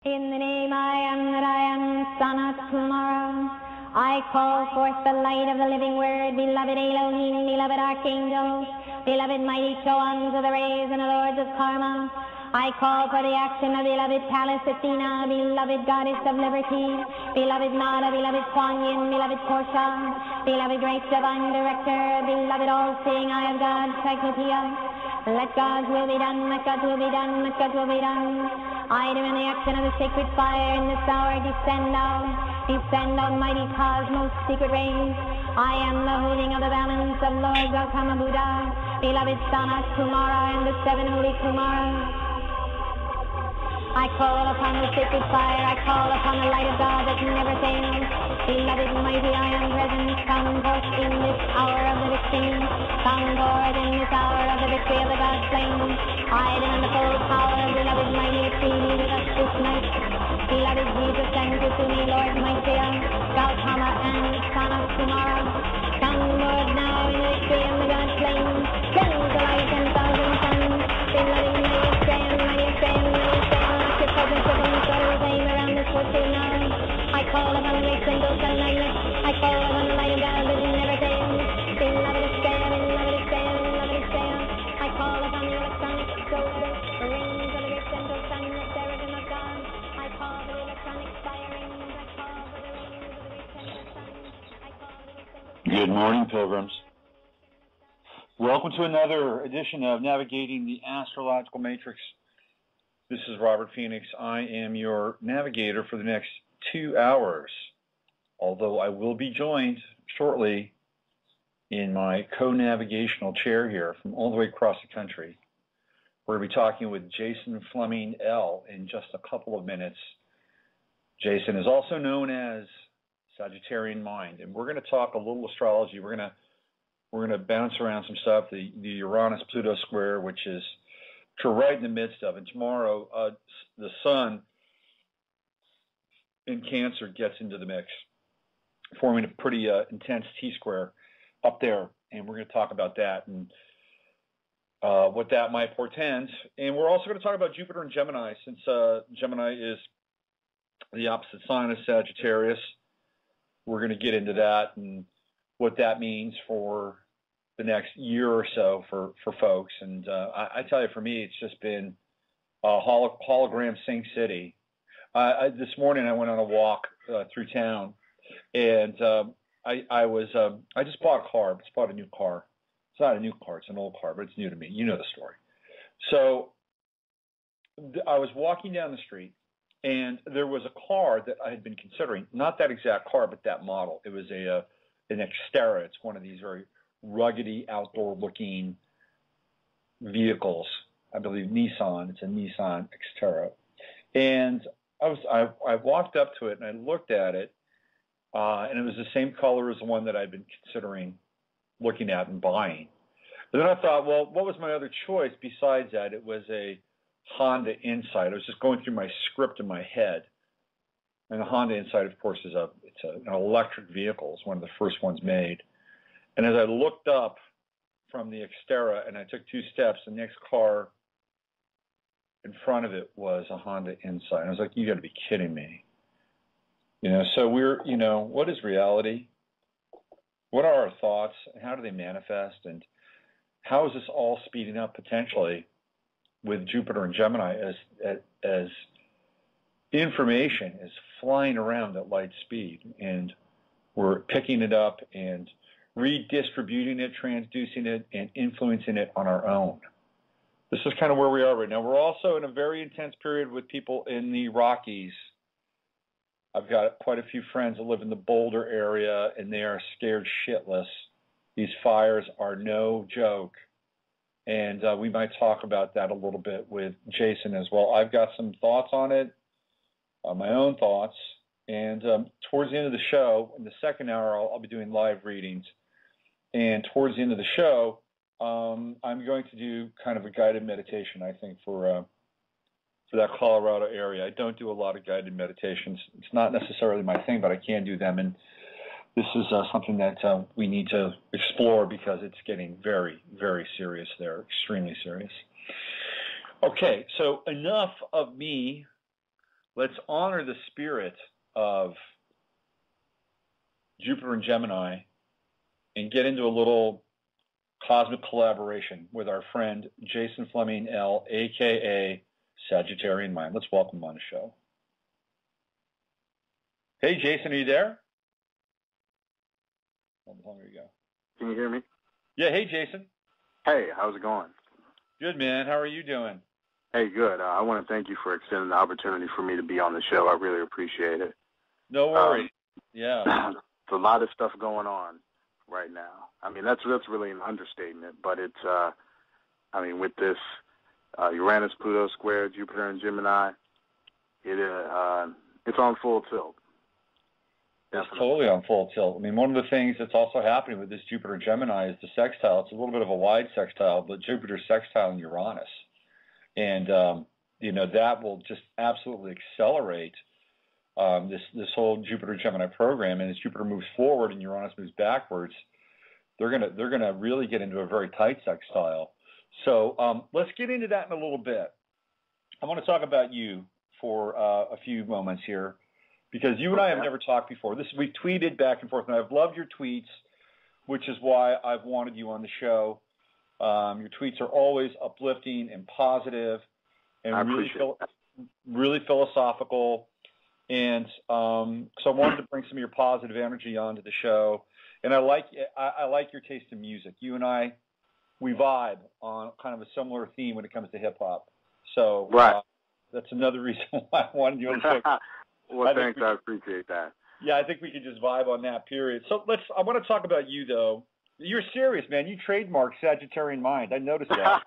In the name I am that I am, son of tomorrow, I call forth the light of the living word, beloved Elohim, beloved archangels, beloved mighty choans of the rays and the lords of karma. I call for the action of beloved Pallas Athena, beloved goddess of liberty, beloved Nada, beloved Kuan Yin, beloved Portia, beloved great divine director, beloved all-seeing eye of God, Cyclopeia. Let God's will be done, let God's will be done, let God's will be done. I do in the action of the sacred fire in this hour, descend almighty cosmos, secret rays. I am the holding of the balance of Lord Gautama Buddha, beloved Sanat Kumara and the seven holy Kumaras. I call upon the sacred fire, I call upon the light of God that never fails. Beloved mighty, I am present, come forth in this hour of the victory. Come forth in this hour of the victory of the God slain. I am in the full power, beloved mighty, be with us this night. Beloved Jesus, send it to me, Lord, my Savior, Gautama and Sanat Kumara. Come forth now in the victory of the God slain. Send the light 10,000 suns. Beloved mighty, stand, mighty, stand, mighty, stand. Presence of one sort of flame around this fortune now. I call upon the great windows and magnets. I call upon the light of God that never fails. Beloved is there, beloved is there, beloved is there. I call upon the electronic solar, the rings of the great central sun, the seraphim of God. I call for the electronic fire rings. I call for the rings of the great central sun. I call for the central. Good morning, pilgrims. Welcome to another edition of Navigating the Astrological Matrix. This is Robert Phoenix. I am your navigator for the next 2 hours, although I will be joined shortly in my co-navigational chair here from all the way across the country. We're going to be talking with Jason Fleming L in just a couple of minutes. Jason is also known as Sagittarian Mind, and we're going to talk a little astrology. We're going to bounce around some stuff, the Uranus-Pluto square, which is right in the midst of, and tomorrow the sun in Cancer gets into the mix, forming a pretty intense T-square up there, and we're going to talk about that and what that might portend. And we're also going to talk about Jupiter and Gemini, since Gemini is the opposite sign of Sagittarius. We're going to get into that and what that means for the next year or so for folks. And I tell you, for me, it's just been a hologram Sing City. This morning I went on a walk through town, and I just bought a car. I just bought a new car. It's not a new car, it's an old car, but it's new to me. You know the story. So I was walking down the street, and there was a car that I had been considering, not that exact car, but that model. It was an Xterra. It's one of these very ruggedy, outdoor-looking vehicles. I believe Nissan. It's a Nissan Xterra. And I walked up to it, and I looked at it, and it was the same color as the one that I'd been considering looking at and buying. And then I thought, well, what was my other choice besides that? It was a Honda Insight. I was just going through my script in my head. And the Honda Insight, of course, is an electric vehicle. It's one of the first ones made. And as I looked up from the Xterra and I took 2 steps, the next car in front of it was a Honda Insight. I was like, you got to be kidding me. So what is reality? What are our thoughts? How do they manifest? And how is this all speeding up potentially with Jupiter and Gemini as information is flying around at light speed, and we're picking it up and redistributing it, transducing it, and influencing it on our own. This is kind of where we are right now. We're also in a very intense period with people in the Rockies. I've got quite a few friends that live in the Boulder area, and they are scared shitless. These fires are no joke. And we might talk about that a little bit with Jason as well. I've got some thoughts on it, my own thoughts. And towards the end of the show, in the second hour, I'll be doing live readings. And towards the end of the show, I'm going to do kind of a guided meditation, I think, for that Colorado area. I don't do a lot of guided meditations. It's not necessarily my thing, but I can do them. And this is something that we need to explore because it's getting very, very serious there, extremely serious. Okay, so enough of me let's honor the spirit of Jupiter and Gemini and get into a little cosmic collaboration with our friend Jason Fleming, L, a.k.a. Sagittarian Mind. Let's welcome him on the show. Hey, Jason, are you there? Oh, there you go. Can you hear me? Yeah, hey, Jason. Hey, how's it going? Good, man. How are you doing? Hey, good. I want to thank you for extending the opportunity for me to be on the show. I really appreciate it. No worries. Yeah. There's a lot of stuff going on right now. I mean, that's really an understatement, but it's, with this Uranus, Pluto square, Jupiter and Gemini, it's on full tilt. It's totally on full tilt. I mean, one of the things that's also happening with this Jupiter Gemini is the sextile. It's a little bit of a wide sextile, but Jupiter sextile in Uranus. And, that will just absolutely accelerate this whole Jupiter Gemini program. And as Jupiter moves forward and Uranus moves backwards, they're gonna really get into a very tight sextile. So let's get into that in a little bit. I want to talk about you for a few moments here, because you and I have never talked before. We've tweeted back and forth, and I've loved your tweets, which is why I've wanted you on the show. Your tweets are always uplifting and positive, and really philosophical. And so I wanted to bring some of your positive energy onto the show. And I like your taste in music. You and I, we vibe on kind of a similar theme when it comes to hip hop. So that's another reason why I wanted you on the show. Well, thanks. I appreciate that. Yeah, I think we could just vibe on that, period. So I want to talk about you, though. You're serious, man. You trademarked Sagittarian Mind. I noticed that.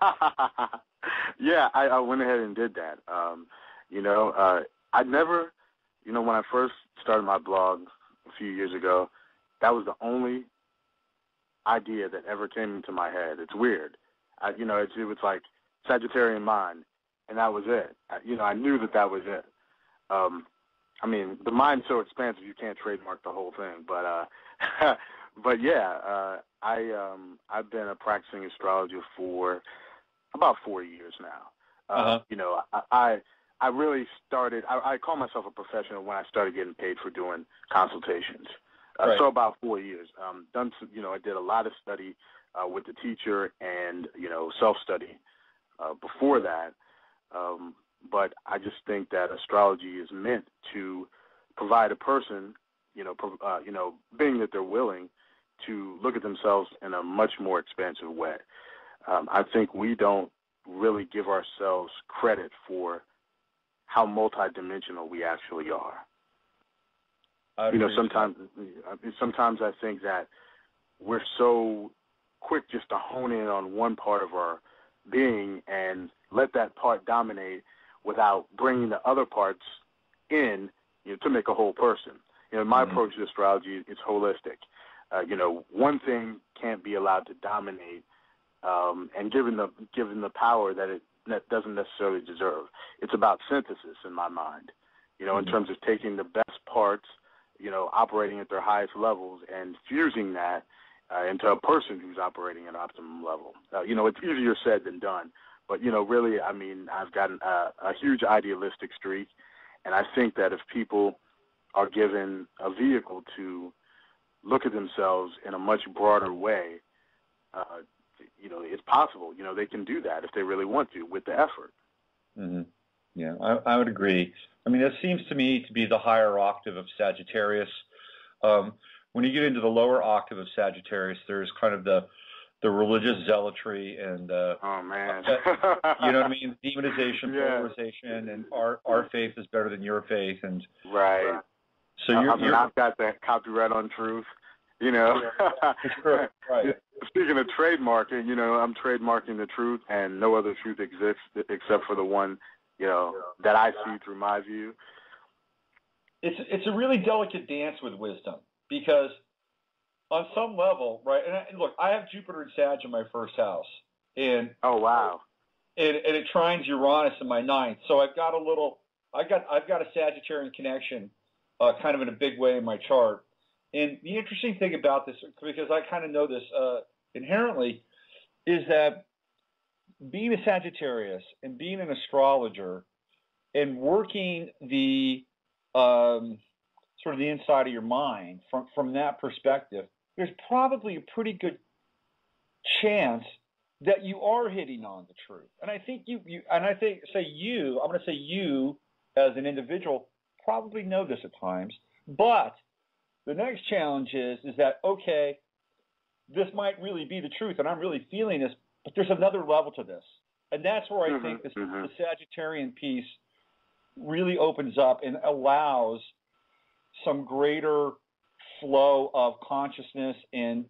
Yeah, I went ahead and did that. I never, when I first started my blog a few years ago, that was the only idea that ever came into my head. It's weird. It was like Sagittarian Mind, and that was it. I knew that was it. The mind's so expansive you can't trademark the whole thing. But yeah, I've been a practicing astrologer for about 4 years now. I really started. I call myself a professional when I started getting paid for doing consultations. Right. So about 4 years. I did a lot of study with the teacher and self-study before that. But I just think that astrology is meant to provide a person, being that they're willing to look at themselves in a much more expansive way. I think we don't really give ourselves credit for how multidimensional we actually are. Sometimes I think that we're so quick just to hone in on one part of our being and let that part dominate without bringing the other parts in, to make a whole person. My approach to astrology is holistic. One thing can't be allowed to dominate and given the power that it doesn't necessarily deserve. It's about synthesis in my mind, in terms of taking the best parts, operating at their highest levels and fusing that into a person who's operating at optimum level. It's easier said than done. But, really, I've gotten a huge idealistic streak, and I think that if people are given a vehicle to look at themselves in a much broader way, it's possible. They can do that if they really want to with the effort. Mm-hmm. Yeah, I would agree. It seems to me to be the higher octave of Sagittarius. When you get into the lower octave of Sagittarius, there's kind of the religious zealotry and oh man, you know what I mean? Demonization, polarization, and our faith is better than your faith, and right. So I've got that copyright on truth. Right. Speaking of trademarking, I'm trademarking the truth, and no other truth exists except for the one that I see through my view. It's a really delicate dance with wisdom, because on some level, right? And look, I have Jupiter and Sag in my first house, and oh wow, and it trines Uranus in my ninth. So I've got a Sagittarian connection, kind of in a big way in my chart. And the interesting thing about this, because I kind of know this inherently, is that being a Sagittarius and being an astrologer and working the sort of the inside of your mind from that perspective, there's probably a pretty good chance that you are hitting on the truth. And I think I'm going to say you as an individual probably know this at times, but the next challenge is that, okay, this might really be the truth and I'm really feeling this, but there's another level to this. And that's where I think the Sagittarian piece really opens up and allows some greater flow of consciousness and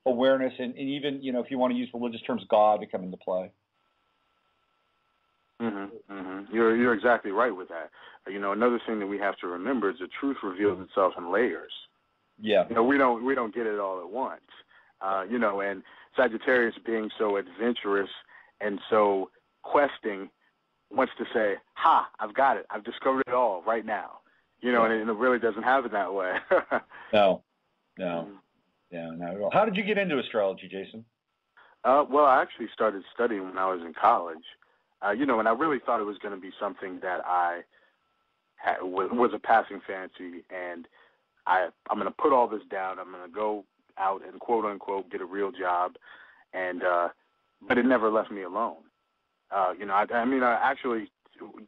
awareness, and even, if you want to use religious terms, God to come into play. You're exactly right with that. Another thing that we have to remember is the truth reveals itself in layers. Yeah. We don't get it all at once. And Sagittarius being so adventurous and so questing wants to say, "Ha, I've got it. I've discovered it all right now." And it really doesn't happen that way. No, not at all. How did you get into astrology, Jason? Well, I actually started studying when I was in college. And I really thought it was going to be something that I was a passing fancy, and I'm going to put all this down. I'm going to go out and quote unquote get a real job, but it never left me alone. I actually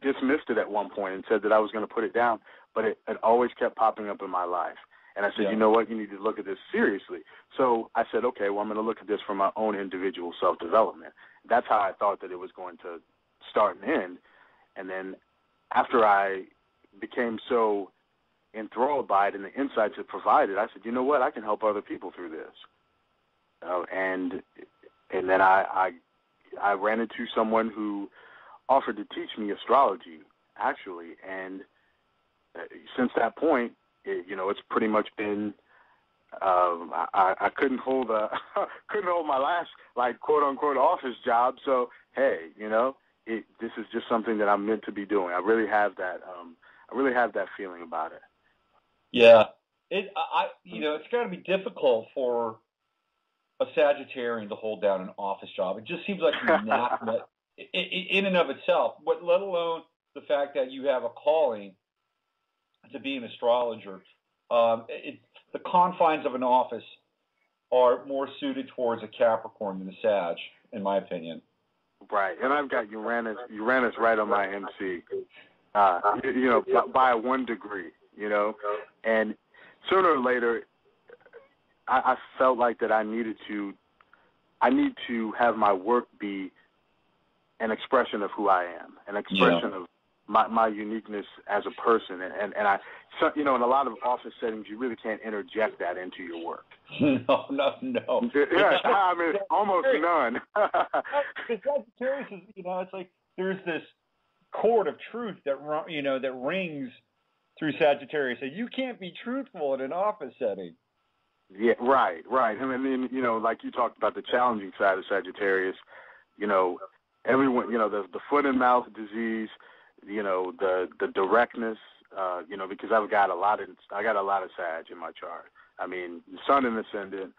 dismissed it at one point and said that I was going to put it down, but it always kept popping up in my life. And I said, You know what, you need to look at this seriously. So I said, okay, well, I'm going to look at this from my own individual self-development. That's how I thought that it was going to start and end. And then after I became so enthralled by it and the insights it provided, I said, you know what, I can help other people through this. And then I ran into someone who offered to teach me astrology, actually. And since that point, it's pretty much been. I couldn't hold my last quote unquote office job. So hey, this is just something that I'm meant to be doing. I really have that. I really have that feeling about it. Yeah, it's got to be difficult for a Sagittarian to hold down an office job. It just seems like in and of itself. Let alone the fact that you have a calling to be an astrologer. The confines of an office are more suited towards a Capricorn than a Sag, in my opinion. Right, and I've got Uranus right on my MC, by 1 degree, and sooner or later, I felt like that I need to have my work be an expression of who I am, an expression of my uniqueness as a person, and I, in a lot of office settings, you really can't interject that into your work. No. Yeah, I mean, almost none. The Sagittarius is, it's like there's this chord of truth that rings through Sagittarius. So you can't be truthful in an office setting. Yeah, right. And then, like you talked about the challenging side of Sagittarius, everyone, the foot and mouth disease, the directness, because I got a lot of Sag in my chart. I mean, Sun in ascendant,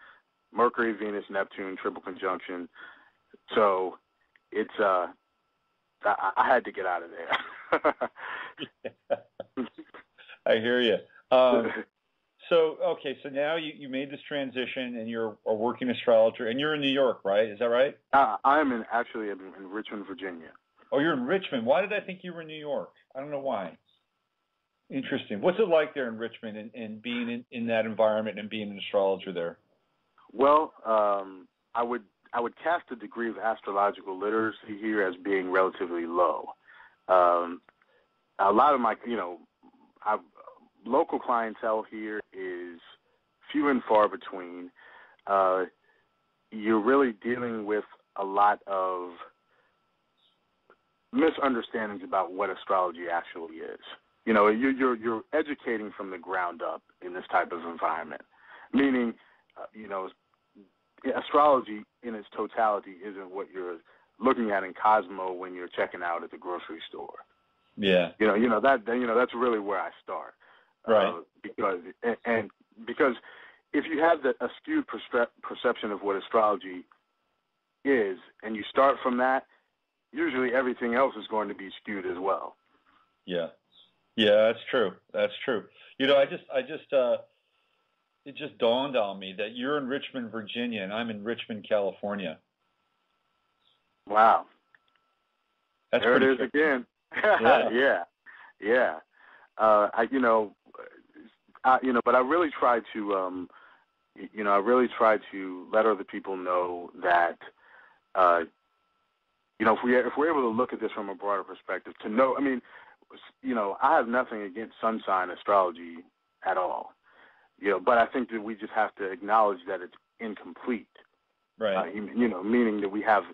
Mercury, Venus, Neptune, triple conjunction. So it's I had to get out of there. I hear you. So now you made this transition and you're a working astrologer, and you're in New York, right? Is that right? I'm in Richmond, Virginia. Oh, you're in Richmond. Why did I think you were in New York? I don't know why. Interesting. What's it like there in Richmond and being in that environment and being an astrologer there? Well, I would cast a degree of astrological literacy here as being relatively low. A lot of my, local clientele here is few and far between. You're really dealing with a lot of misunderstandings about what astrology actually is. You're educating from the ground up in this type of environment, meaning, astrology in its totality isn't what you're looking at in Cosmo when you're checking out at the grocery store. Yeah. That's really where I start. Right. Because if you have a skewed perception of what astrology is, and you start from that, usually everything else is going to be skewed as well. Yeah. Yeah, that's true. That's true. You know, it just dawned on me that you're in Richmond, Virginia, and I'm in Richmond, California. Wow. That's there pretty it is tricky. again. Yeah. Yeah. But I really try to, let other people know that, if we're able to look at this from a broader perspective, to know, I have nothing against sun sign astrology at all, but I think that we just have to acknowledge that it's incomplete. Right. Meaning that we have,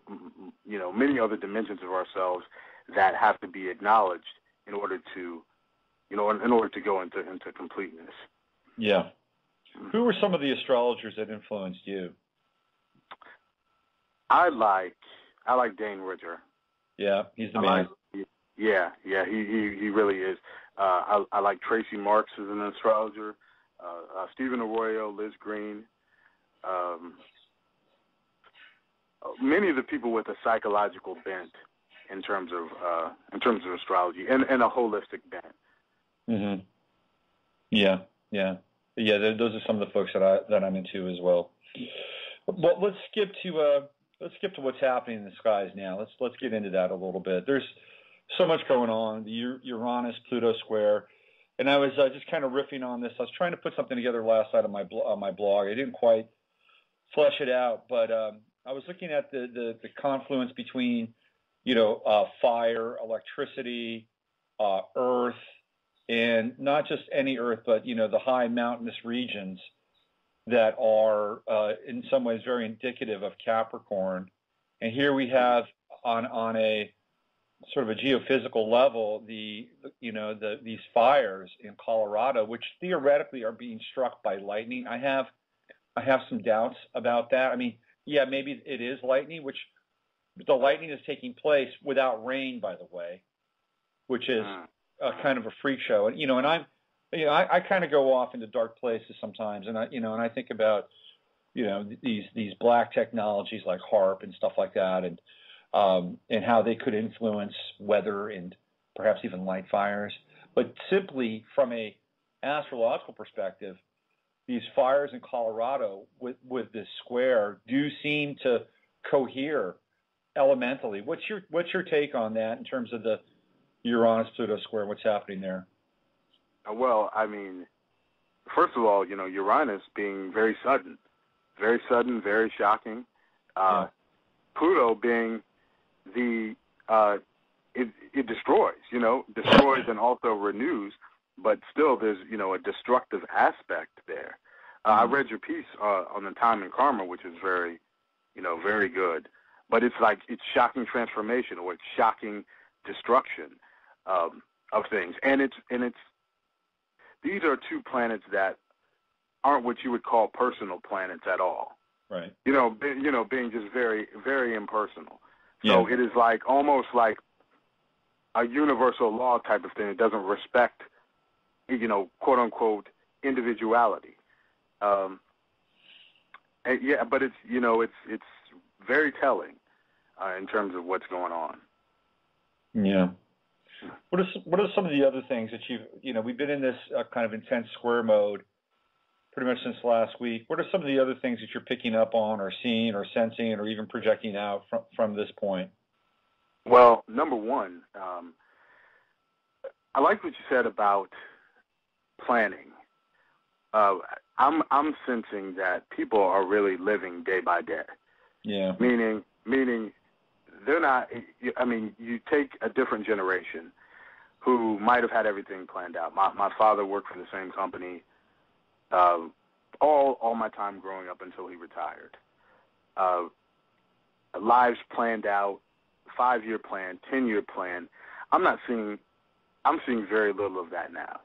many other dimensions of ourselves that have to be acknowledged in order to, in order to go into completeness. Yeah. Who were some of the astrologers that influenced you? I like Dane Ritter. Yeah, he's the man. Yeah, he really is. I like Tracy Marks as an astrologer. Stephen Arroyo, Liz Green. Many of the people with a psychological bent in terms of astrology and a holistic bent. Mm-hmm. Yeah. Those are some of the folks that I'm into as well. But let's skip to what's happening in the skies now. Let's get into that a little bit. There's so much going on. The Uranus Pluto square, and I was just kind of riffing on this. I was trying to put something together last night on my blog. I didn't quite flesh it out, but I was looking at the confluence between fire, electricity, earth, and not just any earth, but the high mountainous regions that are in some ways very indicative of Capricorn. And here we have on a sort of a geophysical level these fires in Colorado, which theoretically are being struck by lightning. I have some doubts about that. I mean, yeah, maybe it is lightning, which the lightning is taking place without rain, by the way, which is kind of a freak show. And I kind of go off into dark places sometimes, and I think about these black technologies like HARP and stuff like that, and how they could influence weather and perhaps even light fires. But simply from a astrological perspective, these fires in Colorado with this square do seem to cohere elementally. What's your take on that in terms of the Uranus Pluto square? What's happening there? Well, I mean, first of all, Uranus being very sudden, very shocking. Pluto being it destroys, and also renews, but still there's, a destructive aspect there. I read your piece on the time and karma, which is very, very good, but it's shocking transformation, or it's shocking destruction of things. And these are two planets that aren't what you would call personal planets at all. Right. Being just very, very impersonal. So it is almost like a universal law type of thing. It doesn't respect, quote unquote, individuality. But it's it's very telling in terms of what's going on. Yeah. What are some of the other things that we've been in this kind of intense square mode pretty much since last week. What are some of the other things that you're picking up on or seeing or sensing or even projecting out from this point? Well, number one, I like what you said about planning. I'm sensing that people are really living day by day. Yeah. Meaning they're not. I mean, you take a different generation who might have had everything planned out. My father worked for the same company all my time growing up until he retired. Lives planned out, 5-year plan, 10-year plan. I'm seeing very little of that now.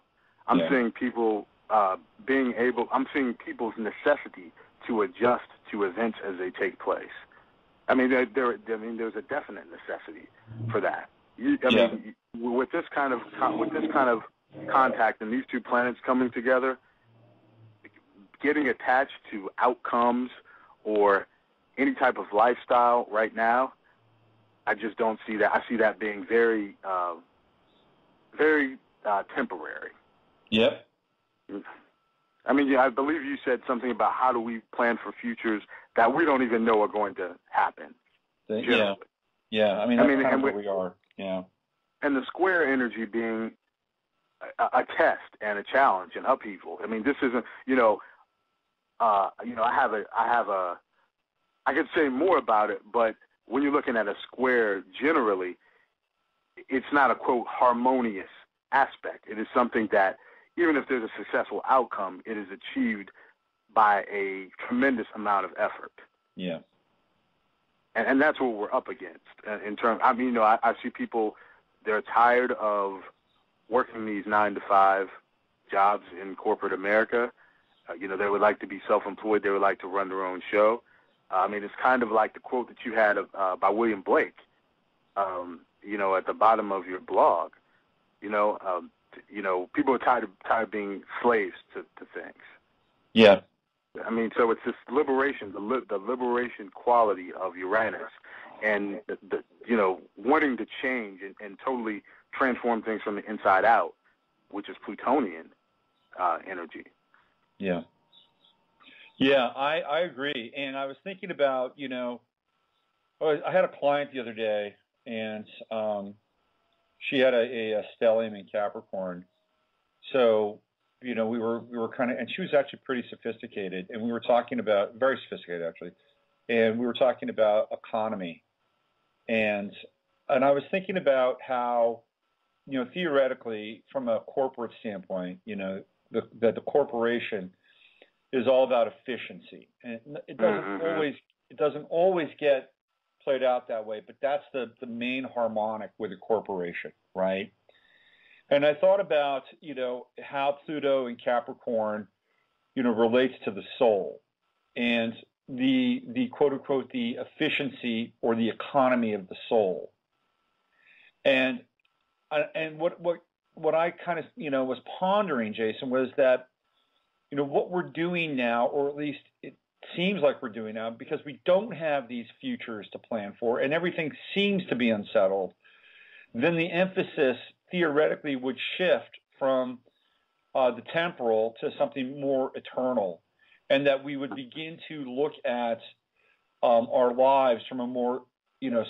I'm seeing people I'm seeing people's necessity to adjust to events as they take place. I mean, there's a definite necessity for that. I mean, with this kind of contact and these two planets coming together, getting attached to outcomes or any type of lifestyle right now, I just don't see that. I see that being very, very temporary. Yep. I mean, I believe you said something about how do we plan for futures that we don't even know are going to happen. Yeah. Yeah. I mean, that's kind of where we are. Yeah. And the square energy being a test and a challenge and upheaval. I mean, this isn't, I could say more about it, but when you're looking at a square generally, it's not a, quote, harmonious aspect. It is something that, even if there's a successful outcome, it is achieved by a tremendous amount of effort. Yeah. And that's what we're up against in terms. I mean, I see people, they're tired of working these 9-to-5 jobs in corporate America. They would like to be self-employed. They would like to run their own show. I mean, it's kind of like the quote that you had by William Blake, at the bottom of your blog. People are tired of being slaves to things. Yeah. I mean, so it's this liberation, the liberation quality of Uranus, and the wanting to change and totally transform things from the inside out, which is Plutonian energy. Yeah. Yeah, I agree. And I was thinking about, I had a client the other day, and she had a stellium in Capricorn. So, we were kind of, and she was actually pretty sophisticated, and we were talking about, very sophisticated actually, and we were talking about economy. And I was thinking about how, theoretically, from a corporate standpoint, that the corporation is all about efficiency, and it doesn't always get played out that way, but that's the main harmonic with a corporation, right? And I thought about, how Pluto in Capricorn, relates to the soul, and the quote unquote the efficiency or the economy of the soul. And what I kind of was pondering, Jason, was that what we're doing now, or at least it seems like we're doing now, because we don't have these futures to plan for, and everything seems to be unsettled, then the emphasis theoretically would shift from the temporal to something more eternal, and that we would begin to look at our lives from a more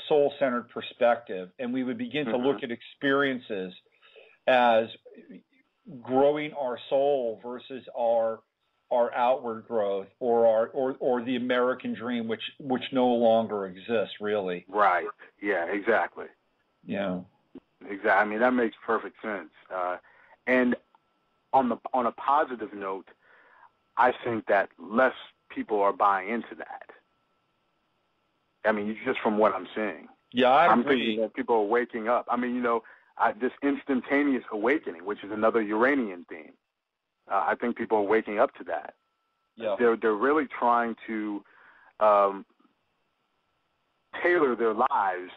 soul-centered perspective, and we would begin to look at experiences as growing our soul versus our outward growth, or the American dream, which no longer exists, really. Right. Yeah. Exactly. Yeah. Exactly. I mean, that makes perfect sense. And on a positive note, I think that less people are buying into that. I mean, just from what I'm seeing. Yeah, I'm thinking that people are waking up. I mean, this instantaneous awakening, which is another Uranian theme. I think people are waking up to that. Yeah. They're really trying to tailor their lives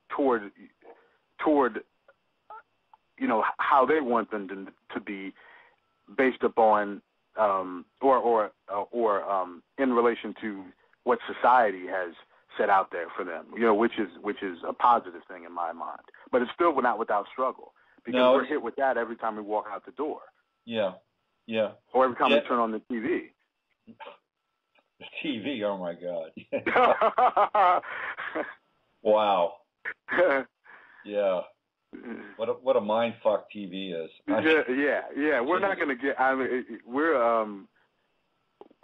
toward how they want them to be, based upon or in relation to what society has set out there for them, which is a positive thing in my mind. But it's still not without struggle, because we're hit with that every time we walk out the door. Yeah, yeah. Or every time we turn on the TV. The TV, oh my God. Wow. Yeah. What a mind fuck TV is. Yeah. We're not going to get. I mean, we're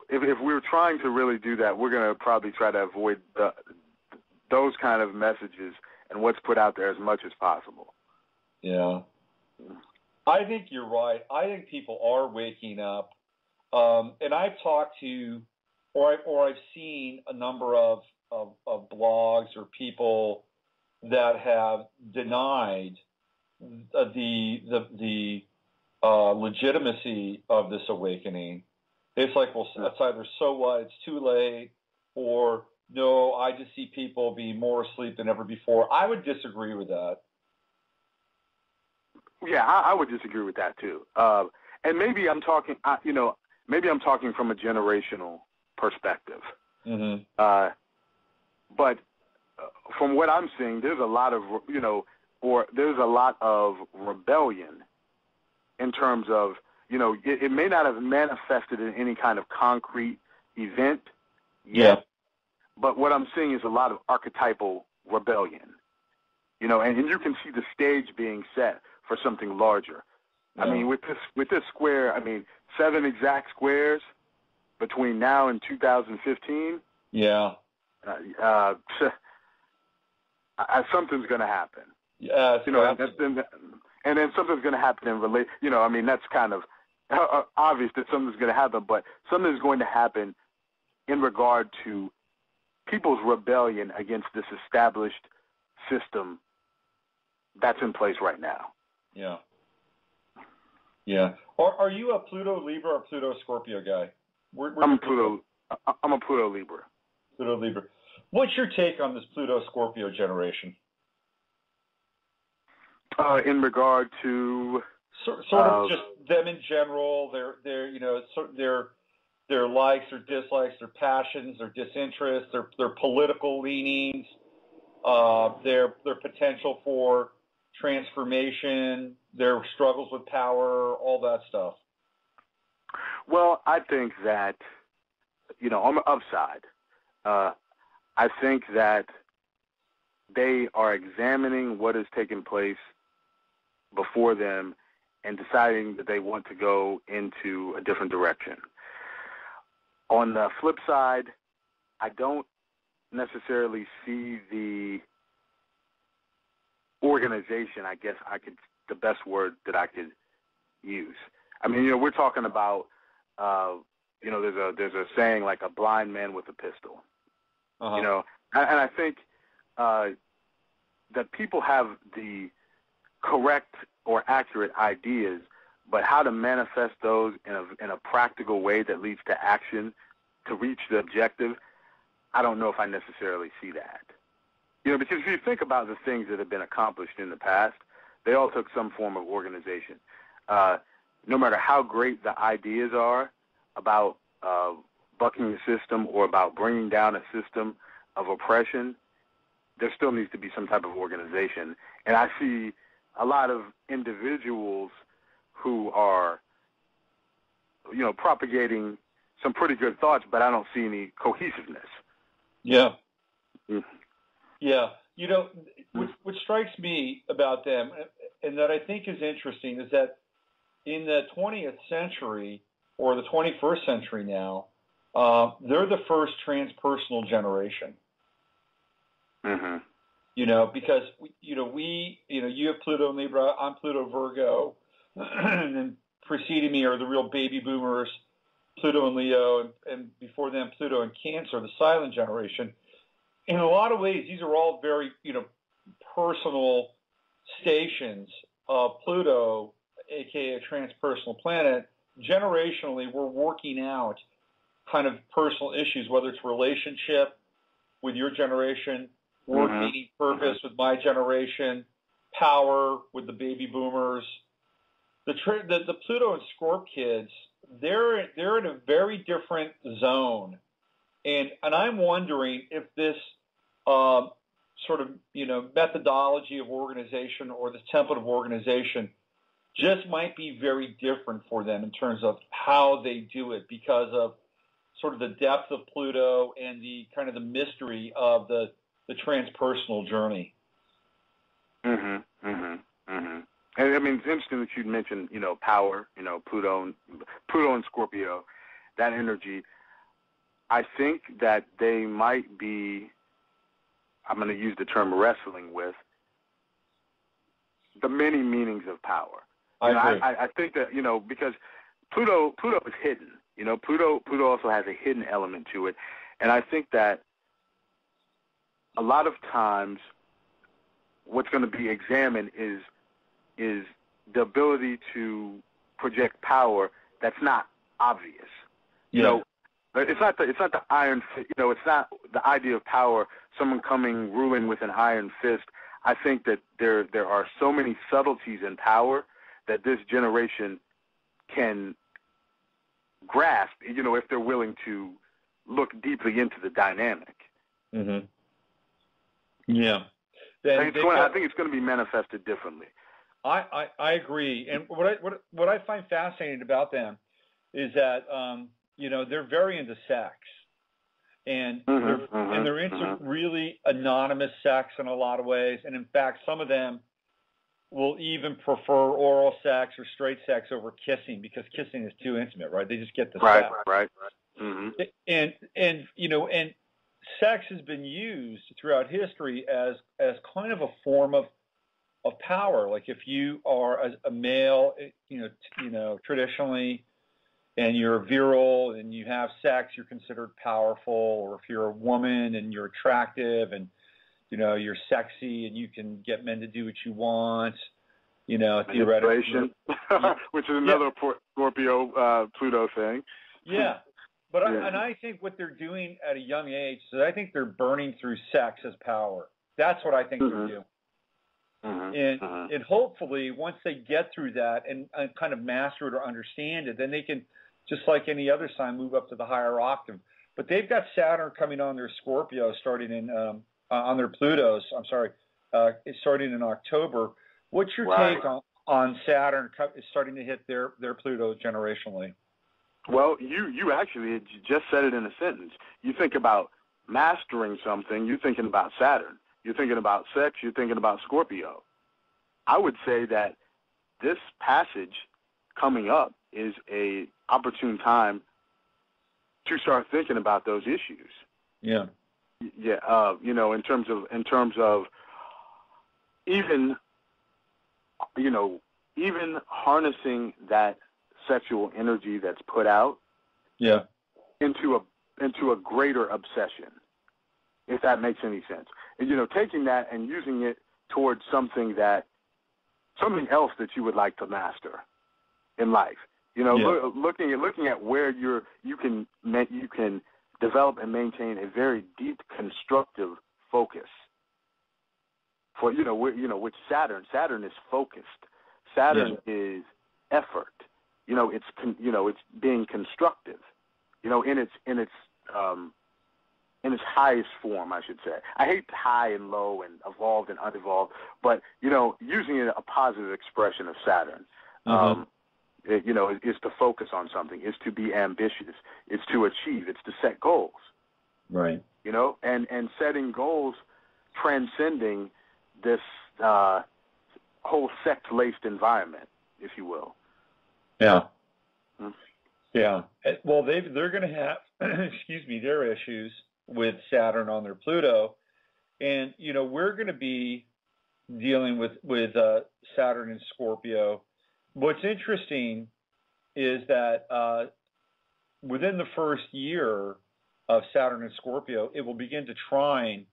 if we're trying to really do that, we're going to probably try to avoid those kind of messages and what's put out there as much as possible. Yeah. I think you're right. I think people are waking up, and I've talked to, or I've seen a number of blogs or people that have denied the legitimacy of this awakening. It's like, well, it's either so what, it's too late, or no, I just see people being more asleep than ever before. I would disagree with that. Yeah, I would disagree with that too. And maybe I'm talking, maybe I'm talking from a generational perspective. Mm-hmm. But from what I'm seeing, there's a lot of, there's a lot of rebellion in terms of, it may not have manifested in any kind of concrete event yet, but what I'm seeing is a lot of archetypal rebellion, and you can see the stage being set for something larger. Yeah. I mean, with this square, 7 exact squares between now and 2015. Yeah. Something's going to happen. Yeah. And then something's going to happen in relate. That's kind of obvious that something's going to happen, but something's going to happen in regard to people's rebellion against this established system that's in place right now. Yeah. Yeah. Are you a Pluto Libra or Pluto Scorpio guy? I'm a Pluto Libra. Pluto Libra. What's your take on this Pluto Scorpio generation? In regard to sort of just them in general, their likes, their dislikes, their passions, their disinterests, their political leanings, their potential for transformation, their struggles with power, all that stuff. Well, I think that, on the upside, I think that they are examining what has taken place before them and deciding that they want to go into a different direction. On the flip side, I don't necessarily see the organization, I guess the best word that I could use. We're talking about, there's a saying like a blind man with a pistol. Uh-huh. And I think that people have the correct or accurate ideas, but how to manifest those in a practical way that leads to action to reach the objective, I don't know if I necessarily see that. Because if you think about the things that have been accomplished in the past, they all took some form of organization. No matter how great the ideas are about bucking the system or about bringing down a system of oppression, there still needs to be some type of organization. And I see a lot of individuals who are, propagating some pretty good thoughts, but I don't see any cohesiveness. Yeah. Mm. Yeah. What strikes me about them, and that I think is interesting, is that in the 20th century, or the 21st century now, they're the first transpersonal generation. Mm-hmm. Because, you have Pluto and Libra, I'm Pluto Virgo, and then preceding me are the real baby boomers, Pluto and Leo, and before them Pluto and Cancer, the silent generation. In a lot of ways, these are all very, personal stations of Pluto, aka a transpersonal planet. Generationally, we're working out kind of personal issues, whether it's relationship with your generation, work meaning purpose with my generation, power with the baby boomers. The Pluto and Scorp kids, they're in a very different zone, and I'm wondering if this sort of methodology of organization or this template of organization just might be very different for them in terms of how they do it, because of sort of the depth of Pluto and the kind of the mystery of the transpersonal journey. And it's interesting that you mentioned, power, Pluto and Scorpio, that energy. I think that they might be, I'm going to use the term wrestling with, the many meanings of power. I think that, because Pluto is hidden. Pluto also has a hidden element to it. And I think that a lot of times what's going to be examined is the ability to project power that's not obvious. It's not the iron fist. It's not the idea of power, someone coming ruling with an iron fist. I think that there are so many subtleties in power that this generation can grasp, if they're willing to look deeply into the dynamic. Mm-hmm. Yeah. then I think it's going to be manifested differently. I agree. And what I find fascinating about them is that they're very into sex, and they're into really anonymous sex in a lot of ways. And in fact, some of them will even prefer oral sex or straight sex over kissing because kissing is too intimate, right? They just get the sex. Right. Mm-hmm. And sex has been used throughout history as kind of a form of power. Like if you are a male, traditionally, and you're virile and you have sex, you're considered powerful. Or if you're a woman and you're attractive and you're sexy and you can get men to do what you want, theoretically. Which is another Scorpio Pluto thing. Yeah. But I think what they're doing at a young age is I think they're burning through sex as power. That's what I think they're doing. And hopefully once they get through that and kind of master it or understand it, then they can, just like any other sign, move up to the higher octave. But they've got Saturn coming on their Scorpio starting in on their Plutos. Starting in October. What's your take on Saturn starting to hit their Pluto generationally? Well, you actually just said it in a sentence. You think about mastering something, you're thinking about Saturn. You're thinking about sex, you're thinking about Scorpio. I would say that this passage coming up is a opportune time to start thinking about those issues. Yeah. Yeah, in terms of even harnessing that sexual energy that's put out into a greater obsession, if that makes any sense. And, taking that and using it towards something something else that you would like to master in life. Looking at where you can develop and maintain a very deep constructive focus. For which Saturn is focused. Saturn is effort. It's being constructive. In its highest form, I should say. I hate high and low and evolved and unevolved, but using it a positive expression of Saturn. Is to focus on something, is to be ambitious, it's to achieve, it's to set goals. Right. And setting goals transcending this whole sex-laced environment, if you will. Yeah. Yeah. Well, they're going to have, their issues with Saturn on their Pluto. And, we're going to be dealing with Saturn and Scorpio. What's interesting is that within the first year of Saturn and Scorpio, it will begin to trine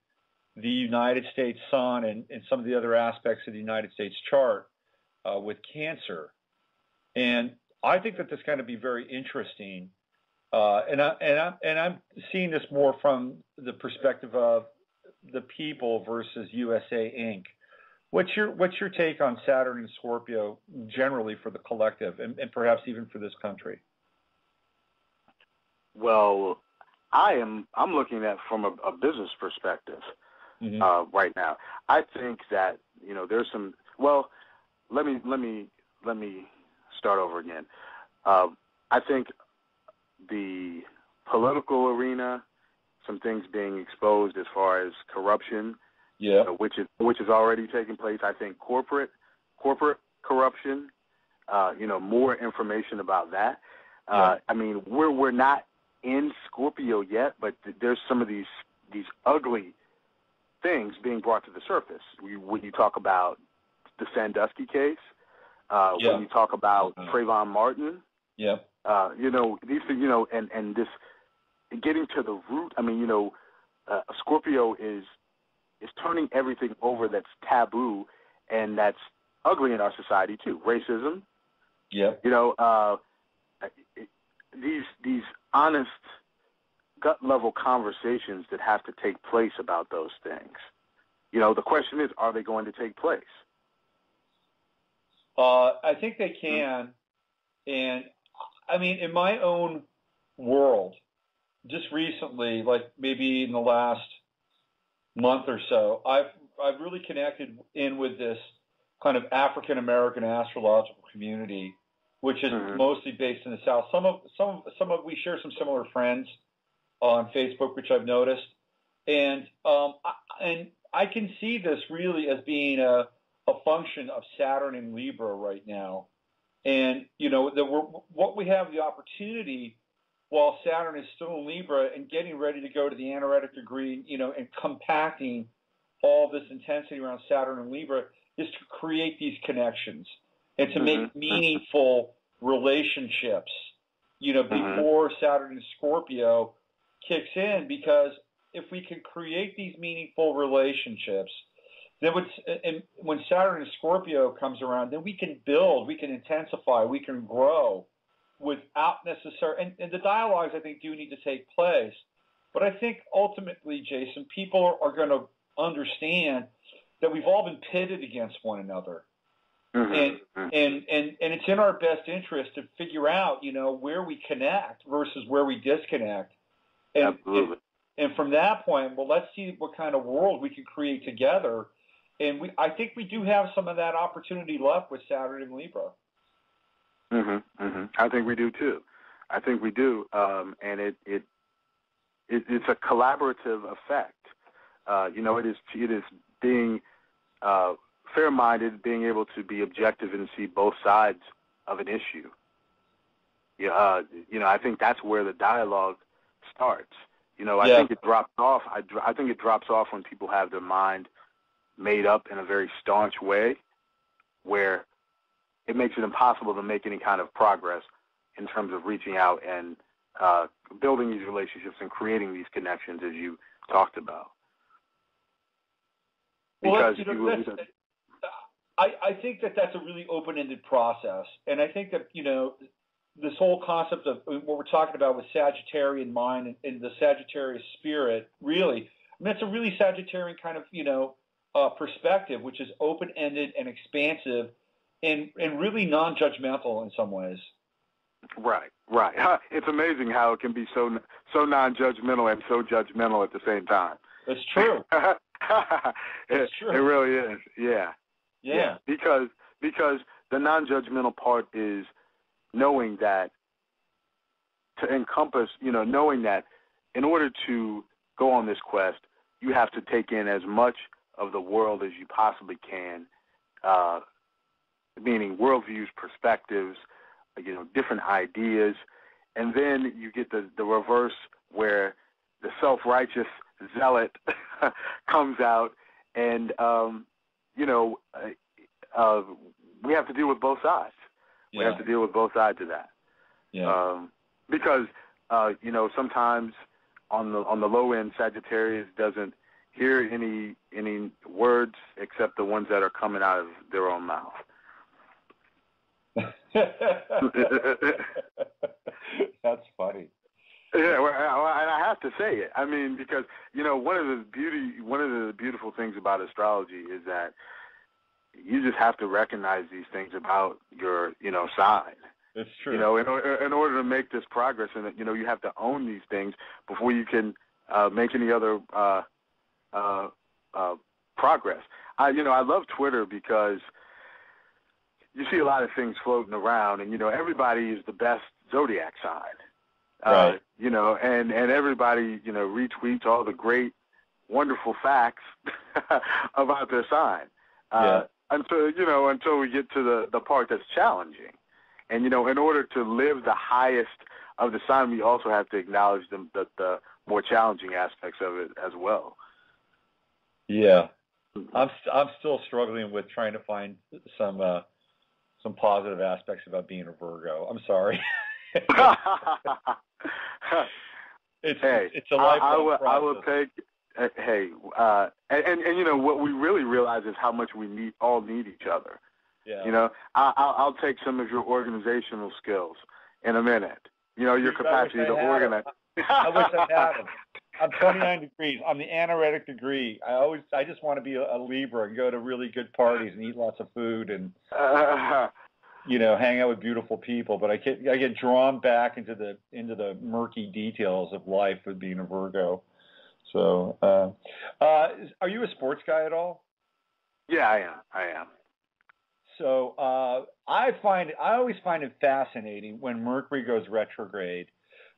the United States sun and some of the other aspects of the United States chart with Cancer. And I think that that's going to be very interesting. And I'm seeing this more from the perspective of the people versus USA Inc. What's your take on Saturn and Scorpio generally for the collective and perhaps even for this country? Well, I'm looking at from a business perspective right now. I think that there's some. Well, let me start over again. I think the political arena, some things being exposed as far as corruption, which is already taking place. I think corporate corruption, more information about that. I mean, we're not in Scorpio yet, but there's some of these ugly things being brought to the surface. When you talk about the Sandusky case, when you talk about Trayvon Martin, these things, and this getting to the root. I mean, Scorpio is turning everything over that's taboo and that's ugly in our society too. Racism. These honest gut level conversations that have to take place about those things. The question is, are they going to take place? I think they can. And I mean, in my own world, just recently, like maybe in the last month or so, I've really connected in with this kind of African American astrological community, which is mostly based in the South. Some of we share some similar friends on Facebook, which I've noticed, and I can see this really as being a function of Saturn in Libra right now, and what we have the opportunity while Saturn is still in Libra and getting ready to go to the anaretic degree, and compacting all this intensity around Saturn and Libra, is to create these connections and to make meaningful relationships, before Saturn and Scorpio kicks in, because if we can create these meaningful relationships, then when Saturn and Scorpio comes around, then we can build, we can intensify, we can grow without necessarily, and the dialogues I think do need to take place. But I think ultimately, Jason, people are going to understand that we've all been pitted against one another. And it's in our best interest to figure out, where we connect versus where we disconnect. Absolutely. And from that point, well, let's see what kind of world we can create together. And I think we do have some of that opportunity left with Saturn and Libra. I think we do too. I think we do, and it's a collaborative effect. It is being fair-minded, being able to be objective and see both sides of an issue. I think that's where the dialogue starts. I think it drops off. I think it drops off when people have their mind made up in a very staunch way, where it makes it impossible to make any kind of progress in terms of reaching out and building these relationships and creating these connections, as you talked about. Because I think that's a really open-ended process, and I think that this whole concept of what we're talking about with Sagittarian mind and the Sagittarius spirit, really, it's a really Sagittarian kind of perspective, which is open-ended and expansive, and really non-judgmental in some ways. Right. It's amazing how it can be so non-judgmental and so judgmental at the same time. It's true. It's true. It really is. Yeah. Because the non-judgmental part is knowing that to encompass, knowing that in order to go on this quest, you have to take in as much of the world as you possibly can, meaning worldviews, perspectives, different ideas, and then you get the reverse where the self-righteous zealot comes out, and we have to deal with both sides. We have to deal with both sides of that. Because sometimes on the low end, Sagittarius doesn't hear any words except the ones that are coming out of their own mouth. That's funny. Yeah, well, and I have to say it. I mean, because one of the beautiful things about astrology is that you just have to recognize these things about your sign. It's true. In order to make this progress, and you have to own these things before you can make any other progress. I love Twitter because you see a lot of things floating around, and everybody is the best zodiac sign. Right. And everybody retweets all the great, wonderful facts about their sign. Until we get to the part that's challenging. And, in order to live the highest of the sign, we also have to acknowledge the more challenging aspects of it as well. Yeah. I'm still struggling with trying to find some positive aspects about being a Virgo. I'm sorry. It's a lifelong process. I will take. And what we really realize is how much we all need each other. Yeah. I'll take some of your organizational skills in a minute. Your capacity to organize. I wish I had them. I'm 29 degrees. I'm the anaretic degree. I just want to be a Libra and go to really good parties and eat lots of food and hang out with beautiful people. But I get drawn back into the murky details of life with being a Virgo. So, are you a sports guy at all? Yeah, I am. So I always find it fascinating when Mercury goes retrograde,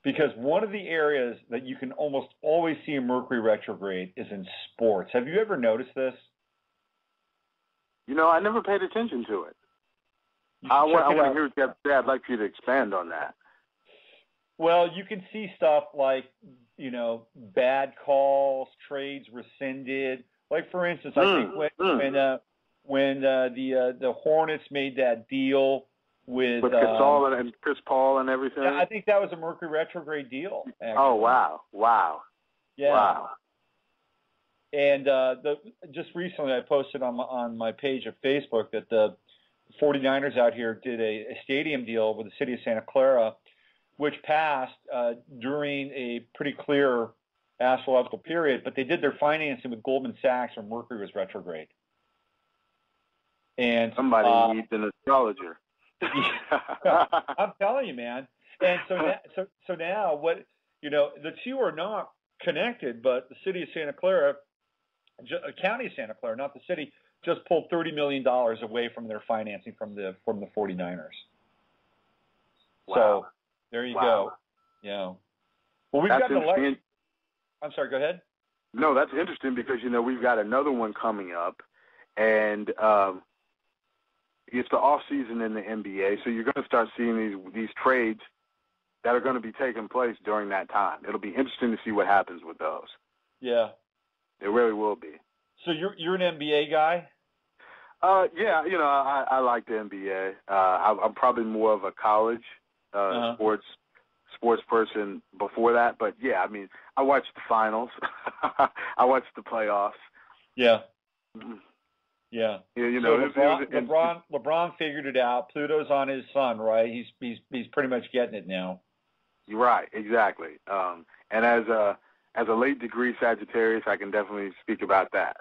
because one of the areas that you can almost always see a Mercury retrograde is in sports. Have you ever noticed this? You know, I never paid attention to it. I want to hear what you have to say. I'd like for you to expand on that. Well, you can see stuff like, you know, bad calls, trades rescinded. Like, for instance, I think when the Hornets made that deal with Gasol and Chris Paul and everything. Yeah, I think that was a Mercury retrograde deal. Actually. Oh, wow. Yeah. Wow. And just recently, I posted on my page of Facebook that the 49ers out here did a stadium deal with the city of Santa Clara, which passed during a pretty clear astrological period, but they did their financing with Goldman Sachs when Mercury was retrograde. And somebody needs an astrologer. I'm telling you, man. And so now what, you know, the two are not connected, but the city of Santa Clara, county of Santa Clara, not the city, just pulled $30 million away from their financing from the 49ers. Wow. So there you go. Yeah. Well, we've got an election. I'm sorry, go ahead. No, that's interesting because, you know, we've got another one coming up, and it's the off season in the NBA, so you're going to start seeing these trades that are going to be taking place during that time. It'll be interesting to see what happens with those. Yeah. It really will be. So you're an NBA guy? Yeah, you know, I like the NBA. I'm probably more of a college sports person before that, but yeah, I mean, I watched the finals. I watched the playoffs. Yeah. Yeah. You know, so LeBron figured it out. Pluto's on his sun, right? He's pretty much getting it now. You're right, exactly. And as a late degree Sagittarius, I can definitely speak about that.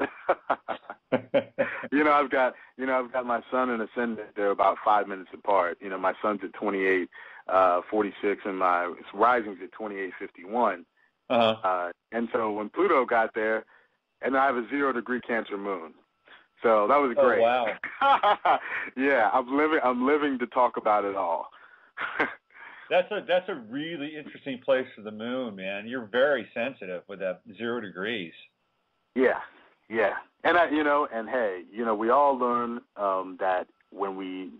I've got my sun and ascendant. They're about 5 minutes apart. You know, my sun's at 28:46, and my rising's at 28:51. And so when Pluto got there, and I have a 0-degree Cancer moon, so that was great. Oh, wow. Yeah, I'm living to talk about it all. That's a really interesting place for the moon, man. You're very sensitive with that 0 degrees. Yeah. And hey, we all learn that when we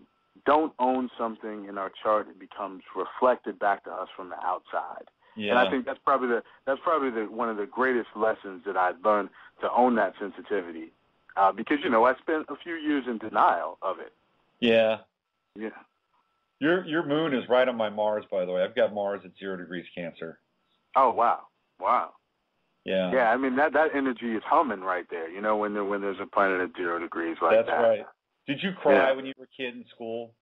don't own something in our chart, it becomes reflected back to us from the outside. Yeah. And I think that's probably one of the greatest lessons that I've learned, to own that sensitivity, because I spent a few years in denial of it. Yeah. Yeah. Your moon is right on my Mars, by the way. I've got Mars at 0 degrees Cancer. Oh, wow. Yeah. Yeah, I mean, that energy is humming right there, when there's a planet at 0 degrees like that. That's right. Did you cry when you were a kid in school?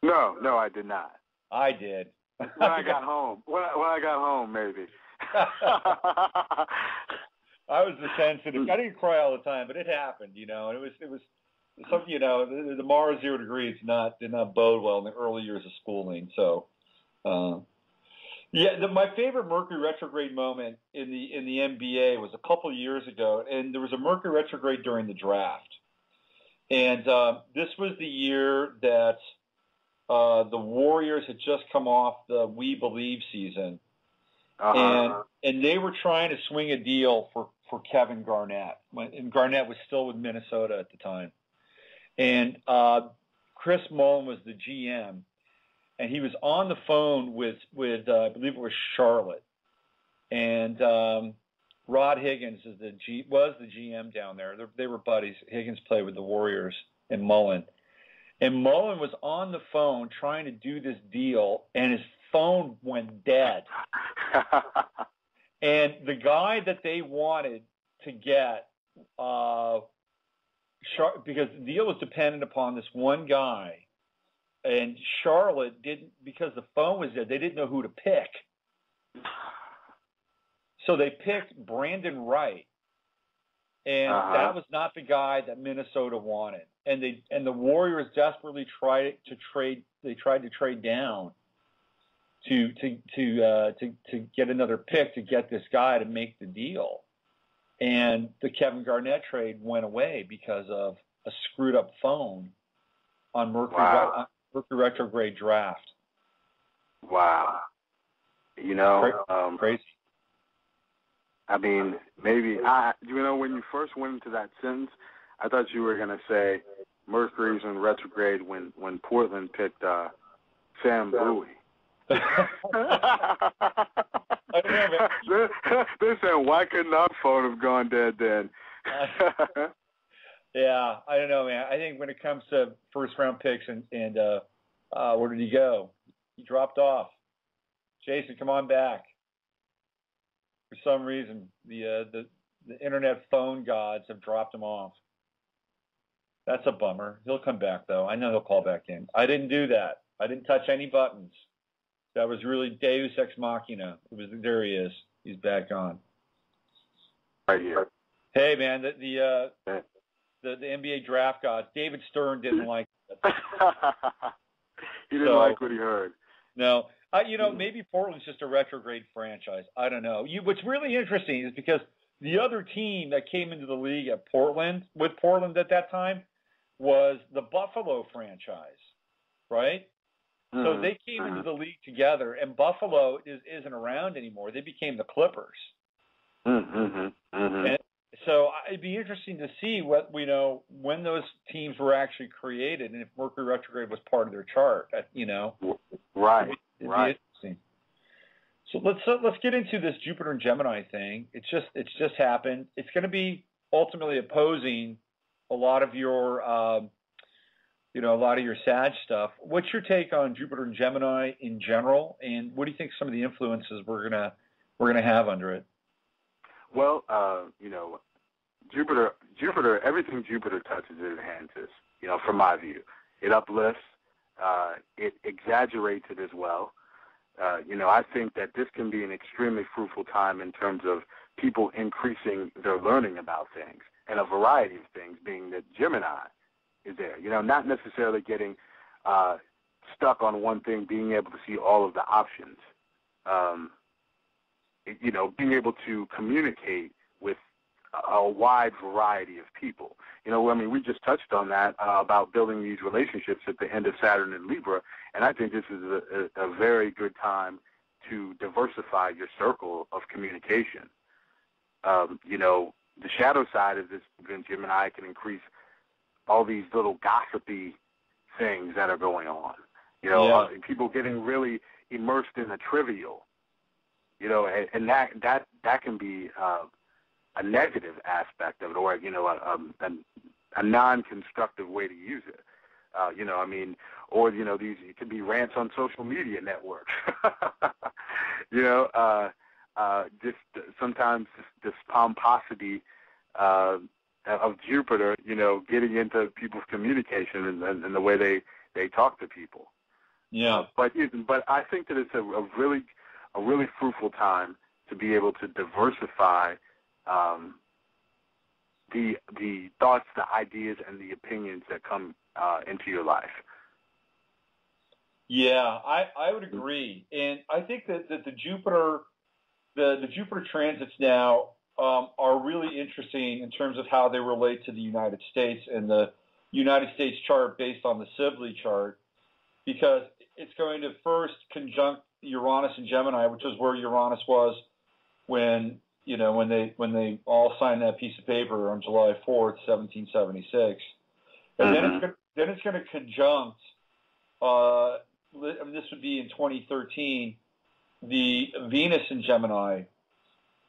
No, I did not. I did. When I got home. When I got home, maybe. I was the sensitive. I didn't cry all the time, but it happened, and it was something, the Mars 0 degrees did not bode well in the early years of schooling. So, my favorite Mercury retrograde moment in the NBA was a couple of years ago, and there was a Mercury retrograde during the draft. And this was the year that the Warriors had just come off the We Believe season, and they were trying to swing a deal for Kevin Garnett, and Garnett was still with Minnesota at the time. And Chris Mullin was the GM, and he was on the phone with I believe it was Charlotte, and Rod Higgins was the GM down there. They were buddies. Higgins played with the Warriors and Mullin. And Mullin was on the phone trying to do this deal, and his phone went dead. And the guy that they wanted to get, because the deal was dependent upon this one guy, and Charlotte didn't, because the phone was dead, they didn't know who to pick. So they picked Brandon Wright, and that was not the guy that Minnesota wanted. And the Warriors desperately tried to trade down to get another pick to get this guy to make the deal. And the Kevin Garnett trade went away because of a screwed up phone on Mercury, Mercury retrograde draft. Wow. You know, crazy. I mean, maybe when you first went into that sentence, I thought you were going to say Mercury's in retrograde when Portland picked Sam Bowie. I don't know, man. They're saying, why couldn't our phone have gone dead then? Yeah, I don't know, man. I think when it comes to first-round picks and where did he go? He dropped off. Jason, come on back. For some reason, the internet phone gods have dropped him off. That's a bummer. He'll come back, though. I know he'll call back in. I didn't do that. I didn't touch any buttons. That was really Deus Ex Machina. There he is. He's back on. Right here. Hey, man, the NBA draft gods, David Stern didn't like it. He didn't like what he heard. No. Maybe Portland's just a retrograde franchise. I don't know. What's really interesting is because the other team that came into the league at Portland at that time was the Buffalo franchise, right? Mm-hmm. So they came into the league together, and Buffalo isn't around anymore. They became the Clippers. Mm-hmm. Mm-hmm. And so it'd be interesting to see when those teams were actually created, and if Mercury retrograde was part of their chart. Right. It'd be interesting. So let's get into this Jupiter and Gemini thing. It's just happened. It's going to be ultimately opposing a lot of your Sag stuff. What's your take on Jupiter and Gemini in general, and what do you think some of the influences we're gonna have under it? Well, Jupiter, everything Jupiter touches, it enhances. From my view, it uplifts. It exaggerates it as well. I think that this can be an extremely fruitful time in terms of people increasing their learning about things and a variety of things, being that Gemini is there. Not necessarily getting stuck on one thing, being able to see all of the options. Being able to communicate with a wide variety of people. We just touched on that about building these relationships at the end of Saturn and Libra, and I think this is a very good time to diversify your circle of communication. The shadow side of this Gemini can increase all these little gossipy things that are going on. People getting really immersed in the trivial. And that can be a negative aspect of it, or a non-constructive way to use it. It could be rants on social media networks. Just sometimes this pomposity of Jupiter, getting into people's communication and the way they talk to people. Yeah. But I think that it's a really fruitful time to be able to diversify the thoughts, the ideas, and the opinions that come into your life. Yeah, I would agree, and I think that the Jupiter transits now are really interesting in terms of how they relate to the United States and the United States chart based on the Sibley chart, because it's going to first conjunct Uranus and Gemini, which is where Uranus was when they all signed that piece of paper on July 4th, 1776, and then it's going to conjunct. This would be in 2013, the Venus in Gemini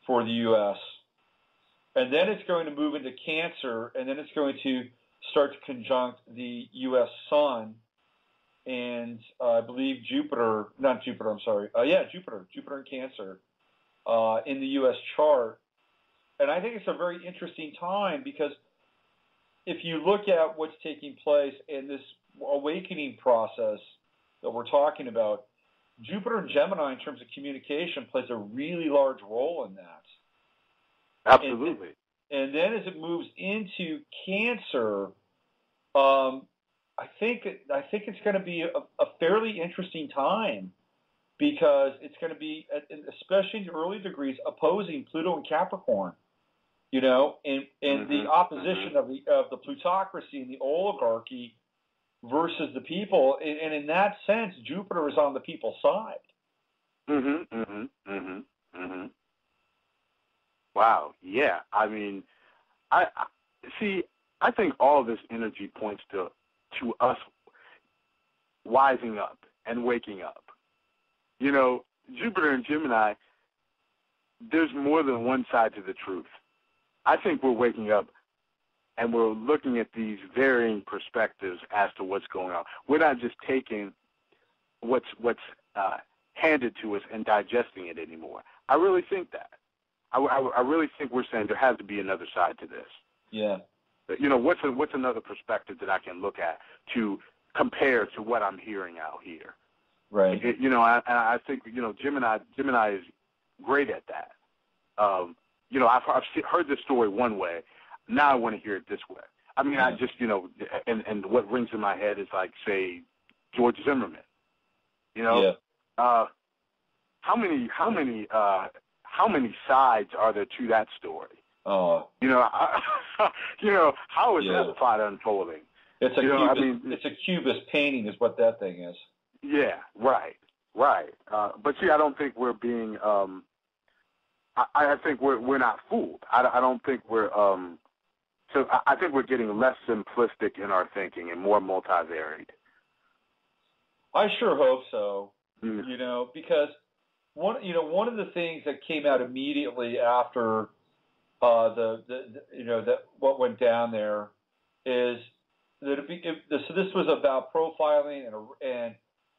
for the U.S. And then it's going to move into Cancer, and then it's going to start to conjunct the U.S. Sun and I believe Jupiter in Cancer in the U.S. chart. And I think it's a very interesting time because if you look at what's taking place in this awakening process that we're talking about, Jupiter and Gemini in terms of communication plays a really large role in that. Absolutely. And then as it moves into Cancer, I think it's going to be a fairly interesting time because it's going to be, especially in the early degrees, opposing Pluto and Capricorn. you know, and the opposition of the plutocracy and the oligarchy versus the people, and in that sense, Jupiter is on the people's side. Wow. Yeah. I mean, I see. I think all this energy points to us wising up and waking up. You know, Jupiter and Gemini, there's more than one side to the truth. I think we're waking up and we're looking at these varying perspectives as to what's going on. We're not just taking what's handed to us and digesting it anymore. I really think that. I really think we're saying there has to be another side to this. Yeah. You know, what's another perspective that I can look at to compare to what I'm hearing out here? Right. You know, I think, you know, Gemini is great at that. You know, I've heard this story one way. Now I want to hear it this way. I mean, I just, you know, and what rings in my head is like, say, George Zimmerman. You know, how many sides are there to that story? Oh, you know, you know, how is that plot unfolding? It's a cubist painting, is what that thing is. Yeah, right. But see, I don't think we're being. I think we're not fooled. I don't think we're. So I think we're getting less simplistic in our thinking and more multivariate. I sure hope so. You know, because one of the things that came out immediately after what went down there is that so this was about profiling and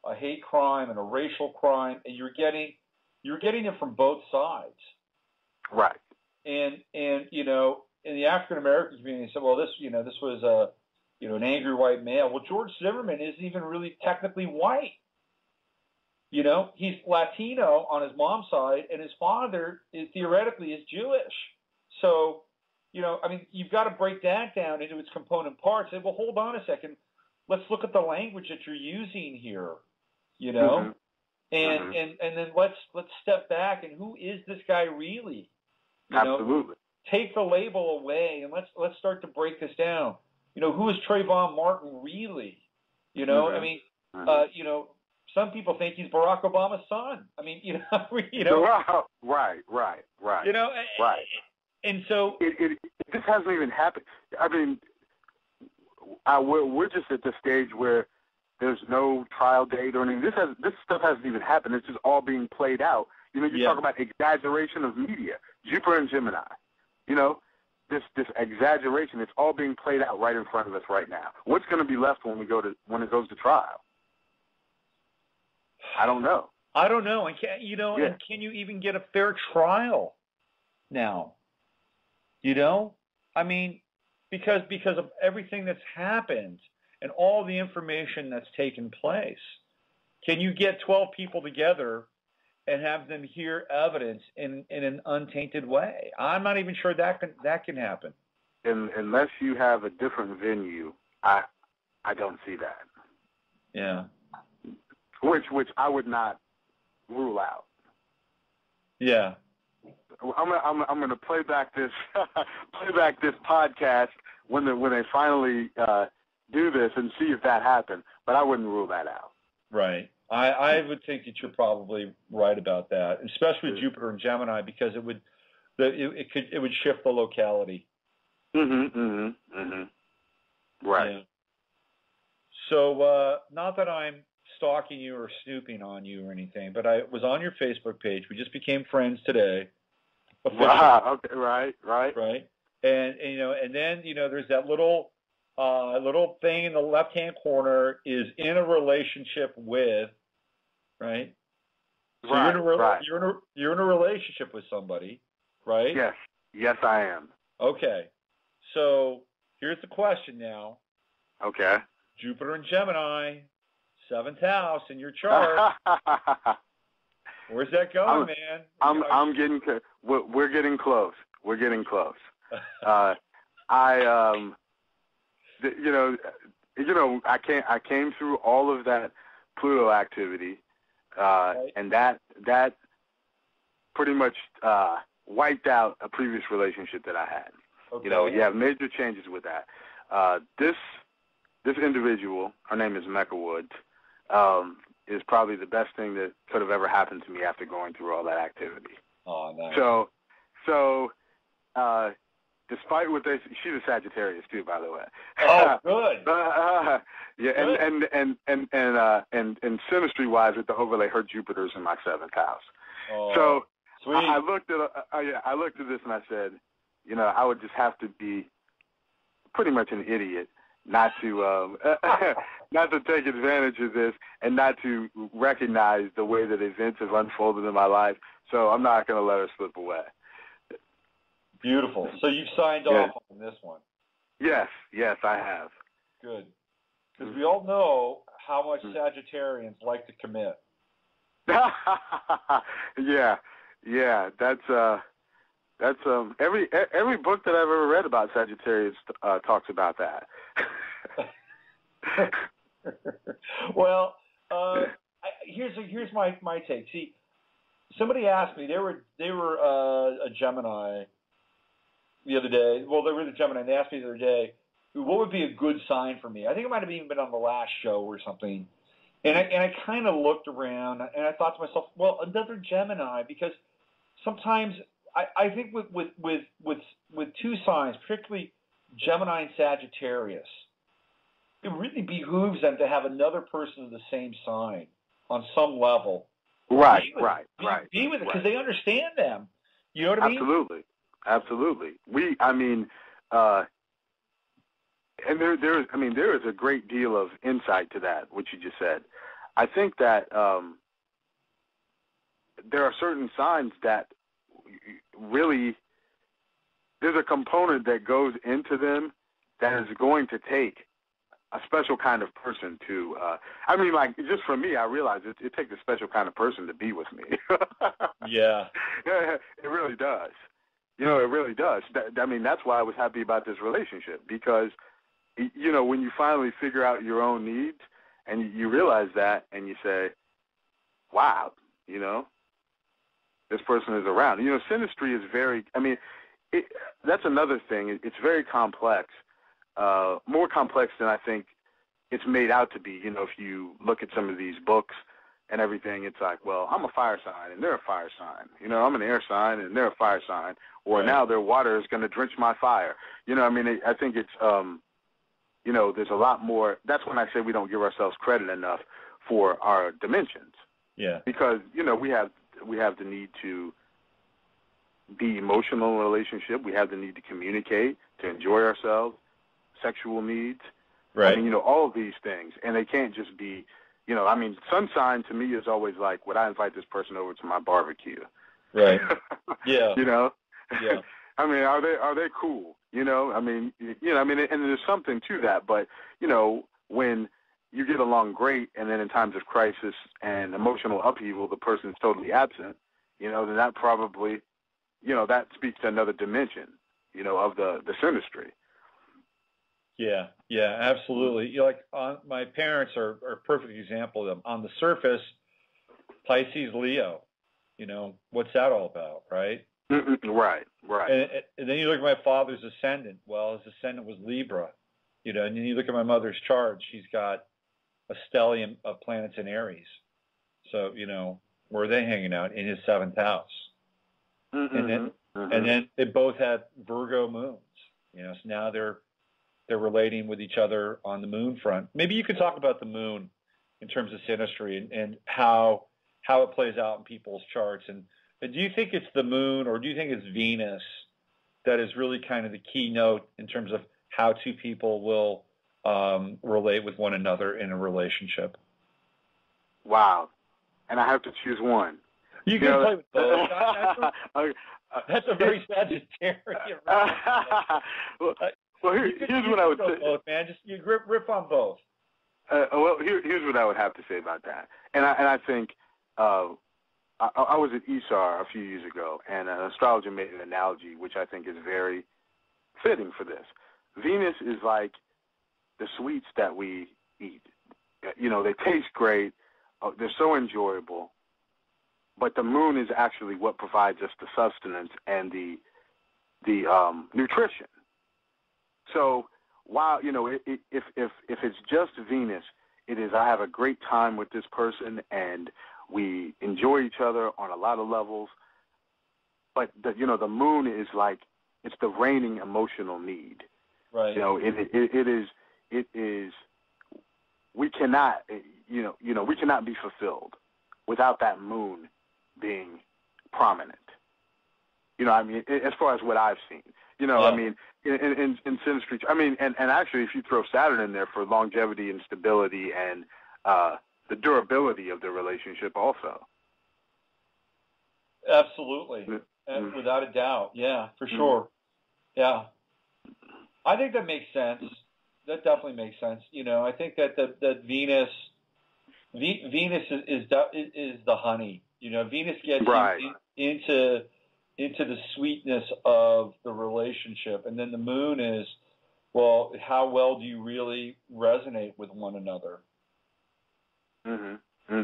a hate crime and a racial crime, and you're getting it from both sides. Right. And you know, in the African American community, said, well, this was an angry white male. Well, George Zimmerman isn't even really technically white. You know, he's Latino on his mom's side, and his father is theoretically Jewish. So, you know, I mean, you've got to break that down into its component parts. Say, well, hold on a second. Let's look at the language that you're using here. You know, and then let's step back and who is this guy really? You Absolutely. know, take the label away and let's start to break this down. You know, who is Trayvon Martin really? You know, I mean, you know, some people think he's Barack Obama's son. I mean, you know. Right. You know, right. And so this hasn't even happened. I mean, we're just at the stage where there's no trial date or anything. This stuff hasn't even happened. It's just all being played out. You know, you talk about exaggeration of media, Jupiter and Gemini. You know, this exaggeration, it's all being played out right in front of us right now. What's going to be left when it goes to trial? I don't know. And can you even get a fair trial now? You know, I mean, because of everything that's happened and all the information that's taken place, can you get 12 people together and have them hear evidence in an untainted way? I'm not even sure that can happen. Unless you have a different venue, I don't see that. Yeah. Which I would not rule out. Yeah. I'm going to play back this podcast when they finally do this and see if that happened. But I wouldn't rule that out. Right. I would think that you're probably right about that, especially with Jupiter and Gemini, because it would shift the locality. Right. Yeah. So not that I'm stalking you or snooping on you or anything, but I was on your Facebook page. We just became friends today. Wow. Okay. Right. And you know, and then you know, there's that little thing in the left-hand corner is in a relationship with, right? So you're in a relationship with somebody, right? Yes, I am. Okay. So here's the question now. Okay. Jupiter and Gemini, 7th house in your chart. Where's that going, man? I'm getting. We're getting close. We're getting close. I came through all of that Pluto activity, and that pretty much wiped out a previous relationship that I had. Okay. You know, you have major changes with that. This individual, her name is Mecca Woods, is probably the best thing that could have ever happened to me after going through all that activity. Oh, nice. So, despite what she's a Sagittarius too, by the way. Oh, good. Yeah, good. and synastry-wise, with the overlay, her Jupiter's in my 7th house. Oh, so sweet. I looked at this and I said, you know, I would just have to be pretty much an idiot not to not to take advantage of this and not to recognize the way that events have unfolded in my life. So I'm not going to let her slip away. Beautiful. So you've signed off on this one. Yes, I have. Good. Because we all know how much Sagittarians like to commit. Yeah. That's every book that I've ever read about Sagittarius talks about that. Well, here's my take. See, somebody asked me, they were a Gemini the other day. Well, they were the Gemini. And they asked me the other day, what would be a good sign for me? I think it might have even been on the last show or something. And I kind of looked around and I thought to myself, well, another Gemini, because sometimes I think with two signs, particularly Gemini and Sagittarius, it really behooves them to have another person of the same sign on some level. Right. Be with it because they understand them. You know what I mean? Absolutely. And there is a great deal of insight to that, what you just said. I think that there are certain signs that really there's a component that goes into them that is going to take a special kind of person to, just for me, I realize it takes a special kind of person to be with me. Yeah. It really does. You know, it really does. That's why I was happy about this relationship, because, you know, when you finally figure out your own needs and you realize that and you say, wow, you know, this person is around. You know, synastry is very, that's another thing. It's very complex, more complex than I think it's made out to be. You know, if you look at some of these books and everything, it's like, well, I'm a fire sign and they're a fire sign. You know, I'm an air sign and they're a fire sign. Or now their water is going to drench my fire. You know, I think it's, you know, there's a lot more. That's when I say we don't give ourselves credit enough for our dimensions. Yeah. Because, you know, we have the need to be emotional in a relationship. We have the need to communicate, to enjoy ourselves, sexual needs. Right. You know, all of these things. And they can't just be, you know, sun sign to me is always like, would I invite this person over to my barbecue? Right. Yeah. You know? Yeah. Are they cool? You know, and there's something to that. But, you know, when you get along great and then in times of crisis and emotional upheaval, the person is totally absent, you know, then that probably, you know, that speaks to another dimension, you know, of the synastry. Yeah, absolutely. You know, like my parents are a perfect example of them. On the surface, Pisces, Leo, you know, what's that all about, right? Right. And then you look at my father's ascendant. Well, his ascendant was Libra, you know, and then you look at my mother's chart. She's got a stellium of planets in Aries. So, you know, where are they hanging out? In his 7th house. And then they both had Virgo moons, you know, so now they're relating with each other on the moon front. Maybe you could talk about the moon in terms of synastry and how it plays out in people's charts. And do you think it's the moon or do you think it's Venus that is really kind of the keynote in terms of how two people will relate with one another in a relationship? Wow. And I have to choose one. You can play with both. That's a very Sagittarian. Well, here's what I would say. Both, man. Just you rip on both. Here's what I would have to say about that. And I think I was at ESAR a few years ago, and an astrologer made an analogy which I think is very fitting for this. Venus is like the sweets that we eat. You know, they taste great. They're so enjoyable. but the moon is actually what provides us the sustenance and the nutrition. So while, you know, if it's just Venus, it is, I have a great time with this person and we enjoy each other on a lot of levels. But the moon is like, it's the reigning emotional need. Right. You know, it is. We cannot, we cannot be fulfilled without that moon being prominent. You know, I mean, as far as what I've seen, I mean, in synastry, I mean, and actually, if you throw Saturn in there for longevity and stability and the durability of the relationship, also. Absolutely, and without a doubt, yeah, for sure, yeah. I think that makes sense. That definitely makes sense. You know, I think that Venus is the honey. You know, Venus gets you into the sweetness of the relationship, and then the moon is, well, how well do you really resonate with one another? Mm-hmm.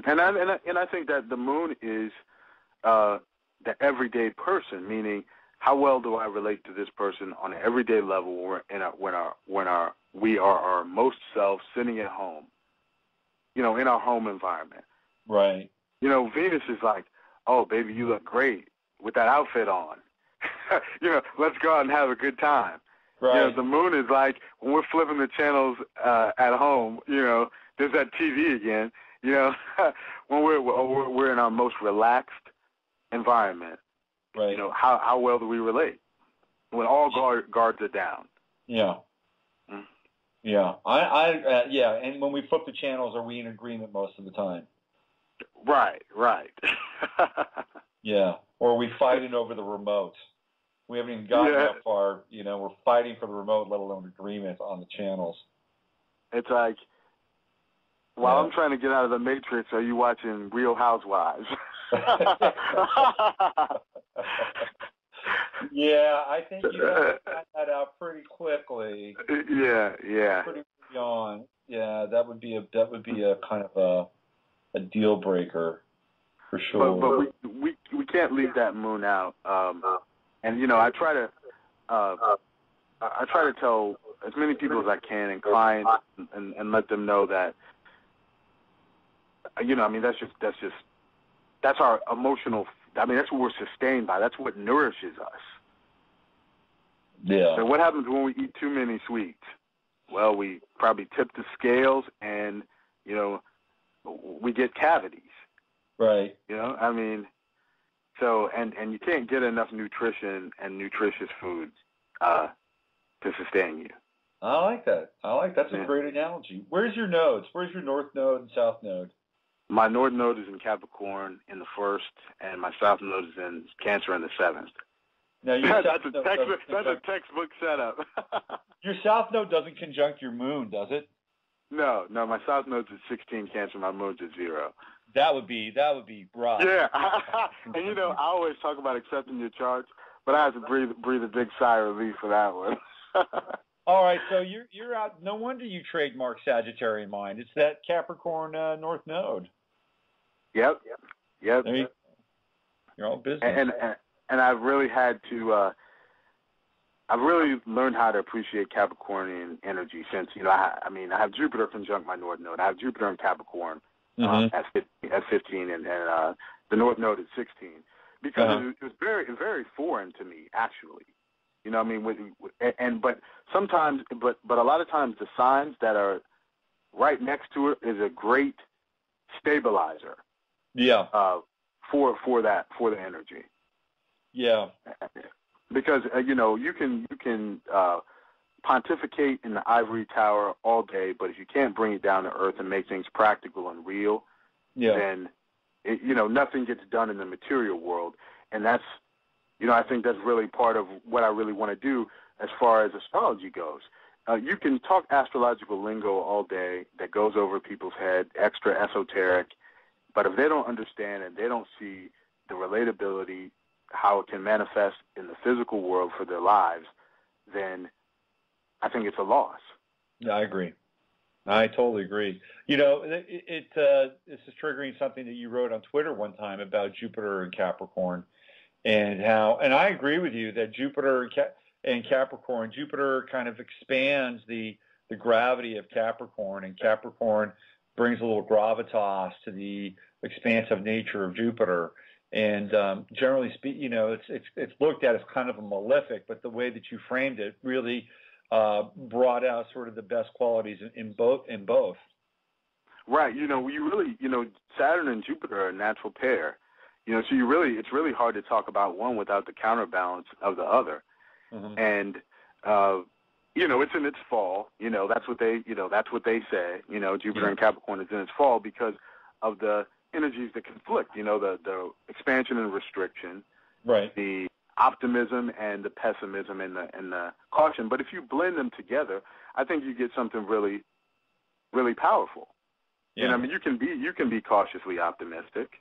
And I think that the moon is the everyday person, meaning how well do I relate to this person on an everyday level when we are our most self sitting at home, in our home environment. Right. Venus is like, oh, baby, you look great with that outfit on. Let's go out and have a good time. Right. The moon is like, when we're flipping the channels at home, there's that TV again. When we're in our most relaxed environment. Right. How well do we relate when all guards are down? Yeah. Yeah. Yeah. And when we flip the channels, are we in agreement most of the time? Right. Yeah. Or are we fighting over the remote? We haven't even gotten that far. We're fighting for the remote, let alone agreement on the channels. It's like, while I'm trying to get out of the Matrix, are you watching Real Housewives? Yeah, I think you got that out pretty quickly. Yeah. Pretty early on. Yeah, that would be a kind of a deal breaker for sure. But we can't leave that moon out. And I try to tell as many people as I can and clients and let them know that that's our emotional. That's what we're sustained by. That's what nourishes us. Yeah. So what happens when we eat too many sweets? Well, we probably tip the scales and, we get cavities. Right. So, and you can't get enough nutrition and nutritious foods to sustain you. I like that. That's a great analogy. Where's your nodes? Where's your north node and south node? My north node is in Capricorn in the 1st, and my south node is in Cancer in the 7th. Now, that's a textbook setup. Your south node doesn't conjunct your moon, does it? No, my south node's at 16 Cancer, my moon's at 0. That would be rough. Yeah, and I always talk about accepting your charts, but I have to breathe a big sigh of relief for that one. All right, so you're out. No wonder you trademark Sagittarian Mind. It's that Capricorn North Node. Yep. There you go. You're all business. And I've really had to. I've really learned how to appreciate Capricornian energy since I have Jupiter conjunct my North Node. I have Jupiter in Capricorn at 15, and the North Node at 16 because it was very very foreign to me actually. But sometimes, but a lot of times the signs that are right next to it is a great stabilizer. Yeah. For the energy. Yeah. Because you can pontificate in the ivory tower all day, but if you can't bring it down to earth and make things practical and real, then nothing gets done in the material world, and that's. I think that's really part of what I really want to do as far as astrology goes. You can talk astrological lingo all day that goes over people's head, extra esoteric, but if they don't understand and they don't see the relatability, how it can manifest in the physical world for their lives, then I think it's a loss. Yeah, I agree. I totally agree. You know, this is triggering something that you wrote on Twitter one time about Jupiter and Capricorn, and I agree with you that Jupiter and Capricorn, Jupiter kind of expands the gravity of Capricorn, and Capricorn brings a little gravitas to the expansive nature of Jupiter. And generally speaking, you know, it's looked at as kind of a malefic, but the way that you framed it really brought out sort of the best qualities in both. Right. You know, Saturn and Jupiter are a natural pair. You know, so it's really hard to talk about one without the counterbalance of the other. Mm-hmm. And you know, it's in its fall. You know, that's what they say. You know, Jupiter and Capricorn is in its fall because of the energies that conflict. You know, the expansion and restriction, right? The optimism and the pessimism and the caution. But if you blend them together, I think you get something really, really powerful. Yeah. You know, I mean, you can be cautiously optimistic.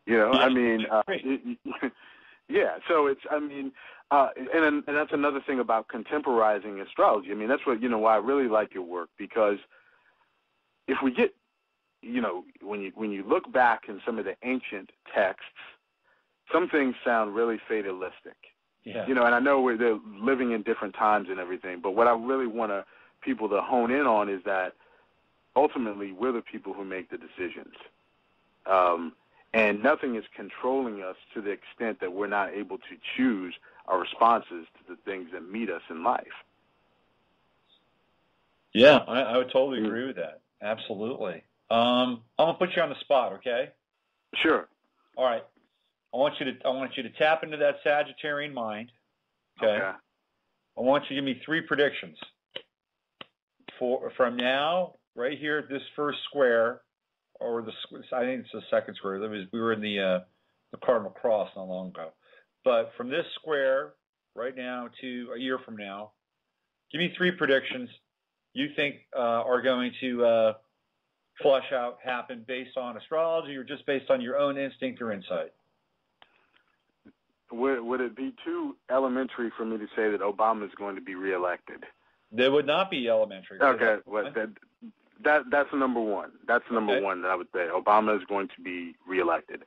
You know, I mean, yeah. So it's, I mean, and that's another thing about contemporizing astrology. I mean, that's what, you know, why I really like your work, because if we get, you know, when you look back in some of the ancient texts, some things sound really fatalistic. Yeah. You know, and I know they're living in different times and everything, but what I really want people to hone in on is that ultimately we're the people who make the decisions. And nothing is controlling us to the extent that we're not able to choose our responses to the things that meet us in life. Yeah, I would totally agree with that. Absolutely. I'm gonna put you on the spot, okay? Sure. All right. I want you to tap into that Sagittarian mind. Okay. I want you to give me 3 predictions from now, right here at this first square. Or I think it's the second square. We were in the Cardinal Cross not long ago. But from this square right now to a year from now, give me 3 predictions you think are going to flush out, happen based on astrology or just based on your own instinct or insight. Would it be too elementary for me to say that Obama is going to be reelected? They would not be elementary. Okay, well, that's number one. That's number one that I would say. Obama is going to be reelected.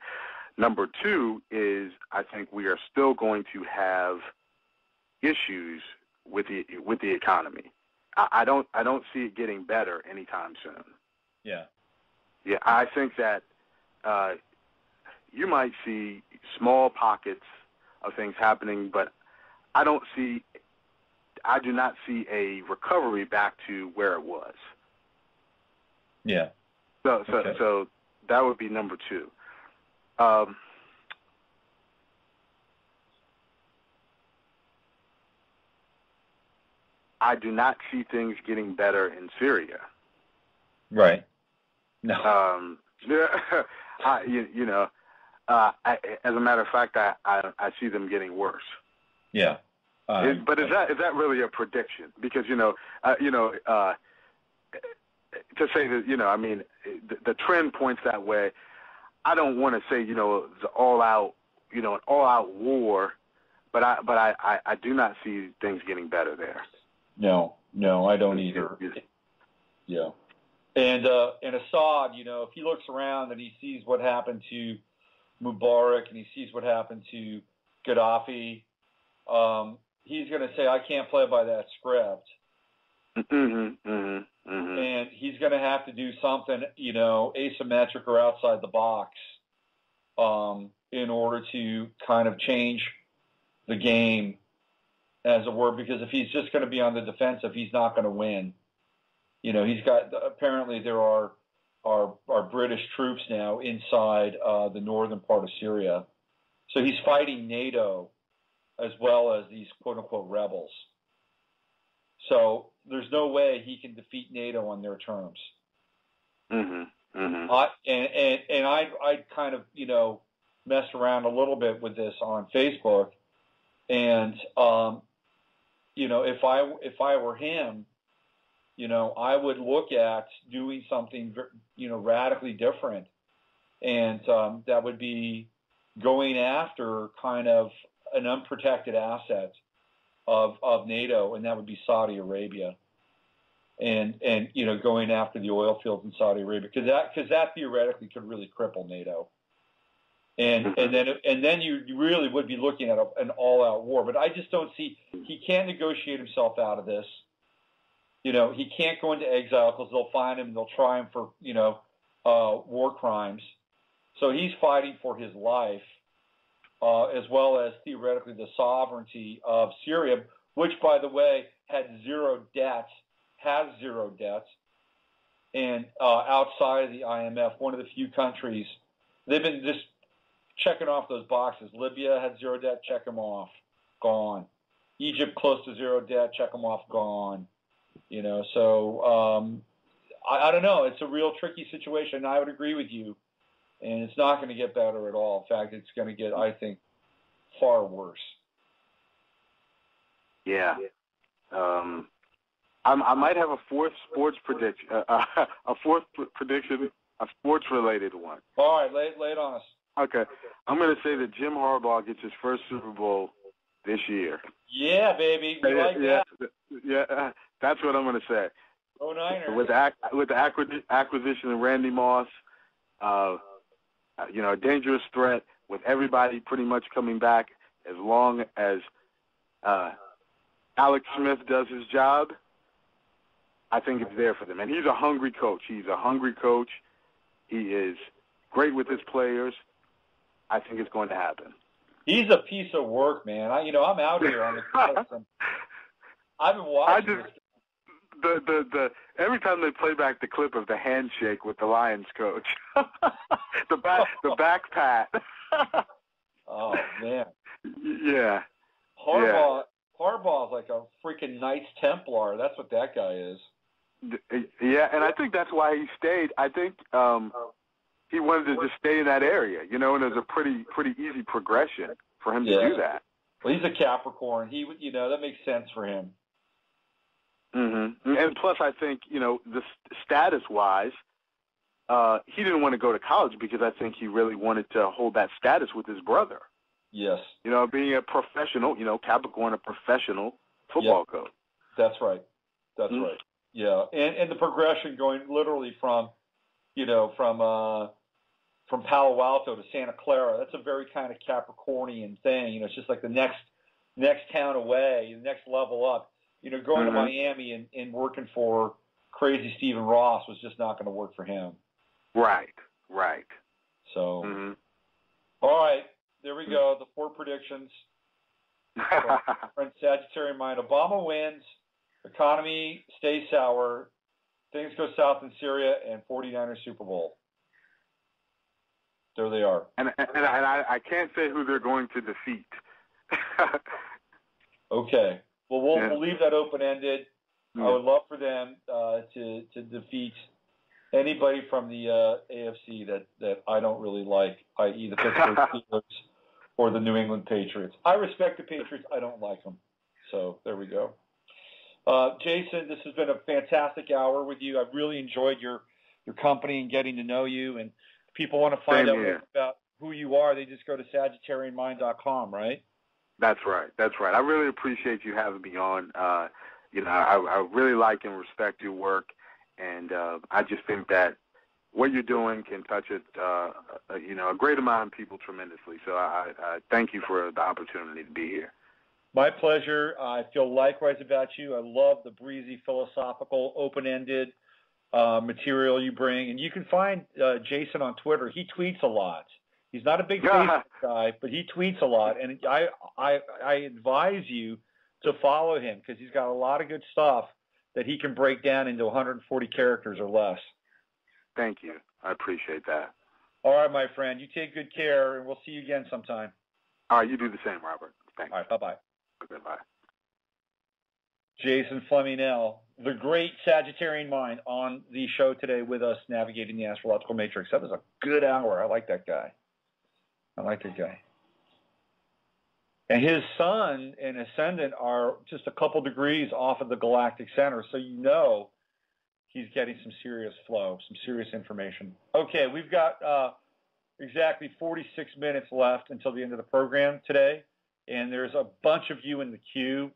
Number 2 is I think we are still going to have issues with the economy. I don't see it getting better anytime soon. Yeah. Yeah, I think that you might see small pockets of things happening, but I do not see a recovery back to where it was. Yeah. So that would be number 2. I do not see things getting better in Syria. Right. No. As a matter of fact, I see them getting worse. Yeah. But is that really a prediction? Because to say that, you know, I mean, the trend points that way. I don't want to say, you know, an all-out war, but I do not see things getting better there. No, I don't either. Yeah. And Assad, you know, if he looks around and he sees what happened to Mubarak and he sees what happened to Gaddafi, he's going to say, I can't play by that script. And he's going to have to do something, you know, asymmetric or outside the box in order to kind of change the game, as it were, because if he's just going to be on the defensive, he's not going to win. You know, apparently there are British troops now inside the northern part of Syria. So he's fighting NATO as well as these quote-unquote rebels. So there's no way he can defeat NATO on their terms. And I kind of, you know, messed around a little bit with this on Facebook, and you know, if I were him, you know, I would look at doing something, you know, radically different, and that would be going after kind of an unprotected asset of NATO, and that would be Saudi Arabia. and going after the oil fields in Saudi Arabia, because that theoretically could really cripple NATO. And then you really would be looking at an all-out war. But I just don't see, he can't negotiate himself out of this. He can't go into exile because they'll find him and they'll try him for war crimes. So he's fighting for his life, as well as theoretically the sovereignty of Syria, which, by the way, has zero debts, and outside of the IMF, one of the few countries, they've been just checking off those boxes. Libya had zero debt, check them off, gone. Egypt close to zero debt, check them off, gone. So I don't know. It's a real tricky situation. I would agree with you, and it's not going to get better at all. In fact, it's going to get, I think, far worse. Yeah. I might have a fourth sports prediction, a sports-related one. All right, lay it on us. Okay. I'm going to say that Jim Harbaugh gets his first Super Bowl this year. Yeah, baby. We like that. Yeah, that's what I'm going to say. Oh, Niners. With the acquisition of Randy Moss, a dangerous threat with everybody pretty much coming back as long as Alex Smith does his job, I think it's there for them. And he's a hungry coach. He is great with his players. I think it's going to happen. He's a piece of work, man. I'm out here on the coast. I've been watching. Every time they play back the clip of the handshake with the Lions coach, the back pat. Oh man. Yeah. Harbaugh's like a freaking Knights Templar. That's what that guy is. Yeah, and I think that's why he stayed. I think he wanted to just stay in that area, and it was a pretty easy progression for him to do that. Well, he's a Capricorn. He would, that makes sense for him. Mm-hmm. And plus, I think, the status-wise, he didn't want to go to college because I think he really wanted to hold that status with his brother. Yes. Being a professional, Capricorn, a professional football coach. That's right. That's right. Yeah. And the progression going literally from Palo Alto to Santa Clara, that's a very kind of Capricornian thing. It's just like the next town away, the next level up. Going to Miami and working for crazy Stephen Ross was just not going to work for him. Right. So, all right, there we go. The 4 predictions. Friend Sagittarian Mind. Obama wins. Economy stays sour. Things go south in Syria, and 49ers Super Bowl. There they are. And I can't say who they're going to defeat. Okay. Well, we'll leave that open-ended. I would love for them to defeat anybody from the AFC that I don't really like, i.e. the Pittsburgh Steelers or the New England Patriots. I respect the Patriots. I don't like them. So there we go. Jason, this has been a fantastic hour with you. I've really enjoyed your company and getting to know you. And if people want to find out more about who you are, they just go to SagittarianMind.com, right? That's right. I really appreciate you having me on. I really like and respect your work, and I just think that what you're doing can touch a great amount of people tremendously. So I thank you for the opportunity to be here. My pleasure. I feel likewise about you. I love the breezy, philosophical, open-ended material you bring, and you can find Jason on Twitter. He tweets a lot. He's not a big Facebook guy, but he tweets a lot, and I advise you to follow him because he's got a lot of good stuff that he can break down into 140 characters or less. Thank you. I appreciate that. All right, my friend. You take good care, and we'll see you again sometime. All right, you do the same, Robert. Thanks. All right, bye-bye. Okay, bye. Jason Fleming, the great Sagittarian Mind, on the show today with us, navigating the astrological matrix. That was a good hour. I like that guy. And his sun and ascendant are just a couple degrees off of the galactic center, so he's getting some serious flow, some serious information. Okay, we've got exactly 46 minutes left until the end of the program today, and there's a bunch of you in the queue.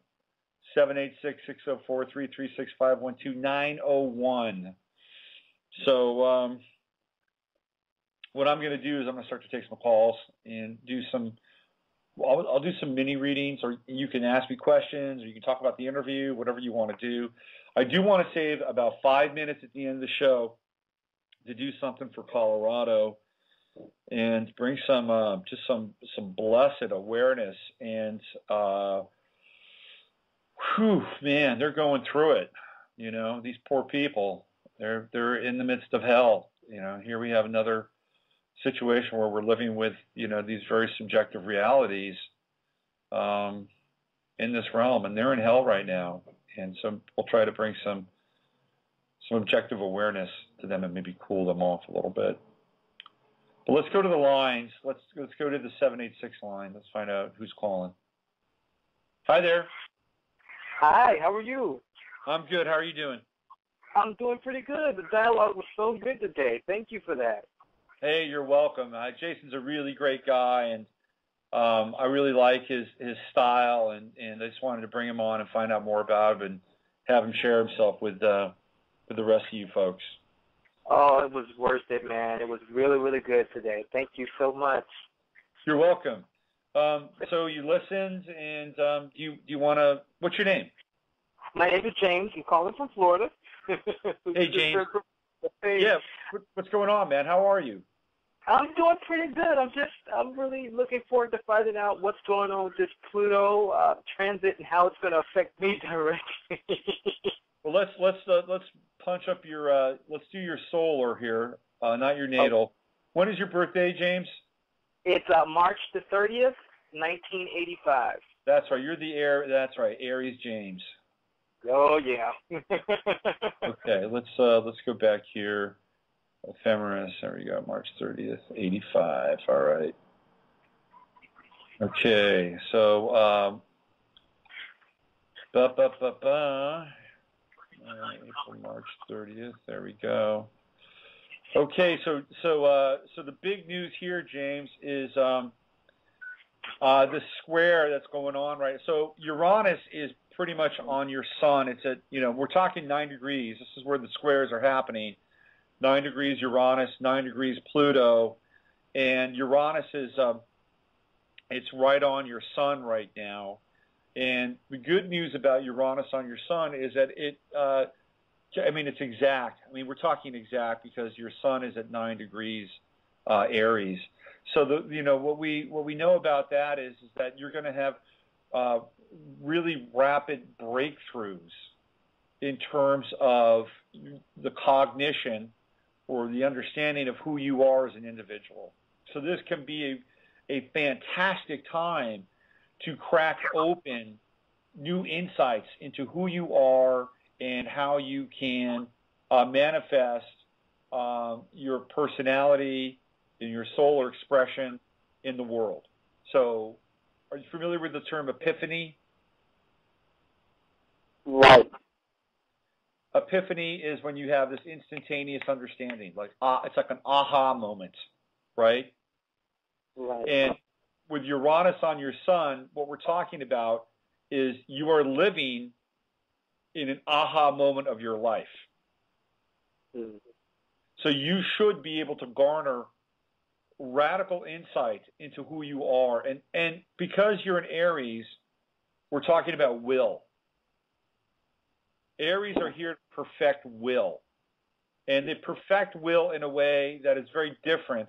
786-604-336-512-901. So what I'm going to do is I'm going to start to take some calls and do some. I'll do some mini readings, or you can ask me questions, or you can talk about the interview, whatever you want to do. I do want to save about 5 minutes at the end of the show to do something for Colorado and bring some just some blessed awareness. And man, they're going through it. You know, these poor people. They're in the midst of hell. You know, here we have another situation where we're living with, you know, these very subjective realities in this realm, and they're in hell right now. And so we'll try to bring some objective awareness to them and maybe cool them off a little bit. But let's go to the lines. Let's go to the 786 line. Let's find out who's calling. Hi there. Hi, how are you? I'm good. How are you doing? I'm doing pretty good. The dialogue was so good today. Thank you for that. Hey, you're welcome. Jason's a really great guy, and I really like his style, and I just wanted to bring him on and find out more about him and have him share himself with the rest of you folks. Oh, it was worth it, man. It was really, really good today. Thank you so much. You're welcome. So you listened, and you want to? What's your name? My name is James. I'm calling from Florida. Hey, James. Yeah, what's going on, man? How are you? I'm doing pretty good. I'm really looking forward to finding out what's going on with this Pluto transit and how it's going to affect me directly. Well, let's punch up your let's do your solar here, not your natal. Okay. When is your birthday, James? It's March the 30th, 1985. That's right. You're the That's right, Aries James. Oh yeah. Okay, let's go back here. Ephemeris. There we go. March 30th, 85. All right. Okay, so April, March 30th. There we go. Okay, so the big news here, James, is the square that's going on, right? So Uranus is pretty much on your sun. It's at, we're talking 9 degrees. This is where the squares are happening. 9 degrees Uranus, 9 degrees Pluto, and Uranus is it's right on your sun right now. And the good news about Uranus on your sun is that it's exact. I mean, we're talking exact because your sun is at 9 degrees Aries. So what we know about that is that you're going to have really rapid breakthroughs in terms of the cognition or the understanding of who you are as an individual. So this can be a fantastic time to crack open new insights into who you are and how you can manifest your personality and your solar expression in the world. So are you familiar with the term epiphany? Right. Epiphany is when you have this instantaneous understanding, like it's like an aha moment, right? Right. And with Uranus on your sun, what we're talking about is you are living in an aha moment of your life. Mm-hmm. So you should be able to garner radical insight into who you are. And because you're an Aries, we're talking about will. Aries are here to perfect will. And they perfect will in a way that is very different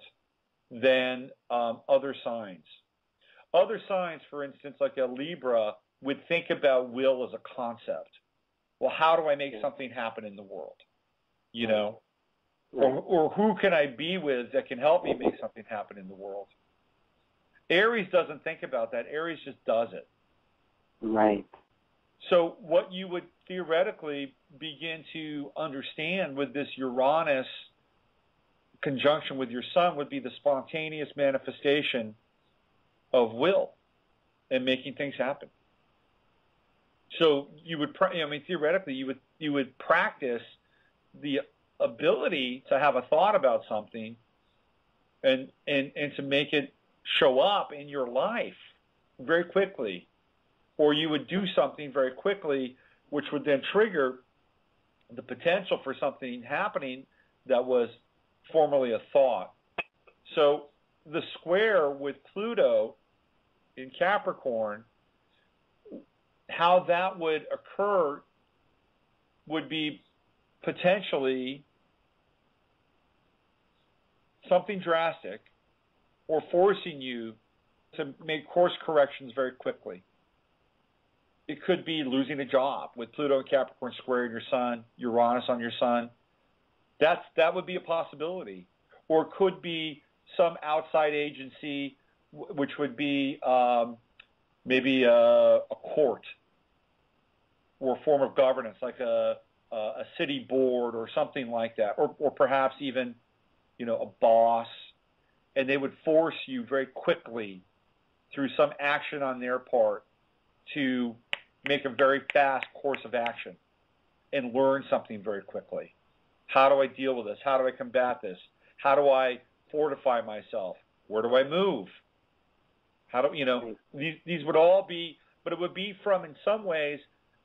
than other signs. Other signs, for instance, like a Libra, would think about will as a concept. Well, how do I make something happen in the world? Or who can I be with that can help me make something happen in the world? Aries doesn't think about that. Aries just does it. Right. So what you would theoretically begin to understand with this Uranus conjunction with your sun would be the spontaneous manifestation of will and making things happen. So you would, theoretically, you would practice the ability to have a thought about something and to make it show up in your life very quickly. or you would do something very quickly, which would then trigger the potential for something happening that was formerly a thought. So the square with Pluto in Capricorn, how that would occur would be potentially something drastic or forcing you to make course corrections very quickly. It could be losing a job with Pluto and Capricorn squaring your sun, Uranus on your sun. That would be a possibility. Or it could be some outside agency, which would be maybe a court or a form of governance, like a city board or something like that, or perhaps even, a boss, and they would force you very quickly through some action on their part to make a very fast course of action and learn something very quickly. How do I deal with this? How do I combat this? How do I fortify myself? Where do I move? How do, these would all be, but it would be from, in some ways,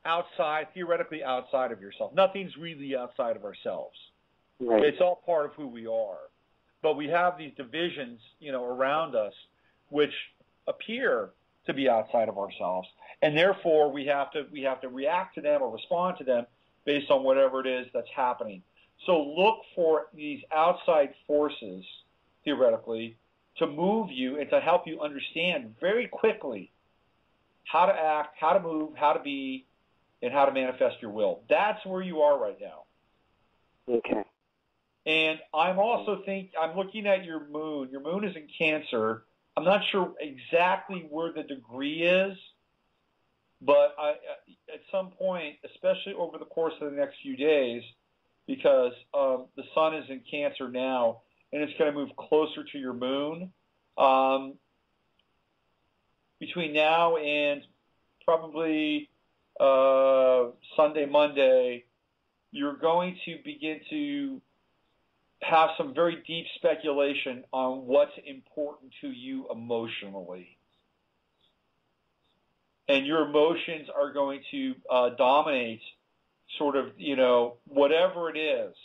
outside, theoretically outside of yourself. Nothing's really outside of ourselves. Right. It's all part of who we are. But we have these divisions, around us, which appear to be outside of ourselves. And therefore, we have to react to them or respond to them based on whatever it is that's happening. So look for these outside forces, theoretically, to move you and to help you understand very quickly how to act, how to move, how to be, and how to manifest your will. That's where you are right now. Okay. And I'm also I'm looking at your moon. Your moon is in Cancer. I'm not sure exactly where the degree is, but at some point, especially over the course of the next few days, because the sun is in Cancer now, and it's going to move closer to your moon. Between now and probably Sunday, Monday, you're going to begin to have some very deep speculation on what's important to you emotionally. And your emotions are going to dominate sort of, whatever it is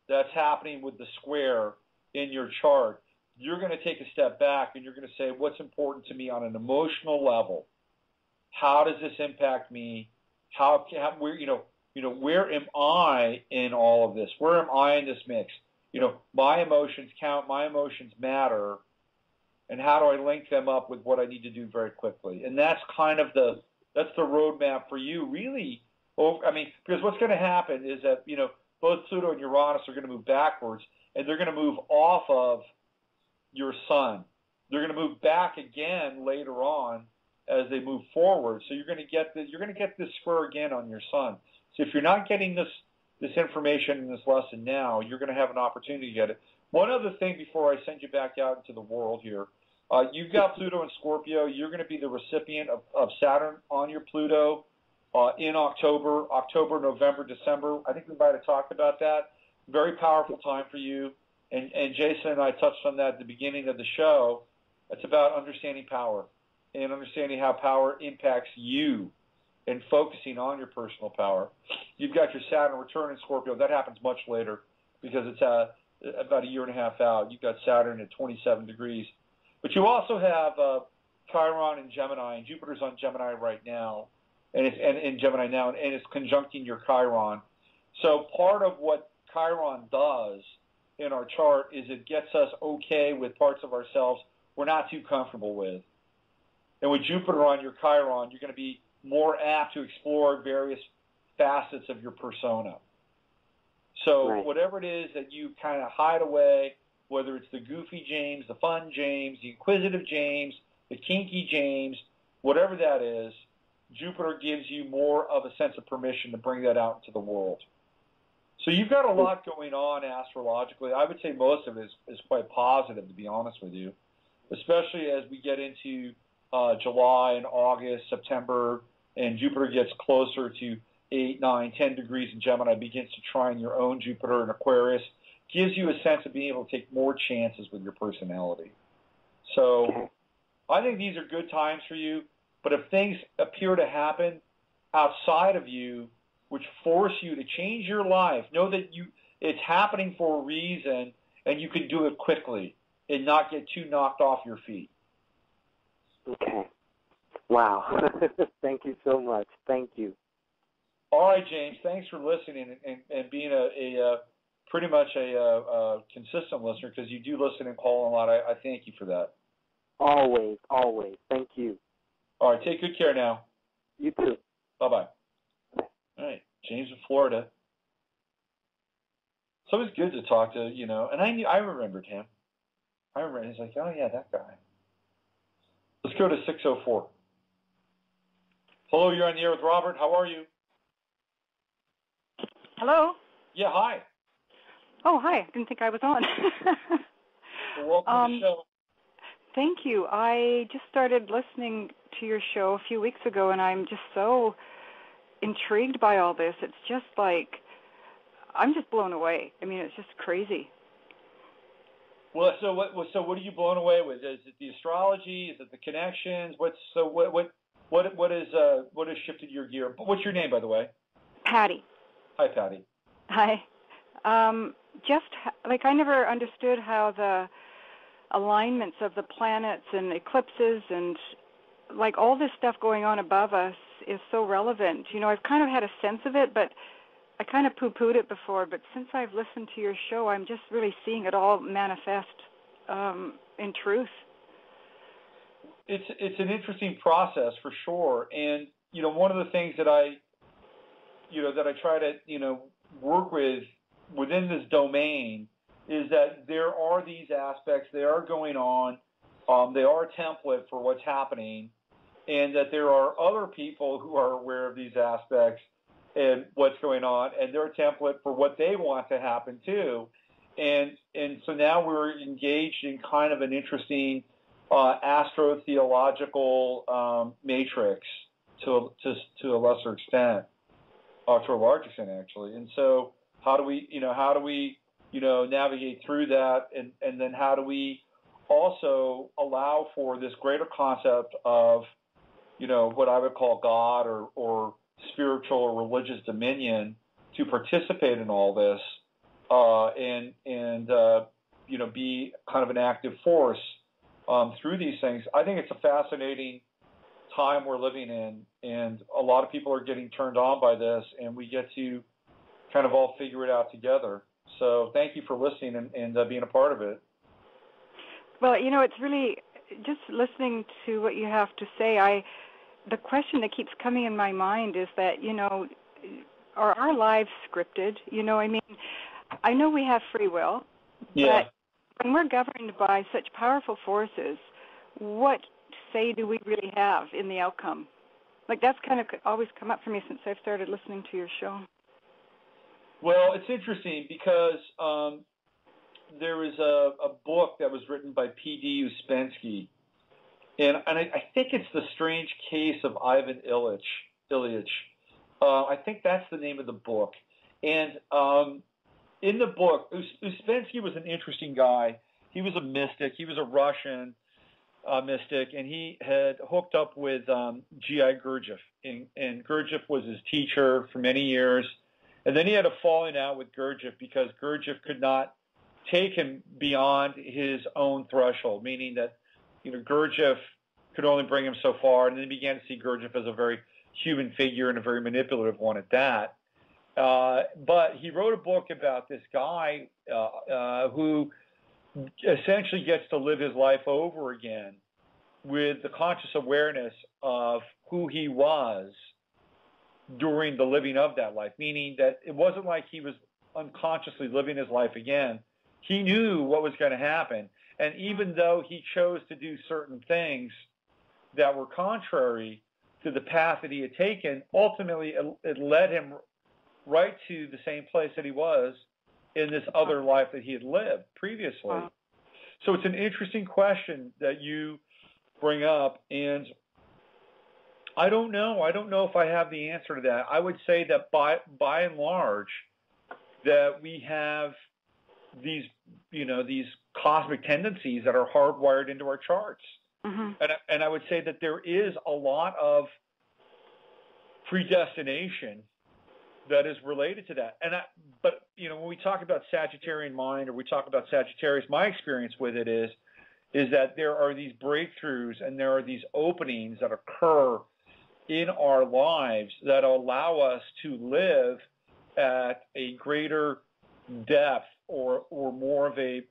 that's happening with the square in your chart. You're going to take a step back and you're going to say, what's important to me on an emotional level? How does this impact me? Where am I in all of this? Where am I in this mix? My emotions count, my emotions matter, and how do I link them up with what I need to do very quickly? And that's kind of the roadmap for you, really. Because what's going to happen is that, both Pluto and Uranus are going to move backwards, and they're going to move off of your sun. They're going to move back again later on as they move forward. So you're going to get this square again on your sun. So if you're not getting this information in this lesson now, you're going to have an opportunity to get it. One other thing before I send you back out into the world here. You've got Pluto and Scorpio. You're going to be the recipient of Saturn on your Pluto in October, November, December. I think we might have talked about that. Very powerful time for you. And Jason and I touched on that at the beginning of the show. It's about understanding power and understanding how power impacts you and focusing on your personal power. You've got your Saturn return in Scorpio. That happens much later because it's about a year and a half out. You've got Saturn at 27 degrees. But you also have Chiron in Gemini, and Jupiter's on Gemini right now, and in Gemini now, and it's conjuncting your Chiron. So part of what Chiron does in our chart is it gets us okay with parts of ourselves we're not too comfortable with. And with Jupiter on your Chiron, you're going to be more apt to explore various facets of your persona. So right. Whatever it is that you kind of hide away, whether it's the goofy James, the fun James, the inquisitive James, the kinky James, whatever that is, Jupiter gives you more of a sense of permission to bring that out into the world. So you've got a lot going on astrologically. I would say most of it is quite positive, to be honest with you, especially as we get into July and August, September, and Jupiter gets closer to 8, 9, 10 degrees in Gemini, begins to trine your own Jupiter in Aquarius, gives you a sense of being able to take more chances with your personality. So I think these are good times for you. But if things appear to happen outside of you, which force you to change your life, know that it's happening for a reason, and you can do it quickly and not get too knocked off your feet. Okay. Wow. Thank you so much. Thank you. All right, James. Thanks for listening and being a pretty much a consistent listener, because you do listen and call a lot. I thank you for that. Always, always. Thank you. All right. Take good care now. You too. Bye-bye. All right. James in Florida. So it was good to talk to, and I remembered him. I remember, he's like, oh, yeah, that guy. Let's go to 604. Hello, you're on the air with Robert. How are you? Hello? Yeah, hi. Oh, hi. I didn't think I was on. Well, welcome to the show. Thank you. I just started listening to your show a few weeks ago, and I'm just so intrigued by all this. It's just like, I'm just blown away. I mean, it's just crazy. Well, so what are you blown away with? Is it the astrology? Is it the connections? What has shifted your gear? What's your name, by the way? Patty. Hi, Patty. Hi. Just like I never understood how the alignments of the planets and eclipses and like all this stuff going on above us is so relevant. I've kind of had a sense of it, but I kind of poo-pooed it before. But since I've listened to your show, I'm just really seeing it all manifest in truth. It's an interesting process for sure, and one of the things that I try to work within this domain is that there are these aspects, they are going on, they are a template for what's happening, and that there are other people who are aware of these aspects and what's going on, and they're a template for what they want to happen too. And so now we're engaged in kind of an interesting astrotheological matrix to a lesser extent, to a large extent actually. And so how do we navigate through that, and then how do we also allow for this greater concept of what I would call God or spiritual or religious dominion to participate in all this and be kind of an active force through these things. I think it's a fascinating time we're living in, and a lot of people are getting turned on by this, and we get to kind of all figure it out together. So thank you for listening and being a part of it. Well, it's really just listening to what you have to say. The question that keeps coming in my mind is that, are our lives scripted? I know we have free will, yeah. But when we're governed by such powerful forces, what say do we really have in the outcome? Like that's kind of always come up for me since I've started listening to your show. Well, it's interesting because there was a book that was written by P.D. Uspensky, and I think it's The Strange Case of Ivan Ilyich. I think that's the name of the book. And in the book, Uspensky was an interesting guy. He was a mystic. He was a Russian mystic, and he had hooked up with G.I. Gurdjieff. And Gurdjieff was his teacher for many years. And then he had a falling out with Gurdjieff because Gurdjieff could not take him beyond his own threshold, meaning that Gurdjieff could only bring him so far, and then he began to see Gurdjieff as a very human figure and a very manipulative one at that. But he wrote a book about this guy who essentially gets to live his life over again with the conscious awareness of who he was during the living of that life, meaning that it wasn't like he was unconsciously living his life again. He knew what was going to happen. And even though he chose to do certain things that were contrary to the path that he had taken, ultimately it led him right to the same place that he was in this other life that he had lived previously. Wow. So it's an interesting question that you bring up, and I don't know. I don't know if I have the answer to that. I would say that by and large, that we have these cosmic tendencies that are hardwired into our charts. And I would say that there is a lot of predestination that is related to that. But when we talk about Sagittarian mind, or we talk about Sagittarius, my experience with it is that there are these breakthroughs and there are these openings that occur in our lives that allow us to live at a greater depth or more of a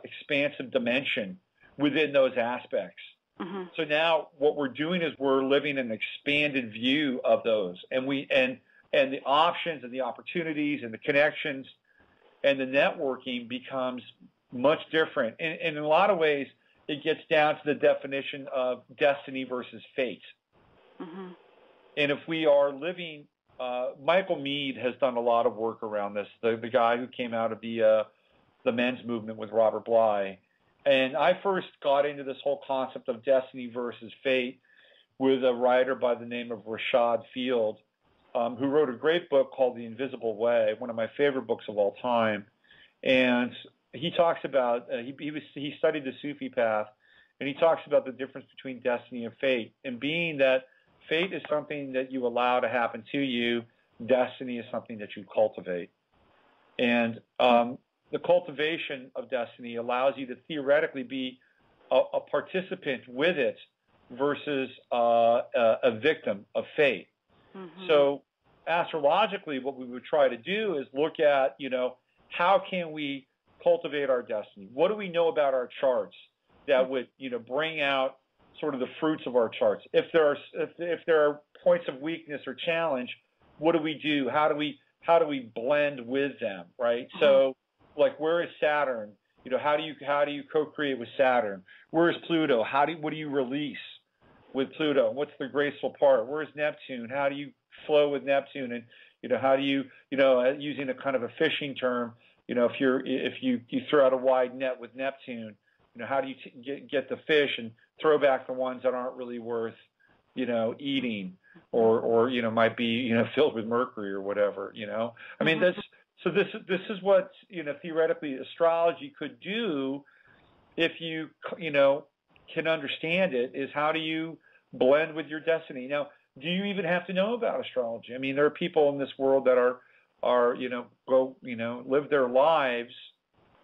expansive dimension within those aspects. So now what we're doing is we're living an expanded view of those, and the options and the opportunities and the connections and the networking becomes much different. And in a lot of ways, it gets down to the definition of destiny versus fate. And if we are living, Michael Meade has done a lot of work around this, the guy who came out of the men's movement with Robert Bly. And I first got into this whole concept of destiny versus fate with a writer by the name of Rashad Field, who wrote a great book called The Invisible Way, one of my favorite books of all time. And he talks about, he studied the Sufi path, and he talks about the difference between destiny and fate, and being that fate is something that you allow to happen to you, destiny is something that you cultivate. And the cultivation of destiny allows you to theoretically be a participant with it versus a victim of fate. So astrologically, what we would try to do is look at, how can we cultivate our destiny? What do we know about our charts that would, bring out sort of the fruits of our charts? If there are points of weakness or challenge, what do we do? How do we blend with them, right? So, like, where is Saturn? How do you co-create with Saturn? Where is Pluto? What do you release with Pluto? What's the graceful part? Where is Neptune? How do you flow with Neptune? And how do you using a kind of a fishing term, if you throw out a wide net with Neptune, how do you get the fish and throw back the ones that aren't really worth eating, or might be filled with mercury or whatever. I mean, this is what theoretically astrology could do if you can understand it, is how do you blend with your destiny. Now, do you even have to know about astrology? I mean, there are people in this world that are live their lives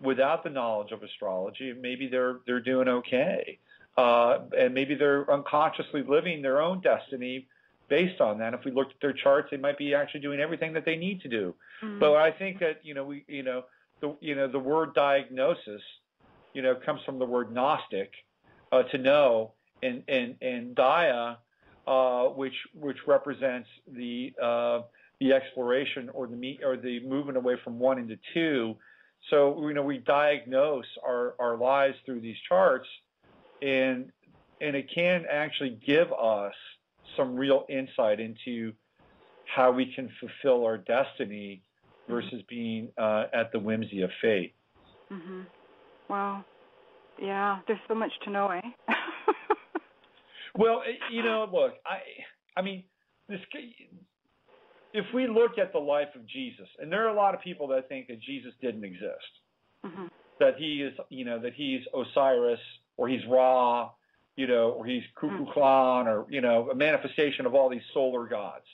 without the knowledge of astrology, and maybe they're doing okay, and maybe they're unconsciously living their own destiny based on that. If we looked at their charts, they might be actually doing everything that they need to do. But I think that the word diagnosis comes from the word Gnostic, to know, and dia, which represents the exploration or the movement away from one into two. So we diagnose our lives through these charts, and it can actually give us some real insight into how we can fulfill our destiny versus being at the whimsy of fate. Wow. Yeah, there's so much to know, eh? Well, look, I mean, if we look at the life of Jesus, and there are a lot of people that think that Jesus didn't exist, that he is, that he's Osiris, or he's Ra, or he's Kukulkan, or a manifestation of all these solar gods.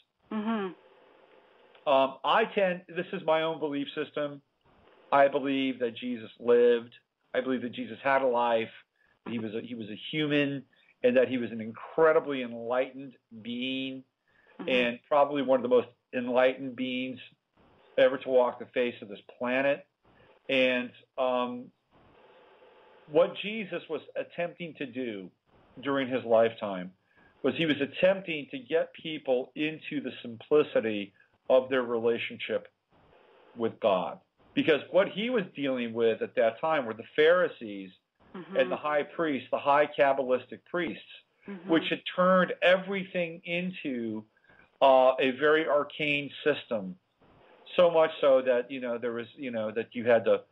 This is my own belief system. I believe that Jesus lived. I believe that Jesus had a life. He was a human, and that he was an incredibly enlightened being, and probably one of the most enlightened beings ever to walk the face of this planet. And what Jesus was attempting to do during his lifetime was he was attempting to get people into the simplicity of their relationship with God. Because what he was dealing with at that time were the Pharisees and the high priests, the high Kabbalistic priests, which had turned everything into a very arcane system. So much so that, there was, that you had to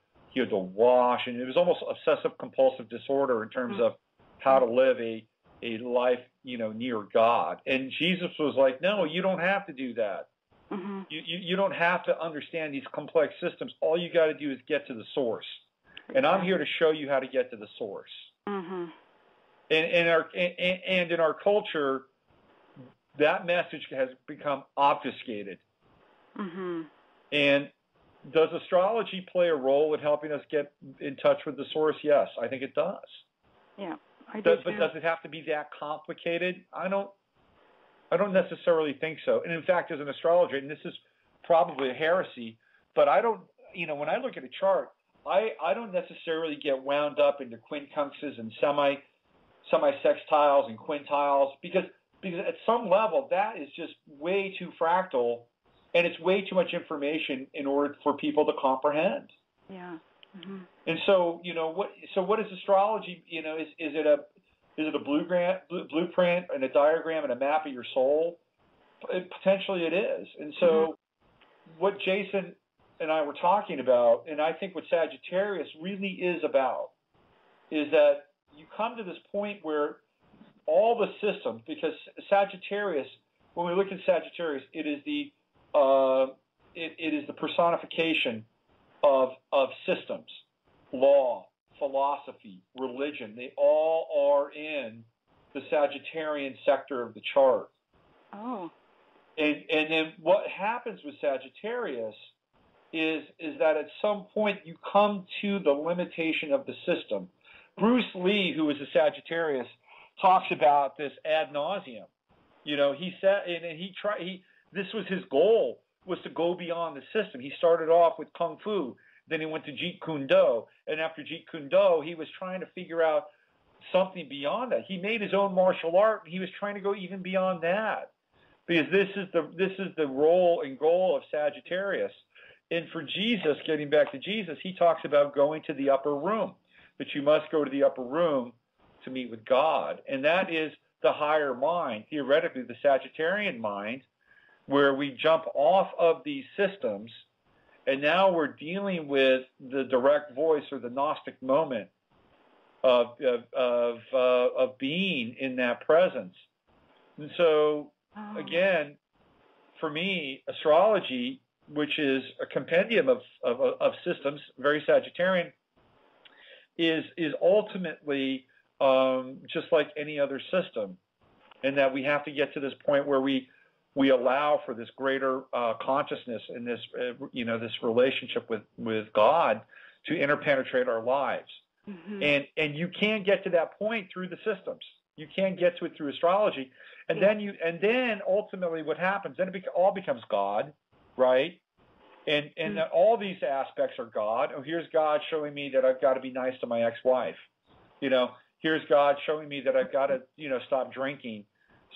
wash, and it was almost obsessive compulsive disorder in terms of how to live a life, near God. And Jesus was like, no, you don't have to do that. You don't have to understand these complex systems. All you got to do is get to the source. And I'm here to show you how to get to the source. And in our culture, that message has become obfuscated. Mm-hmm. And does astrology play a role in helping us get in touch with the source? Yes, I think it does. Yeah, I do. But does it have to be that complicated? I don't necessarily think so. And in fact, as an astrologer, and this is probably a heresy, but I don't, when I look at a chart, I don't necessarily get wound up into quincunxes and semi-sextiles and quintiles because at some level that is just way too fractal, and it's way too much information in order for people to comprehend. Yeah. Mm-hmm. And so, what is astrology? Is it a blueprint and a diagram and a map of your soul? Potentially it is. And so what Jason and I were talking about, and I think what Sagittarius really is about, is that you come to this point where all the systems, because Sagittarius, when we look at Sagittarius, it is the personification of systems, law, philosophy, religion. They all are in the Sagittarian sector of the chart. Oh. And then what happens with Sagittarius is that at some point you come to the limitation of the system. Bruce Lee, who is a Sagittarius, talks about this ad nauseum. He said, and this was his goal, was to go beyond the system. He started off with Kung Fu, then he went to Jeet Kune Do, and after Jeet Kune Do, he was trying to figure out something beyond that. He made his own martial art, and he was trying to go even beyond that, because this is the role and goal of Sagittarius. And for Jesus, getting back to Jesus, he talks about going to the upper room, that you must go to the upper room to meet with God, and that is the higher mind, theoretically the Sagittarian mind, where we jump off of these systems, and now we're dealing with the direct voice or the Gnostic moment of being in that presence. And so, again, for me, astrology, which is a compendium of systems, very Sagittarian, is ultimately just like any other system, and that we have to get to this point where we allow for this greater consciousness and this this relationship with God to interpenetrate our lives. Mm-hmm. And you can't get to that point through the systems. You can't get to it through astrology. And then ultimately what happens, then it all becomes God, right? And that all these aspects are God. Oh, here's God showing me that I've got to be nice to my ex-wife. Here's God showing me that I've got to, stop drinking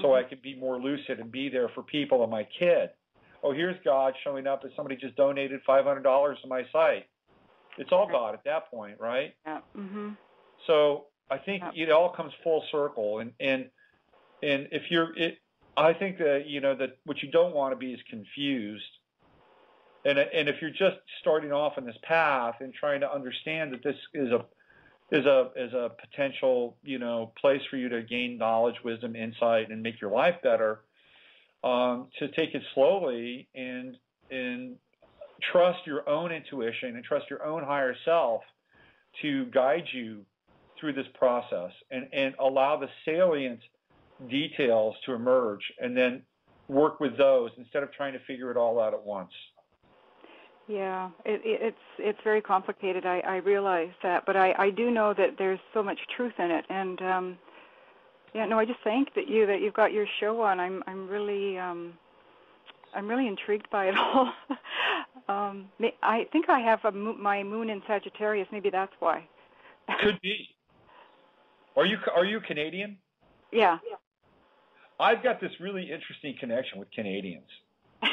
so I can be more lucid and be there for people and my kid. Oh, here's God showing up that somebody just donated $500 to my site. It's all God at that point, right? Yeah. Mm-hmm. So I think it all comes full circle, and if I think that that what you don't want to be is confused. And if you're just starting off on this path and trying to understand that this is a potential place for you to gain knowledge, wisdom, insight, and make your life better, to take it slowly and trust your own intuition and trust your own higher self to guide you through this process, and allow the salient details to emerge, and then work with those instead of trying to figure it all out at once. Yeah, it's very complicated. I realize that, but I do know that there's so much truth in it. And I just thank that you've got your show on. I'm really intrigued by it all. I think I have my moon in Sagittarius. Maybe that's why. Could be. Are you Canadian? Yeah. I've got this really interesting connection with Canadians.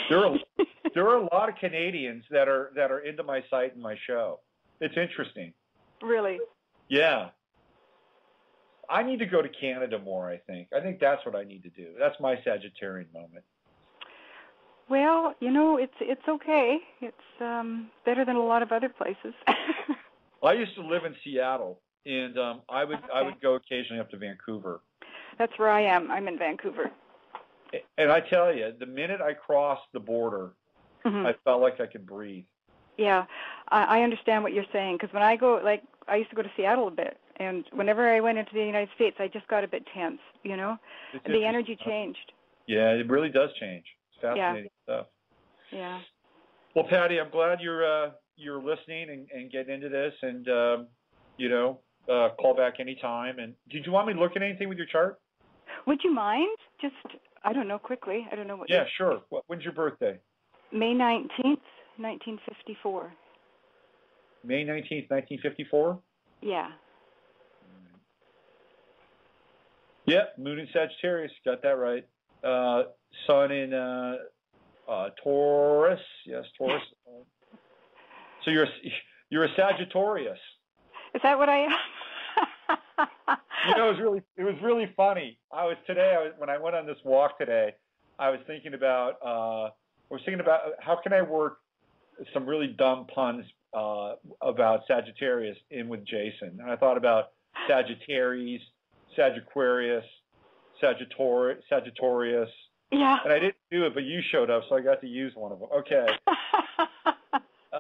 There are a lot of Canadians that are into my site and my show. It's interesting. Really? Yeah. I need to go to Canada more, I think. I think that's what I need to do. That's my Sagittarian moment. Well, it's okay. It's better than a lot of other places. I used to live in Seattle, and I would go occasionally up to Vancouver. That's where I am. I'm in Vancouver. And I tell you, the minute I crossed the border, I felt like I could breathe. Yeah, I understand what you're saying, because when I go, I used to go to Seattle a bit, And whenever I went into the United States, I just got a bit tense, you know. The energy changed. Yeah, it really does change. It's fascinating stuff. Yeah. Well, Patty, I'm glad you're listening and getting into this, and you know, call back anytime. And did you want me to look at anything with your chart? Would you mind? Just, I don't know, quickly. I don't know what. Yeah, sure. When's your birthday? May 19th, 1954. May 19th, 1954? Yeah. Yeah, Moon in Sagittarius. Got that right. Sun in Taurus. Yes, Taurus. So you're a Sagittarius. Is that what I am? You know, it was really funny. When I went on this walk today, I was thinking about how can I work some really dumb puns about Sagittarius in with Jason. And I thought about Sagittarius, Sagittarius, Sagittarius. Yeah. And I didn't do it, but you showed up, so I got to use one of them. Okay.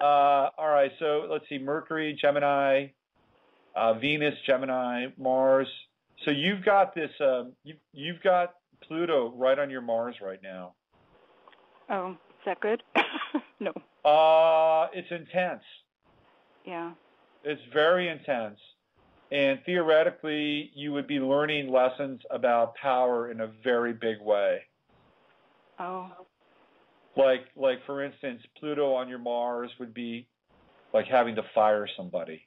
All right. So let's see. Mercury, Gemini, Venus, Gemini, Mars. So you've got this. You've got Pluto right on your Mars right now. Oh, is that good? No. It's intense. Yeah. It's very intense. And theoretically, you would be learning lessons about power in a very big way. Oh. Like for instance, Pluto on your Mars would be like having to fire somebody,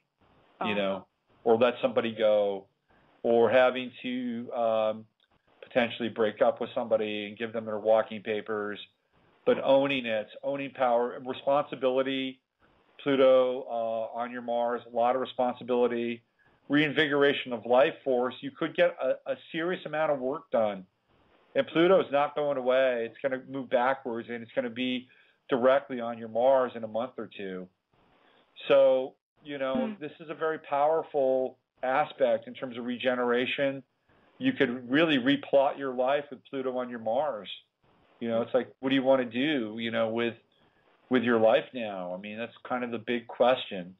you know, or let somebody go, or having to potentially break up with somebody and give them their walking papers, but owning it, owning power, responsibility. Pluto on your Mars, a lot of responsibility, reinvigoration of life force. You could get a serious amount of work done. And Pluto is not going away. It's going to move backwards, and it's going to be directly on your Mars in a month or two. So, you know, this is a very powerful aspect in terms of regeneration. You could really replot your life with Pluto on your Mars. You know, it's like, what do you want to do, you know, with your life now? I mean, that's kind of the big question.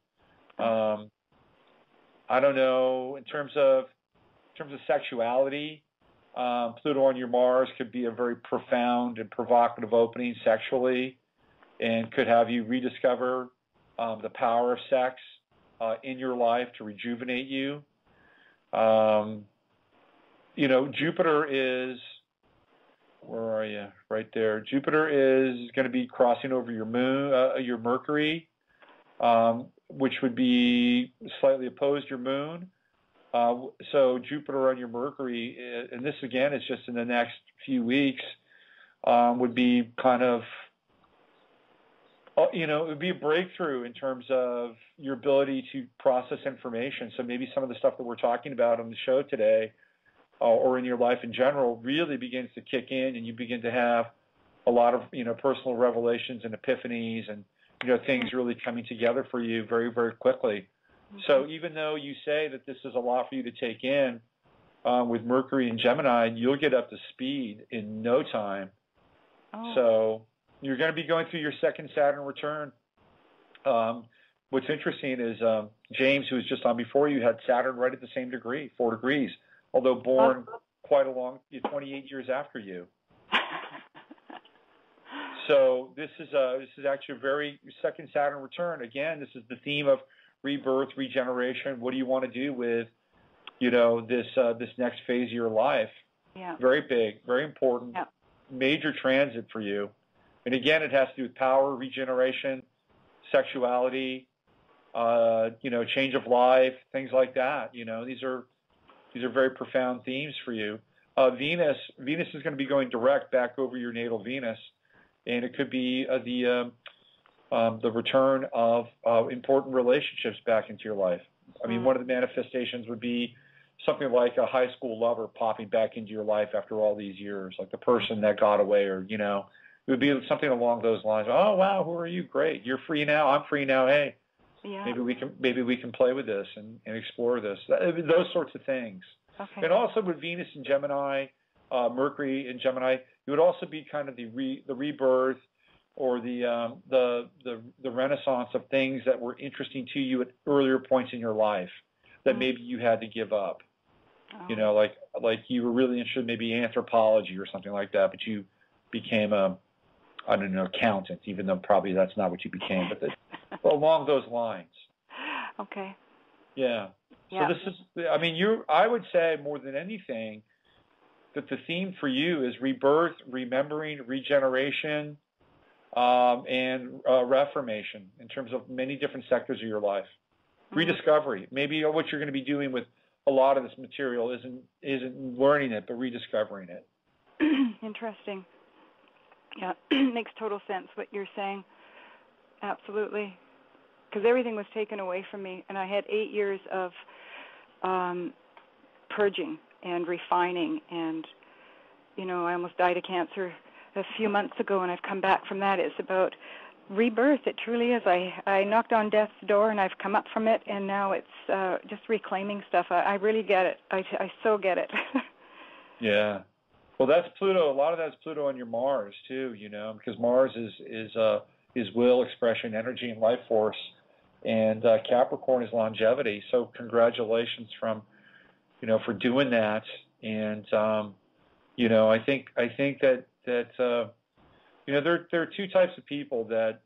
I don't know, in terms of sexuality, Pluto on your Mars could be a very profound and provocative opening sexually, and could have you rediscover the power of sex in your life to rejuvenate you. You know, Jupiter is, where are you? Right there. Jupiter is going to be crossing over your moon, your Mercury, which would be slightly opposed your moon. So Jupiter on your Mercury, and this again is just in the next few weeks, would be kind of, you know, it would be a breakthrough in terms of your ability to process information. So maybe some of the stuff that we're talking about on the show today, or in your life in general, really begins to kick in, and you begin to have a lot of, you know, personal revelations and epiphanies, and, you know, things really coming together for you very, very quickly. So even though you say that this is a lot for you to take in with Mercury and Gemini, you'll get up to speed in no time. So you're going to be going through your second Saturn return. What's interesting is James, who was just on before you, had Saturn right at the same degree, 4 degrees, although born quite a long, 28 years after you. So this is actually a very second Saturn return. Again, this is the theme of rebirth, regeneration. What do you want to do with, you know, this next phase of your life? Yeah. Very big, very important, major transit for you. And again, it has to do with power, regeneration, sexuality, you know, change of life, things like that. You know, these are very profound themes for you. Venus is going to be going direct back over your natal Venus, and it could be the return of important relationships back into your life. I mean, one of the manifestations would be something like a high school lover popping back into your life after all these years, like the person that got away, or, you know, it would be something along those lines. Oh, wow, who are you? Great. You're free now. I'm free now. Hey, maybe we can play with this and explore this. Those sorts of things. Okay. And also with Venus and Gemini, Mercury and Gemini, it would also be kind of the rebirth, or the renaissance of things that were interesting to you at earlier points in your life. that maybe you had to give up. Oh. You know, like you were really interested in maybe anthropology or something like that, but you became accountant, even though probably that's not what you became, but along those lines. Okay. Yeah. Yeah. So this is, I mean, I would say more than anything that the theme for you is rebirth, remembering, regeneration, and reformation in terms of many different sectors of your life. Mm-hmm. Rediscovery. Maybe what you're going to be doing with a lot of this material isn't learning it, but rediscovering it. Interesting. Yeah, makes total sense what you're saying. Absolutely. Because everything was taken away from me, and I had 8 years of purging and refining, and, you know, I almost died of cancer a few months ago, and I've come back from that. It's about rebirth. It truly is. I knocked on death's door, and I've come up from it, and now it's just reclaiming stuff. I really get it. I so get it. Yeah. Well, that's Pluto. A lot of that's Pluto on your Mars too. You know, because Mars is will, expression, energy, and life force, and Capricorn is longevity. So congratulations for doing that. And you know, I think that you know, there are two types of people that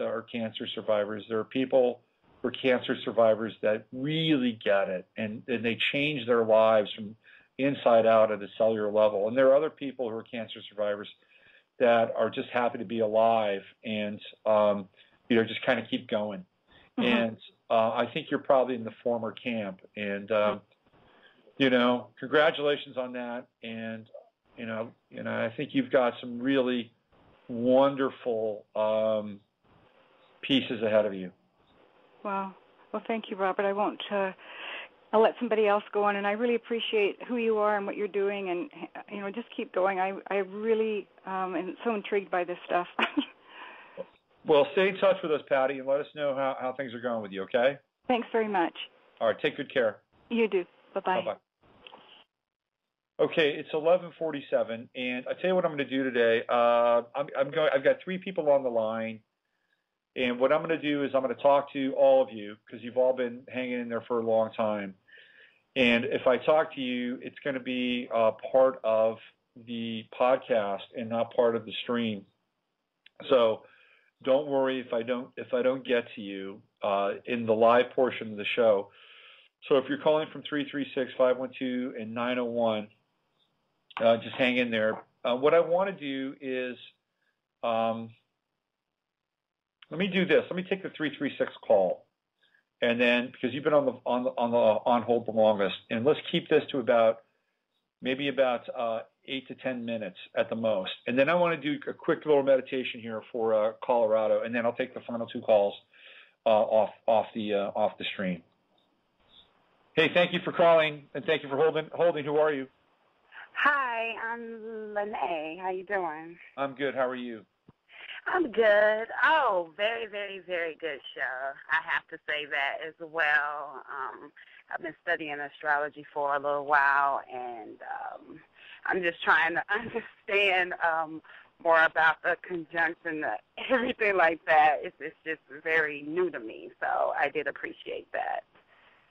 are cancer survivors. There are people who are cancer survivors that really get it, and they change their lives from inside out at a cellular level. And there are other people who are cancer survivors that are just happy to be alive and you know, just kind of keep going. Mm-hmm. And I think you're probably in the former camp. And you know, congratulations on that. And you know, I think you've got some really wonderful pieces ahead of you. Wow. Well, thank you, Robert. I won't. I'll let somebody else go on, and I really appreciate who you are and what you're doing, and you know, just keep going. I really am so intrigued by this stuff. Well, stay in touch with us, Patty, and let us know how things are going with you. Okay? Thanks very much. All right. Take good care. You do. Bye-bye. Bye-bye. Okay, it's 11:47, and I tell you what I'm going to do today. I've got 3 people on the line, and what I'm going to do is I'm going to talk to all of you because you've all been hanging in there for a long time. And if I talk to you, it's going to be part of the podcast and not part of the stream. So don't worry if I don't get to you in the live portion of the show. So if you're calling from 336-512 and 901. Just hang in there. What I want to do is, let me do this. Let me take the 336 call, and then because you've been on hold the longest, and let's keep this to about 8 to 10 minutes at the most. And then I want to do a quick little meditation here for Colorado, and then I'll take the final 2 calls off the stream. Hey, thank you for calling, and thank you for holding. Who are you? Hi, I'm Lene. How you doing? I'm good. How are you? I'm good. Oh, very, very, very good show. I have to say that as well. I've been studying astrology for a little while, and I'm just trying to understand more about the conjunction, everything like that. It's just very new to me, so I did appreciate that.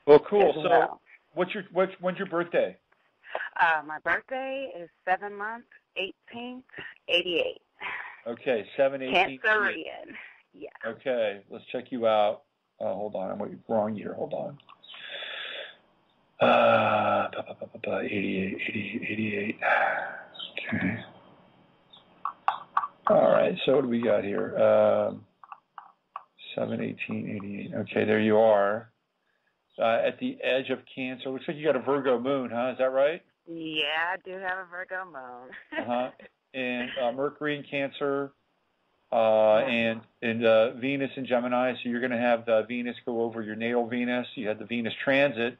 Well, cool. So, when's your birthday? My birthday is 7/18/88. Okay, 7/18. Cancerian. Yeah. Okay, let's check you out. Hold on, I'm wrong year. Hold on. 88. Okay. All right. So what do we got here? 7/18/88. Okay, there you are. At the edge of Cancer. Looks like you got a Virgo moon, huh? Is that right? Yeah, I do have a Virgo moon. And Mercury in Cancer, and Venus in Gemini. So you're going to have the Venus go over your natal Venus. You had the Venus transit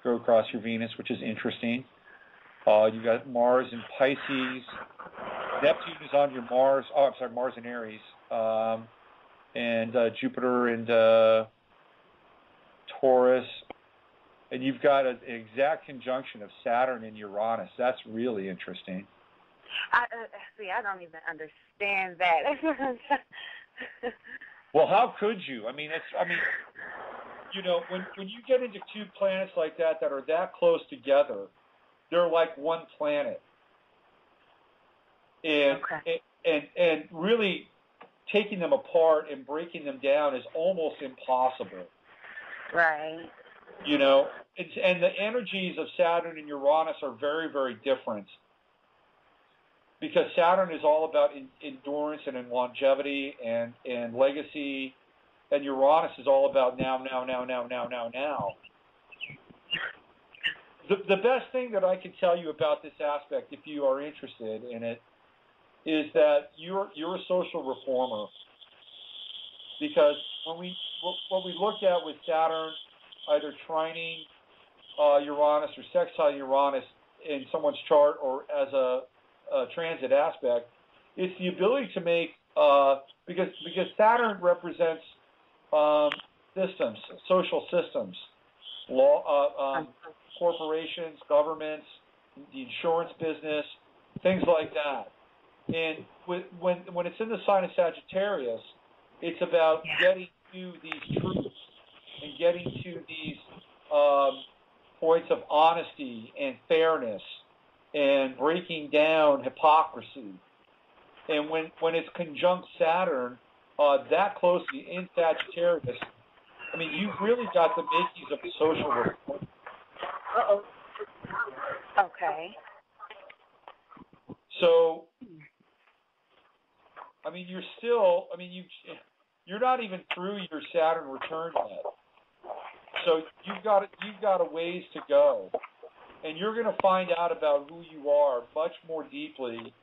go across your Venus, which is interesting. You got Mars in Pisces. Neptune is on your Mars. Oh, I'm sorry, Mars in Aries. And Jupiter and Taurus. And you've got an exact conjunction of Saturn and Uranus. That's really interesting. I don't even understand that. Well, how could you? I mean, you know, when you get into two planets like that are that close together, they're like one planet. And, and really taking them apart and breaking them down is almost impossible. Right. You know, and the energies of Saturn and Uranus are very, very different. Because Saturn is all about endurance and longevity and legacy, and Uranus is all about now. The best thing that I can tell you about this aspect, if you are interested in it, is that you're a social reformer. Because what we look at with Saturn, either trining Uranus or sextile Uranus in someone's chart or as a transit aspect, it's the ability to make because Saturn represents systems, social systems, law, corporations, governments, the insurance business, things like that. And when it's in the sign of Sagittarius, it's about getting to these truths and getting to these points of honesty and fairness and breaking down hypocrisy. And when it's conjunct Saturn that closely in Sagittarius, I mean, you've really got the makings of a social reform. Okay. So, I mean, you're not even through your Saturn return yet. So you've got a ways to go. And you're going to find out about who you are much more deeply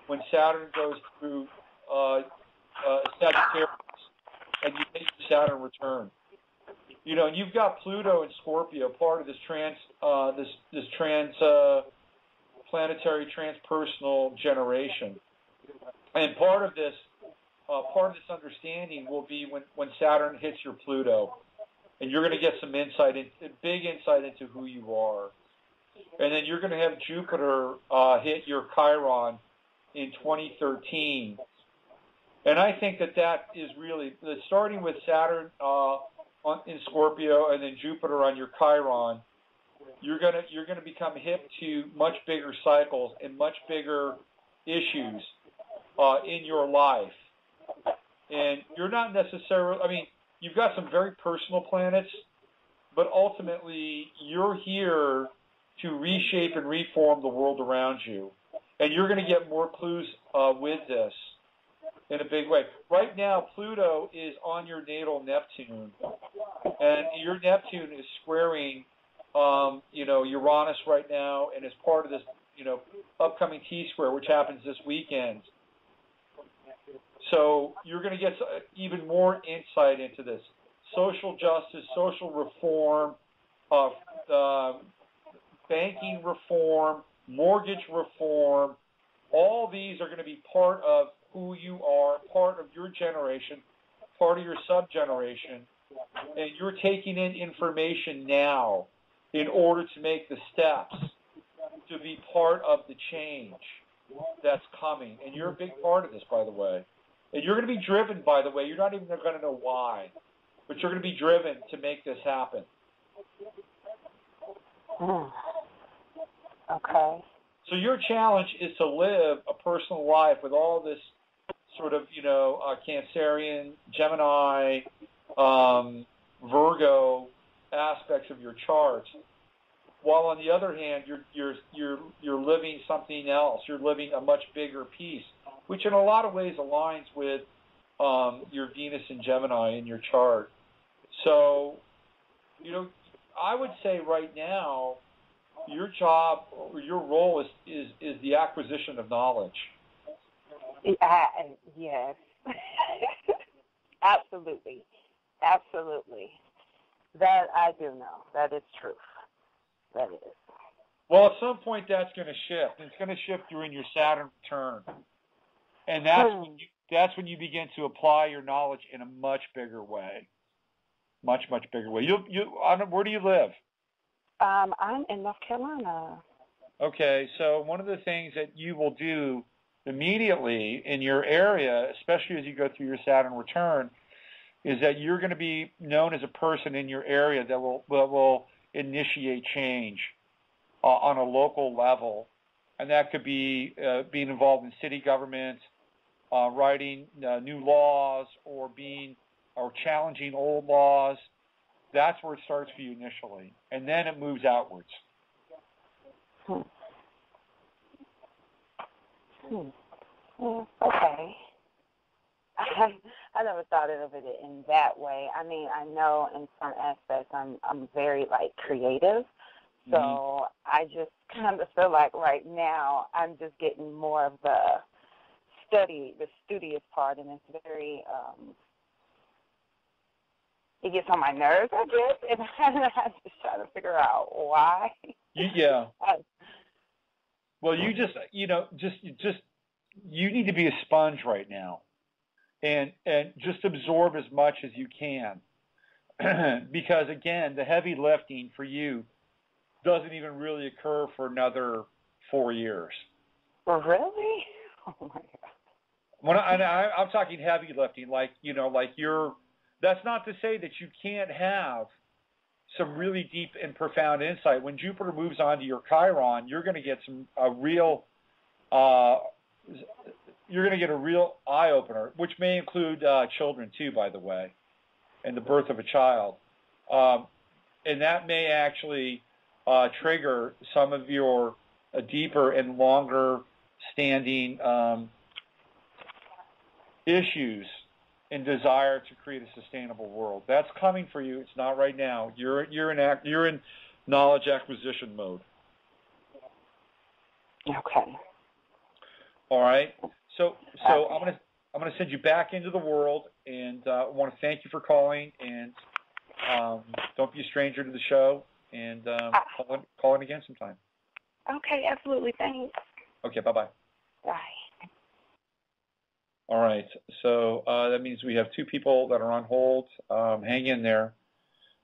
when Saturn goes through Sagittarius and you make the Saturn return. You know, and you've got Pluto and Scorpio, part of this planetary transpersonal generation. And part of this understanding will be when Saturn hits your Pluto, and you're going to get some big insight into who you are. And then you're going to have Jupiter hit your Chiron in 2013. And I think that is really, starting with Saturn in Scorpio and then Jupiter on your Chiron, you're going to become hip to much bigger cycles and much bigger issues in your life. And you're not necessarily, I mean, you've got some very personal planets, but ultimately you're here to reshape and reform the world around you. And you're going to get more clues with this in a big way. Right now, Pluto is on your natal Neptune, and your Neptune is squaring, Uranus right now, and is part of this, upcoming T-square, which happens this weekend. So you're going to get even more insight into this. Social justice, social reform, banking reform, mortgage reform, all these are going to be part of who you are, part of your generation, part of your sub-generation, and you're taking in information now in order to make the steps to be part of the change that's coming. And you're a big part of this, by the way. And you're going to be driven, by the way. You're not even going to know why, but you're going to be driven to make this happen. Okay. So your challenge is to live a personal life with all this sort of, Cancerian, Gemini, Virgo aspects of your charts, while on the other hand, you're living something else. You're living a much bigger piece, which in a lot of ways aligns with your Venus and Gemini in your chart. So, I would say right now, your job or your role is the acquisition of knowledge. Yes. Absolutely. That I do know. That is true. That is. Well, at some point that's going to shift. It's going to shift during your Saturn return. And that's when you begin to apply your knowledge in a much bigger way. Much, much bigger way. Where do you live? I'm in North Carolina. Okay, so one of the things that you will do immediately in your area, especially as you go through your Saturn return, is that you're going to be known as a person in your area that will initiate change on a local level, and that could be being involved in city government, writing new laws, or challenging old laws. That's where it starts for you initially, and then it moves outwards. Okay. I never thought of it in that way. I mean, I know in some aspects I'm very creative, so I just kind of feel like right now I'm just getting more of the studious part, and it's very it gets on my nerves, I guess, and I'm just trying to figure out why. Yeah. Well, you just you need to be a sponge right now, and just absorb as much as you can, because again, the heavy lifting for you doesn't even really occur for another 4 years. Really? Oh my God. I'm talking heavy lifting, that's not to say that you can't have some really deep and profound insight. When Jupiter moves onto your Chiron, you're going to get a real eye opener, which may include children too, by the way, and the birth of a child, and that may actually trigger some of your deeper and longer standing issues and desire to create a sustainable world. That's coming for you. It's not right now. You're in knowledge acquisition mode. Okay. All right. So I'm gonna send you back into the world, and I want to thank you for calling. And don't be a stranger to the show. And call in again sometime. Okay. Absolutely. Thanks. Okay. Bye-bye. Bye. All right, so that means we have 2 people that are on hold. Hang in there.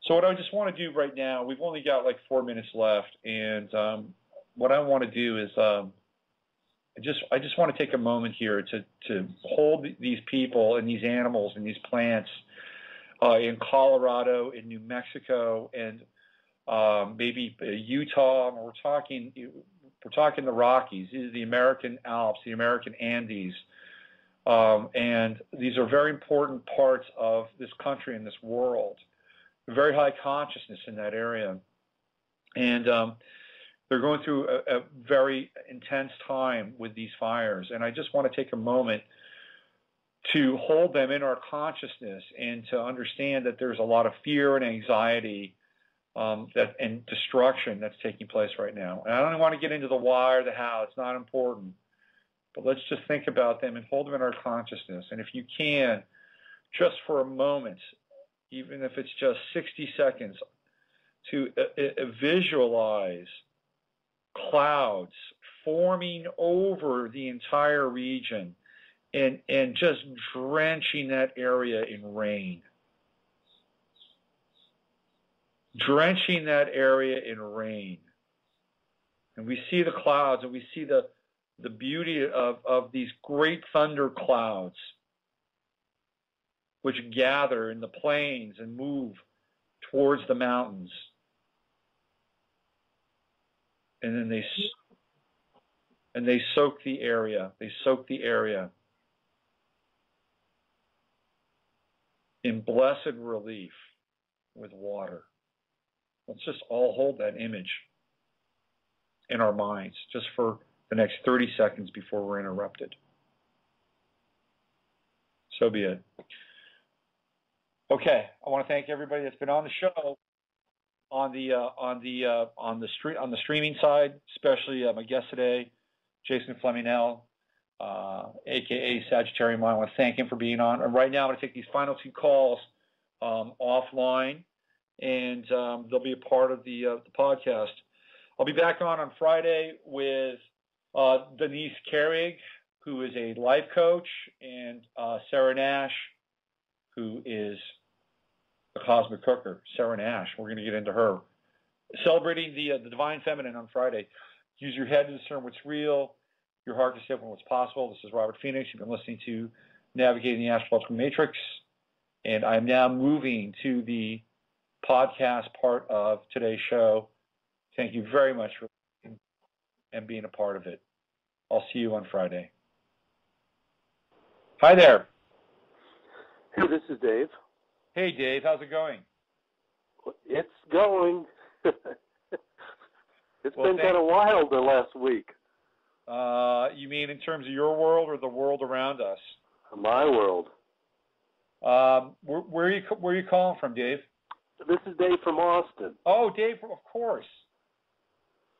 So what I just want to do right now, we've only got 4 minutes left, and what I want to do is I just want to take a moment here to hold these people and these animals and these plants in Colorado, in New Mexico, and maybe Utah. We're talking the Rockies, the American Alps, the American Andes. And these are very important parts of this country and this world. Very high consciousness in that area. And they're going through a very intense time with these fires. And I just want to take a moment to hold them in our consciousness and to understand that there's a lot of fear and anxiety and destruction that's taking place right now. And I don't want to get into the why or the how. It's not important. But let's just think about them and hold them in our consciousness. And if you can, just for a moment, even if it's just 60 seconds, to visualize clouds forming over the entire region and just drenching that area in rain. Drenching that area in rain. And we see the clouds, and we see the beauty of these great thunder clouds which gather in the plains and move towards the mountains. And then they soak the area. They soak the area in blessed relief with water. Let's just all hold that image in our minds just for the next 30 seconds before we're interrupted. So be it. Okay, I want to thank everybody that's been on the show on the streaming side, especially my guest today, Jason Fleming, aka Sagittarian Mind. I want to thank him for being on. And right now, I'm going to take these final 2 calls offline, and they'll be a part of the podcast. I'll be back on Friday with Denise Carrig, who is a life coach, and Sarah Nash, who is the cosmic cooker. Sarah Nash, we're going to get into her. Celebrating the divine feminine on Friday. Use your head to discern what's real, your heart to step on what's possible. This is Robert Phoenix. You've been listening to Navigating the Astrological Matrix. And I'm now moving to the podcast part of today's show. Thank you very much for listening and being a part of it. I'll see you on Friday. Hi there. Hey, this is Dave. Hey, Dave. How's it going? It's going. It's been kind of wild the last week. You mean in terms of your world or the world around us? My world. Where are you calling from, Dave? This is Dave from Austin. Oh, Dave, of course.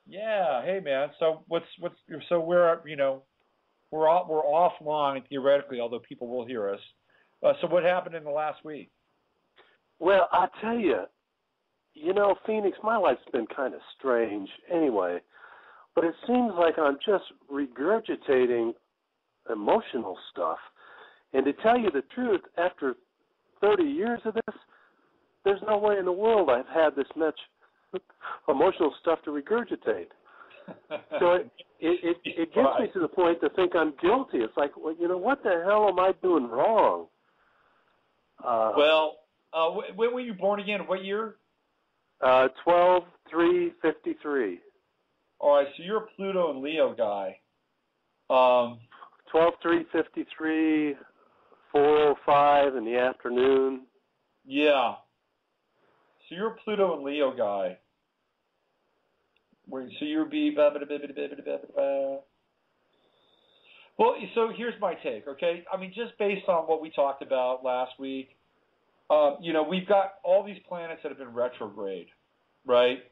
Yeah. Hey, man. So so we're offline theoretically, although people will hear us. So what happened in the last week? Well, I tell you, Phoenix, my life's been kind of strange anyway, but it seems like I'm just regurgitating emotional stuff. And to tell you the truth, after 30 years of this, there's no way in the world I've had this much emotional stuff to regurgitate. So it gets me to the point to think I'm guilty. It's like, well, what the hell am I doing wrong? When were you born again? What year? 12/3/53. All right, so you're a Pluto and Leo guy. 12/3/53, 4:05 in the afternoon. Yeah. So you're a Pluto and Leo guy. So you're Well, so here's my take, okay? I mean, just based on what we talked about last week, we've got all these planets that have been retrograde, right?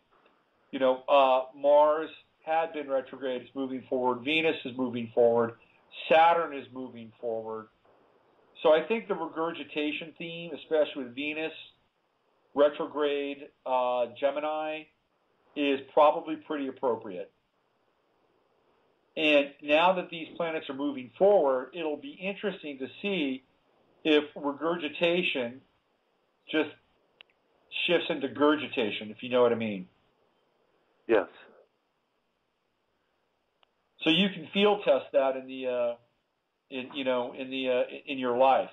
Mars had been retrograde, it's moving forward. Venus is moving forward. Saturn is moving forward. So I think the regurgitation theme, especially with Venus, retrograde, Gemini, is probably pretty appropriate. And now that these planets are moving forward, it'll be interesting to see if regurgitation just shifts into gurgitation, if you know what I mean. Yes. So you can field test that in your life.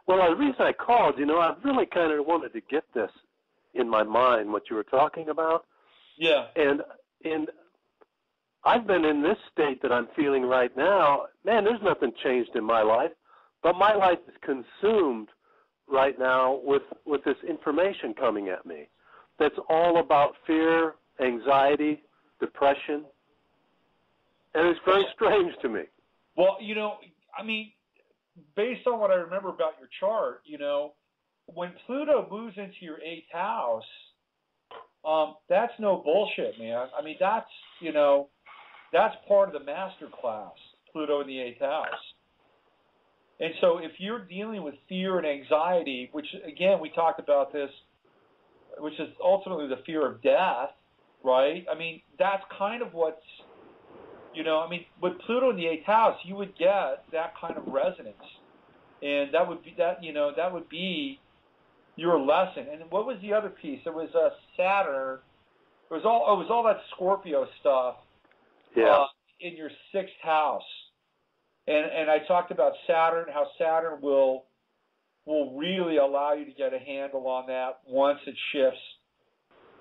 Well, the reason I called, I really kind of wanted to get this in my mind, what you were talking about. Yeah. And I've been in this state that I'm feeling right now. Man, there's nothing changed in my life, but my life is consumed right now with this information coming at me. That's all about fear, anxiety, depression, and it's very strange to me. Well, based on what I remember about your chart, when Pluto moves into your 8th house, that's no bullshit, man. I mean, that's part of the master class, Pluto in the 8th house. And so if you're dealing with fear and anxiety, which, again, we talked about this, which is ultimately the fear of death, right? I mean, that's kind of what's, with Pluto in the 8th house, you would get that kind of resonance. And that would be your lesson. And what was the other piece? It was Saturn. It was all that Scorpio stuff. Yeah. In your 6th house. And I talked about Saturn, how Saturn will really allow you to get a handle on that once it shifts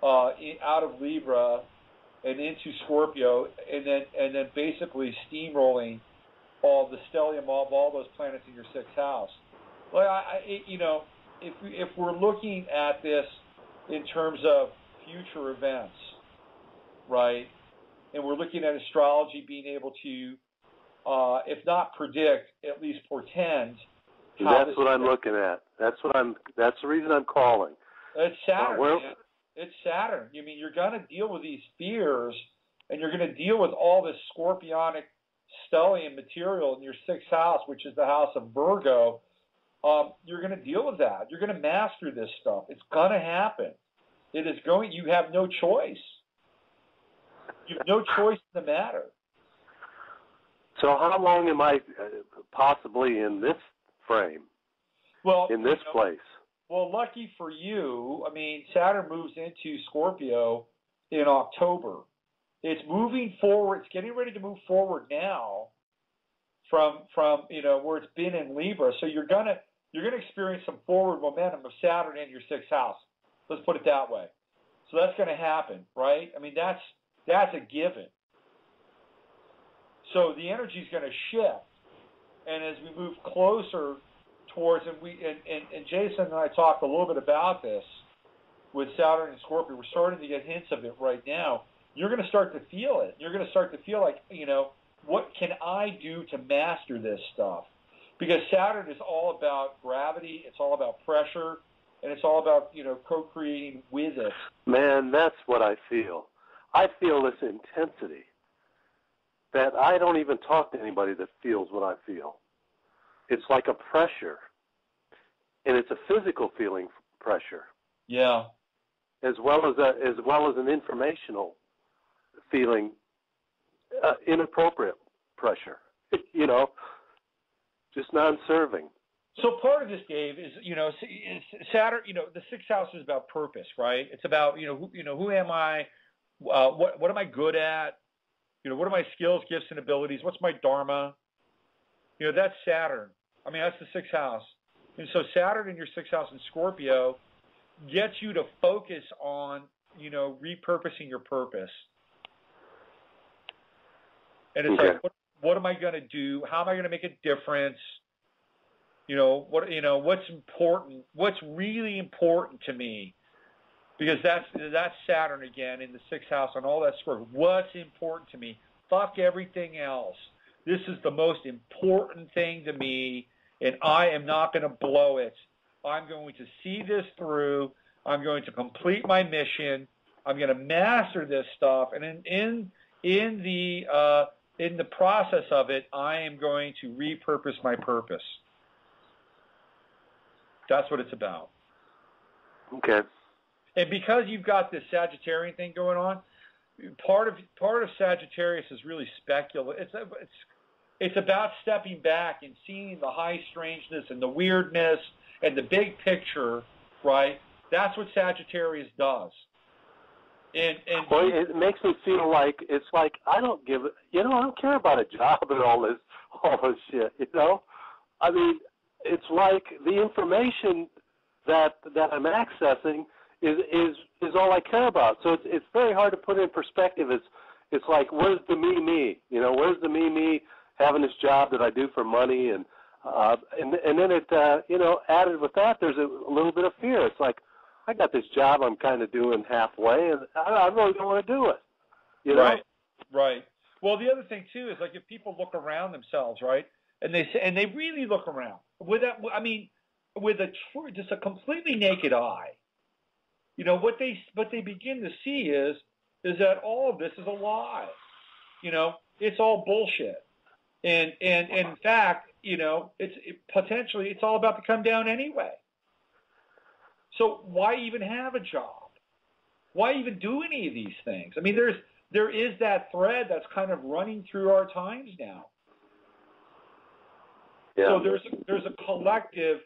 out of Libra and into Scorpio, and then basically steamrolling all the stellium of all those planets in your 6th house. Like if we're looking at this in terms of future events, right? And we're looking at astrology being able to, if not predict, at least portend. That's what I'm looking at. That's the reason I'm calling. It's Saturn. Man. It's Saturn. I mean, you're going to deal with these fears, and you're going to deal with all this scorpionic stellium material in your 6th house, which is the house of Virgo. You're going to deal with that. You're going to master this stuff. It's going to happen. It is going. You have no choice. You have no choice in the matter. So how long am I possibly in this frame? Well, in this place? Well, lucky for you, I mean, Saturn moves into Scorpio in October. It's moving forward. It's getting ready to move forward now from where it's been in Libra. So you're gonna you're going to experience some forward momentum of Saturn in your 6th house. Let's put it that way. So that's going to happen, right? I mean, that's a given. So the energy is going to shift, and as we move closer towards, and Jason and I talked a little bit about this with Saturn and Scorpio. We're starting to get hints of it right now. You're going to start to feel it. You're going to start to feel like, what can I do to master this stuff? Because Saturn is all about gravity, it's all about pressure, and it's all about, co-creating with it. Man, that's what I feel. I feel this intensity that I don't even talk to anybody that feels what I feel. It's like a pressure, and it's a physical feeling pressure. Yeah. As well as an informational feeling, inappropriate pressure. Just non-serving. So part of this, Dave, is Saturn. The 6th house is about purpose, right? It's about who am I? What am I good at? What are my skills, gifts, and abilities? What's my dharma? That's Saturn. I mean, that's the 6th house. And so Saturn in your 6th house in Scorpio gets you to focus on, repurposing your purpose. And it's like, what am I going to do? How am I going to make a difference? What's important? What's really important to me? Because that's Saturn again in the 6th house on all that square. What's important to me? Fuck everything else. This is the most important thing to me, and I am not going to blow it. I'm going to see this through. I'm going to complete my mission. I'm going to master this stuff, and in the process of it, I am going to repurpose my purpose. That's what it's about. Okay. And because you've got this Sagittarian thing going on, part of Sagittarius is really speculative. It's about stepping back and seeing the high strangeness and the weirdness and the big picture, right? That's what Sagittarius does. And it makes me feel like it's like I don't care about a job and all this shit. I mean, it's like the information that I'm accessing is all I care about. So it's very hard to put in perspective. It's like, where's the me? Where's the me having this job that I do for money, and then it added with that, there's a little bit of fear. It's like, I got this job I'm kind of doing halfway, and I really don't want to do it. Right. Well, the other thing too is like if people look around themselves, right, and they really look around with just a completely naked eye. What they begin to see is that all of this is a lie. It's all bullshit, and in fact, it's all about to come down anyway. So why even have a job? Why even do any of these things? I mean, there is that thread that's kind of running through our times now. Yeah. So there's a collective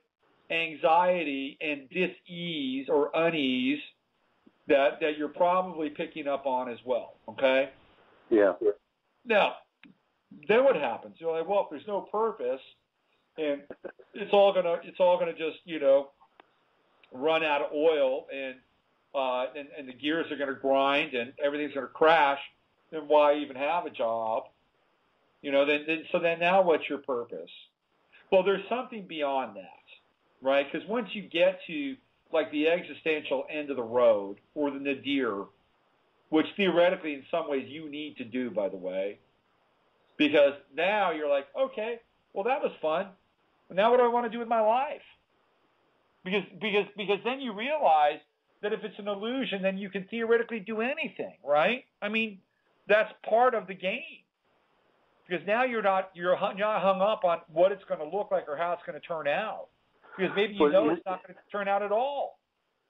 anxiety and dis-ease or unease that you're probably picking up on as well. Okay. Yeah. Now, then what happens? You're like, well, if there's no purpose, and it's all gonna just run out of oil, and the gears are gonna grind, and everything's gonna crash, then why even have a job? Then now what's your purpose? Well, there's something beyond that, right? Because once you get to like the existential end of the road, or the nadir, which theoretically in some ways you need to do, by the way, because now you're like, okay, well that was fun. Now what do I want to do with my life? Because then you realize that if it's an illusion, then you can theoretically do anything, right? I mean, that's part of the game. Because now you're not hung up on what it's going to look like or how it's going to turn out. Because maybe it's not going to turn out at all.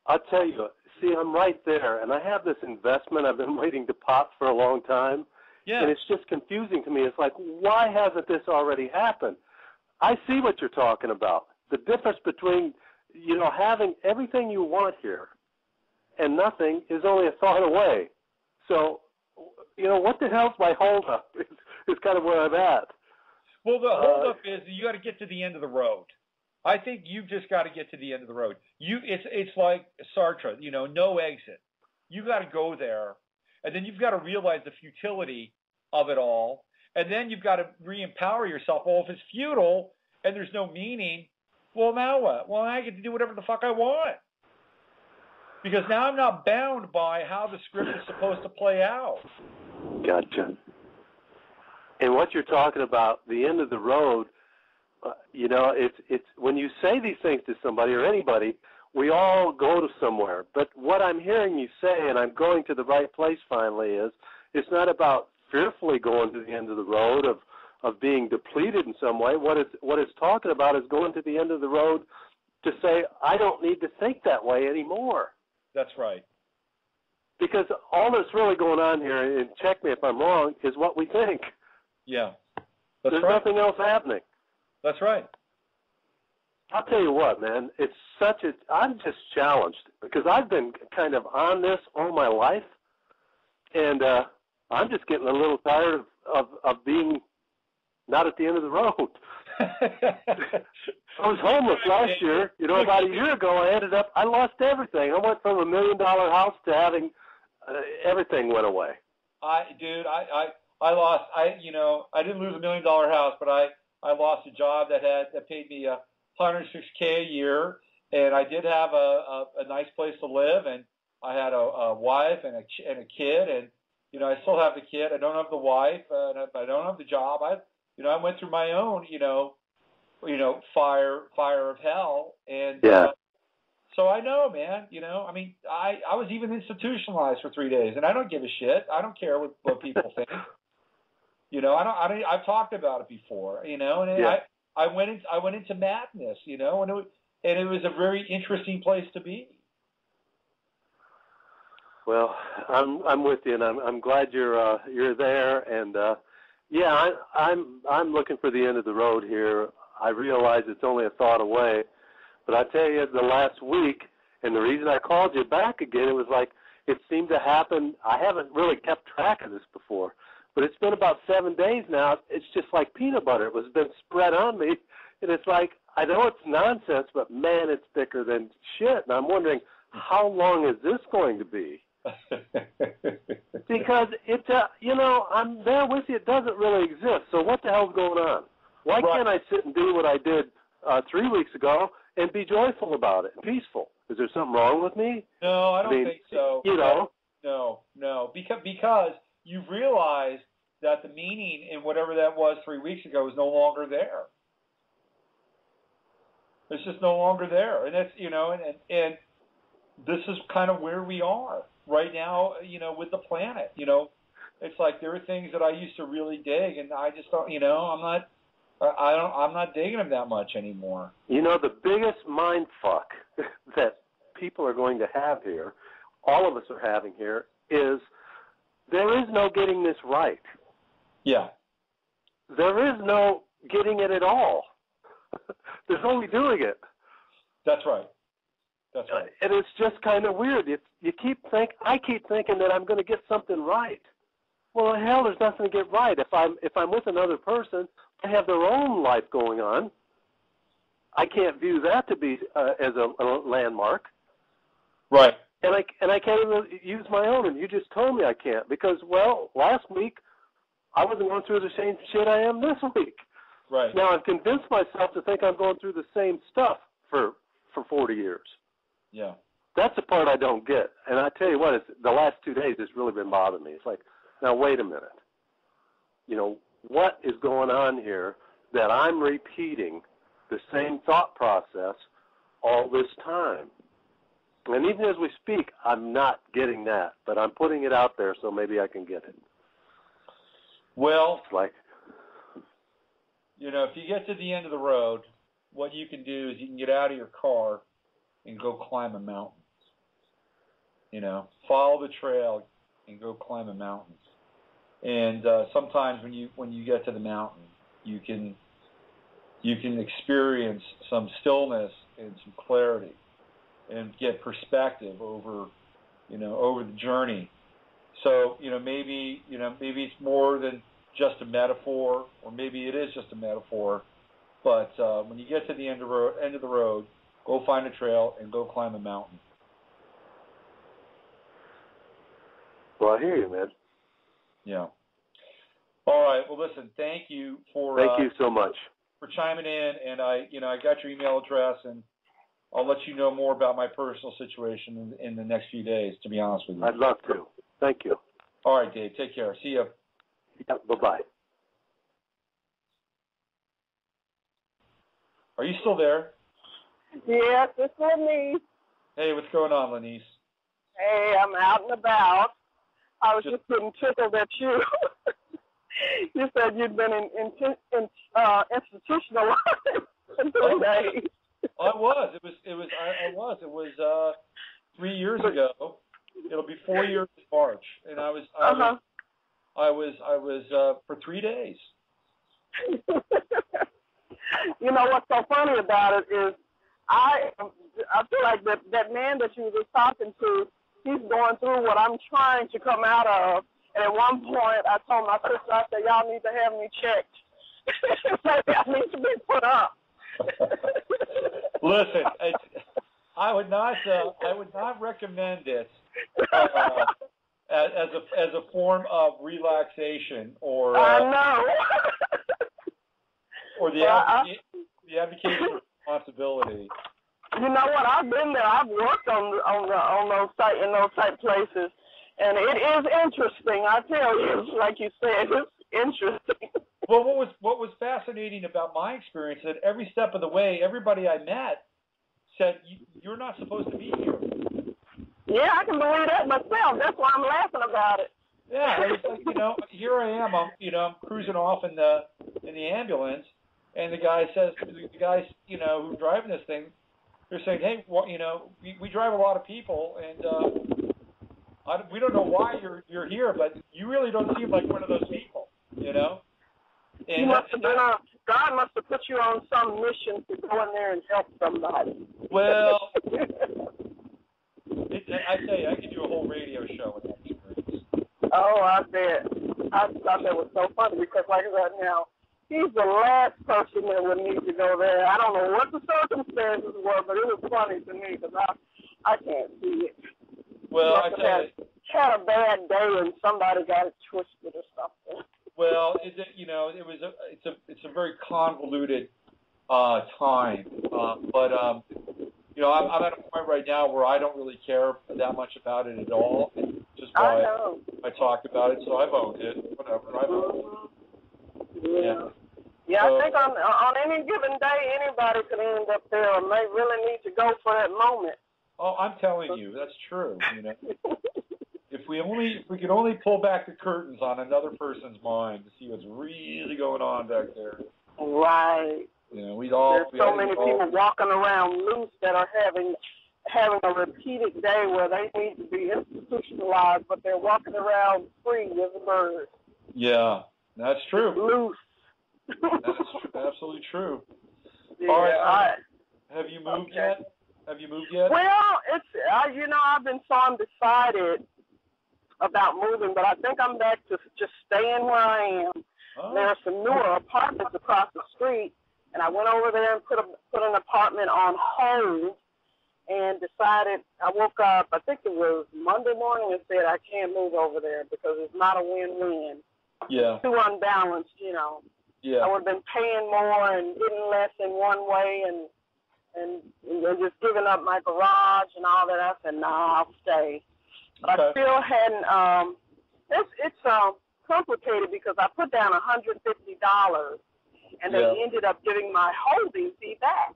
I'll tell you, see, I'm right there, and I have this investment I've been waiting to pop for a long time, and it's just confusing to me. It's like, why hasn't this already happened? I see what you're talking about. The difference between, having everything you want here and nothing is only a thought away. So, what the hell's my holdup is kind of where I'm at. Well, the holdup is you got to get to the end of the road. I think you've just got to get to the end of the road. It's like Sartre, no exit. You got to go there, and then you've got to realize the futility of it all, and then you've got to re-empower yourself. Well, if it's futile and there's no meaning, well, now what? Well, I get to do whatever the fuck I want. Because now I'm not bound by how the script is supposed to play out. Gotcha. And what you're talking about, the end of the road, it's when you say these things to somebody or anybody, we all go to somewhere. But what I'm hearing you say, and I'm going to the right place finally, is it's not about fearfully going to the end of the road of being depleted in some way. What it's talking about is going to the end of the road to say, I don't need to think that way anymore. That's right. Because all that's really going on here, and check me if I'm wrong, is what we think. Yeah. There's nothing else happening. That's right. I'll tell you what, man, I'm just challenged because I've been kind of on this all my life, and I'm just getting a little tired of being not at the end of the road. I was homeless last year. About a year ago, I lost everything. I went from $1 million house to having everything went away. I didn't lose $1 million house, but I lost a job that paid me $106K a year, and I did have a nice place to live, and I had a wife and a kid, and I still have the kid. I don't have the wife, and I don't have the job. I went through my own fire of hell, and so I know, man. I was even institutionalized for 3 days, and I don't give a shit. I don't care what people think. I've talked about it before, and I went into madness, and it was a very interesting place to be. Well, I'm with you, and I'm glad you're there, and I'm looking for the end of the road here. I realize it's only a thought away, but I tell you, the last week, and the reason I called you back again, it was like it seemed to happen. I haven't really kept track of this before, but it's been about 7 days now. It's just like peanut butter. It was been spread on me, and it's like, I know it's nonsense, but man, it's thicker than shit, and I'm wondering, how long is this going to be? Because I'm there with you. It doesn't really exist. So what the hell's going on? Why can't I sit and do what I did 3 weeks ago and be joyful about it and peaceful? Is there something wrong with me? No, I don't think so. No, because you've realized that the meaning in whatever that was 3 weeks ago is no longer there. It's just no longer there, and that's and this is kind of where we are right now, with the planet. It's like there are things that I used to really dig, and I just don't, I'm not digging them that much anymore. The biggest mind fuck that people are going to have here, all of us are having here, is there is no getting this right. Yeah. There is no getting it at all. There's only doing it. That's right. That's right. And it's just kind of weird. I keep thinking that I'm going to get something right. Well, hell, there's nothing to get right. If I'm with another person, they have their own life going on. I can't view that to be as a landmark. Right. And I can't even use my own. And you just told me I can't because, well, last week I wasn't going through the same shit I am this week. Right. Now I've convinced myself to think I'm going through the same stuff for 40 years. Yeah. That's the part I don't get. And I tell you what, the last 2 days it's really been bothering me. It's like, now wait a minute. What is going on here that I'm repeating the same thought process all this time? And even as we speak, I'm not getting that, but I'm putting it out there so maybe I can get it. Well, it's like, if you get to the end of the road, what you can do is you can get out of your car and go climb a mountain. Follow the trail and go climb a mountain. And sometimes when you get to the mountain, you can experience some stillness and some clarity, and get perspective over the journey. So maybe it's more than just a metaphor, or maybe it is just a metaphor, But when you get to the end of the road, go find a trail and go climb a mountain. Well, I hear you, man. Yeah. All right. Well, listen. Thank you for. Thank you so much for chiming in, and I got your email address, and I'll let you know more about my personal situation in the next few days. To be honest with you, I'd love to. Thank you. All right, Dave. Take care. See you. Yeah, bye-bye. Are you still there? Yes, it's me. Hey, what's going on, Lenise? Hey, I'm out and about. I was just getting tickled at you. You said you'd been institutionalized in 3 days. I was. It was 3 years ago. It'll be 4 years in March, and I was for 3 days. You know what's so funny about it is I feel like that man that you were talking to, he's going through what I'm trying to come out of. And at one point, I told my sister, I said, y'all need to have me checked. Maybe I need to be put up. Listen, I would not recommend it as a form of relaxation or I know. or the abdication of responsibility. You know what? I've been there. I've worked on those type places, and it is interesting. I tell you, like you said, it's interesting. Well, what was fascinating about my experience is that every step of the way, everybody I met said, "You're not supposed to be here." Yeah, I can believe that myself. That's why I'm laughing about it. Yeah, it was like, here I am. I'm cruising off in the ambulance, and the guy says, the guys, who's driving this thing, they're saying, hey, well, we drive a lot of people, and we don't know why you're here, but you really don't seem like one of those people, And you must have been God must have put you on some mission to go in there and help somebody. Well, I tell you, I could do a whole radio show with that experience. Oh, I bet. I thought that was so funny because, like right now, he's the last person that would need to go there. I don't know what the circumstances were, but it was funny to me because I can't see it. Well, I tell you, had a bad day and somebody got it twisted or something. Well, it's a very convoluted time, but I'm at a point right now where I don't really care that much about it at all. It's just why I talked about it, so I've owned it. Whatever, I've owned it. Yeah, so, I think on any given day, anybody could end up there, and they really need to go for that moment. Oh, I'm telling you, that's true. If we could only pull back the curtains on another person's mind to see what's really going on back there. Right. We'd all. There's so many people walking around loose that are having a repeated day where they need to be institutionalized, but they're walking around free as a bird. Yeah, that's true. Loose. That's absolutely true. Yeah, all right. Have you moved yet? Well, it's I've been so undecided about moving, but I think I'm back to just staying where I am. Oh. There are some newer apartments across the street, and I went over there and put an apartment on hold and decided, I woke up, I think it was Monday morning, and said I can't move over there because it's not a win-win. Yeah. Too unbalanced, Yeah. I would have been paying more and getting less in one way and just giving up my garage and all that. I said, I'll stay. But I still hadn't, it's complicated because I put down $150 and they ended up giving my holding fee back.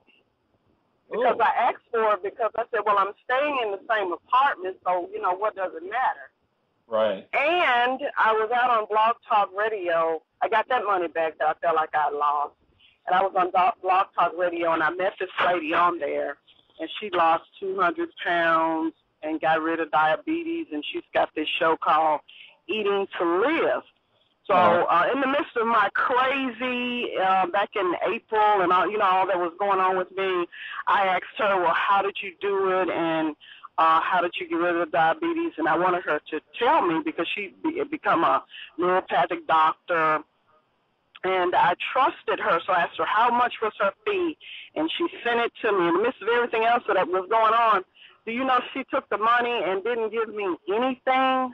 Because I asked for it because I said, well, I'm staying in the same apartment, so, what does it matter? Right. And I was out on Blog Talk Radio. I got that money back that I felt like I lost. And I was on Blog Talk Radio, and I met this lady on there, and she lost 200 pounds and got rid of diabetes, and she's got this show called Eating to Live. So in the midst of my crazy back in April and all that was going on with me, I asked her, well, how did you do it, and how did you get rid of diabetes? And I wanted her to tell me because she had become a neuropathic doctor, And I trusted her, so I asked her how much was her fee, and she sent it to me. In the midst of everything else that was going on, do you know she took the money and didn't give me anything?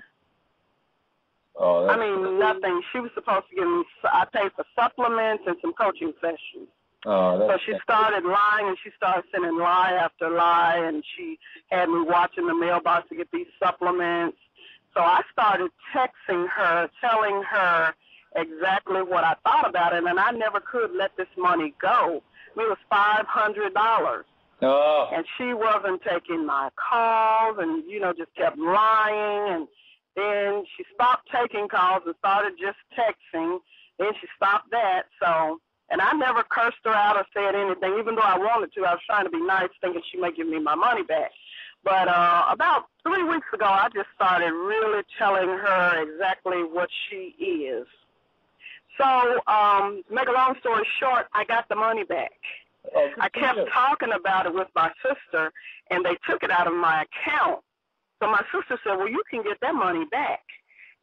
Oh, I mean, nothing. She was supposed to give me, I paid for supplements and some coaching sessions. Oh, so she started lying, and she started sending lie after lie, and she had me watching the mailbox to get these supplements. So I started texting her, telling her exactly what I thought about it, and I never could let this money go. It was $500. Oh. And she wasn't taking my calls and, just kept lying. And then she stopped taking calls and started just texting. Then she stopped that. So, and I never cursed her out or said anything, even though I wanted to. I was trying to be nice, thinking she might give me my money back. But about 3 weeks ago, I just started really telling her exactly what she is. So, to make a long story short, I got the money back. Oh, I kept talking about it with my sister, and they took it out of my account. So my sister said, well, you can get that money back.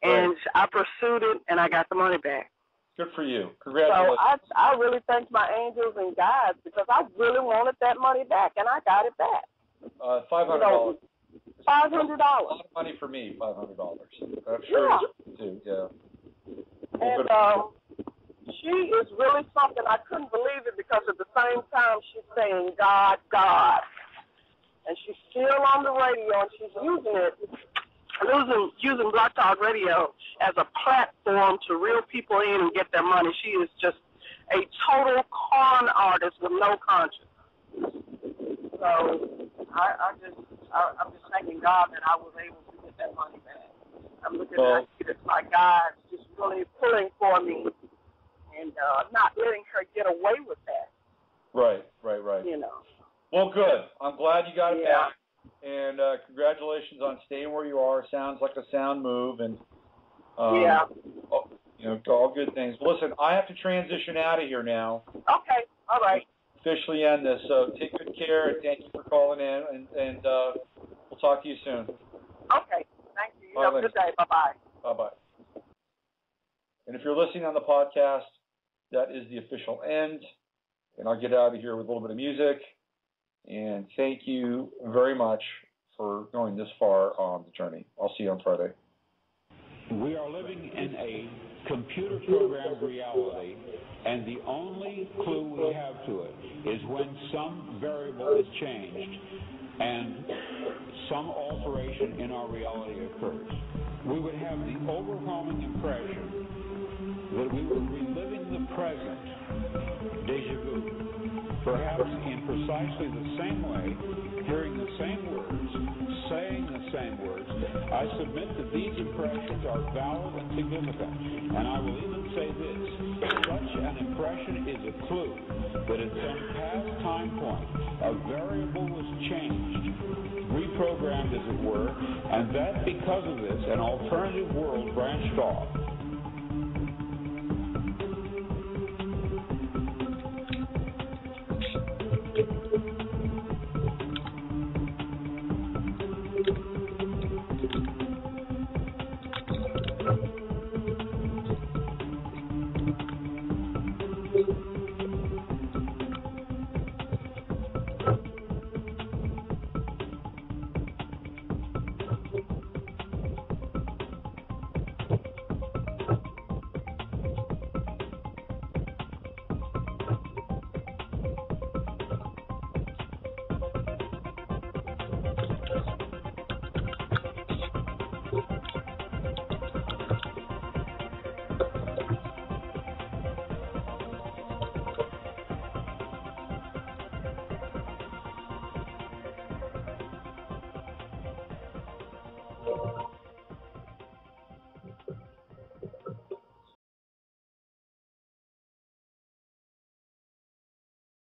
And right. I pursued it, and I got the money back. Good for you. Congratulations. So I really thank my angels and guides, because I really wanted that money back, and I got it back. $500. $500. A lot of money for me, $500. I'm sure you too, yeah. And she is really something. I couldn't believe it, because at the same time she's saying God, God. And she's still on the radio, and she's using Block Talk Radio as a platform to reel people in and get their money. She is just a total con artist with no conscience. So I'm just thanking God that I was able to get that money back. I'm looking at it, my guides just really pulling for me and not letting her get away with that. Right. Well, good. I'm glad you got it back. And congratulations on staying where you are. Sounds like a sound move. And all good things. Listen, I have to transition out of here now. Okay. All right. Officially end this. So take good care, and thank you for calling in. And we'll talk to you soon. Okay. Thank you. Have a good day. Bye-bye. Bye-bye. And if you're listening on the podcast, that is the official end. And I'll get out of here with a little bit of music. And thank you very much for going this far on the journey. I'll see you on Friday. We are living in a computer-programmed reality, and the only clue we have to it is when some variable is changed and some alteration in our reality occurs. We would have the overwhelming impression that we were reliving the present, déjà vu. Perhaps in precisely the same way, hearing the same words, saying the same words. I submit that these impressions are valid and significant, and I will even say this: such an impression is a clue that at some past time point, a variable was changed, reprogrammed as it were, and that because of this, an alternative world branched off.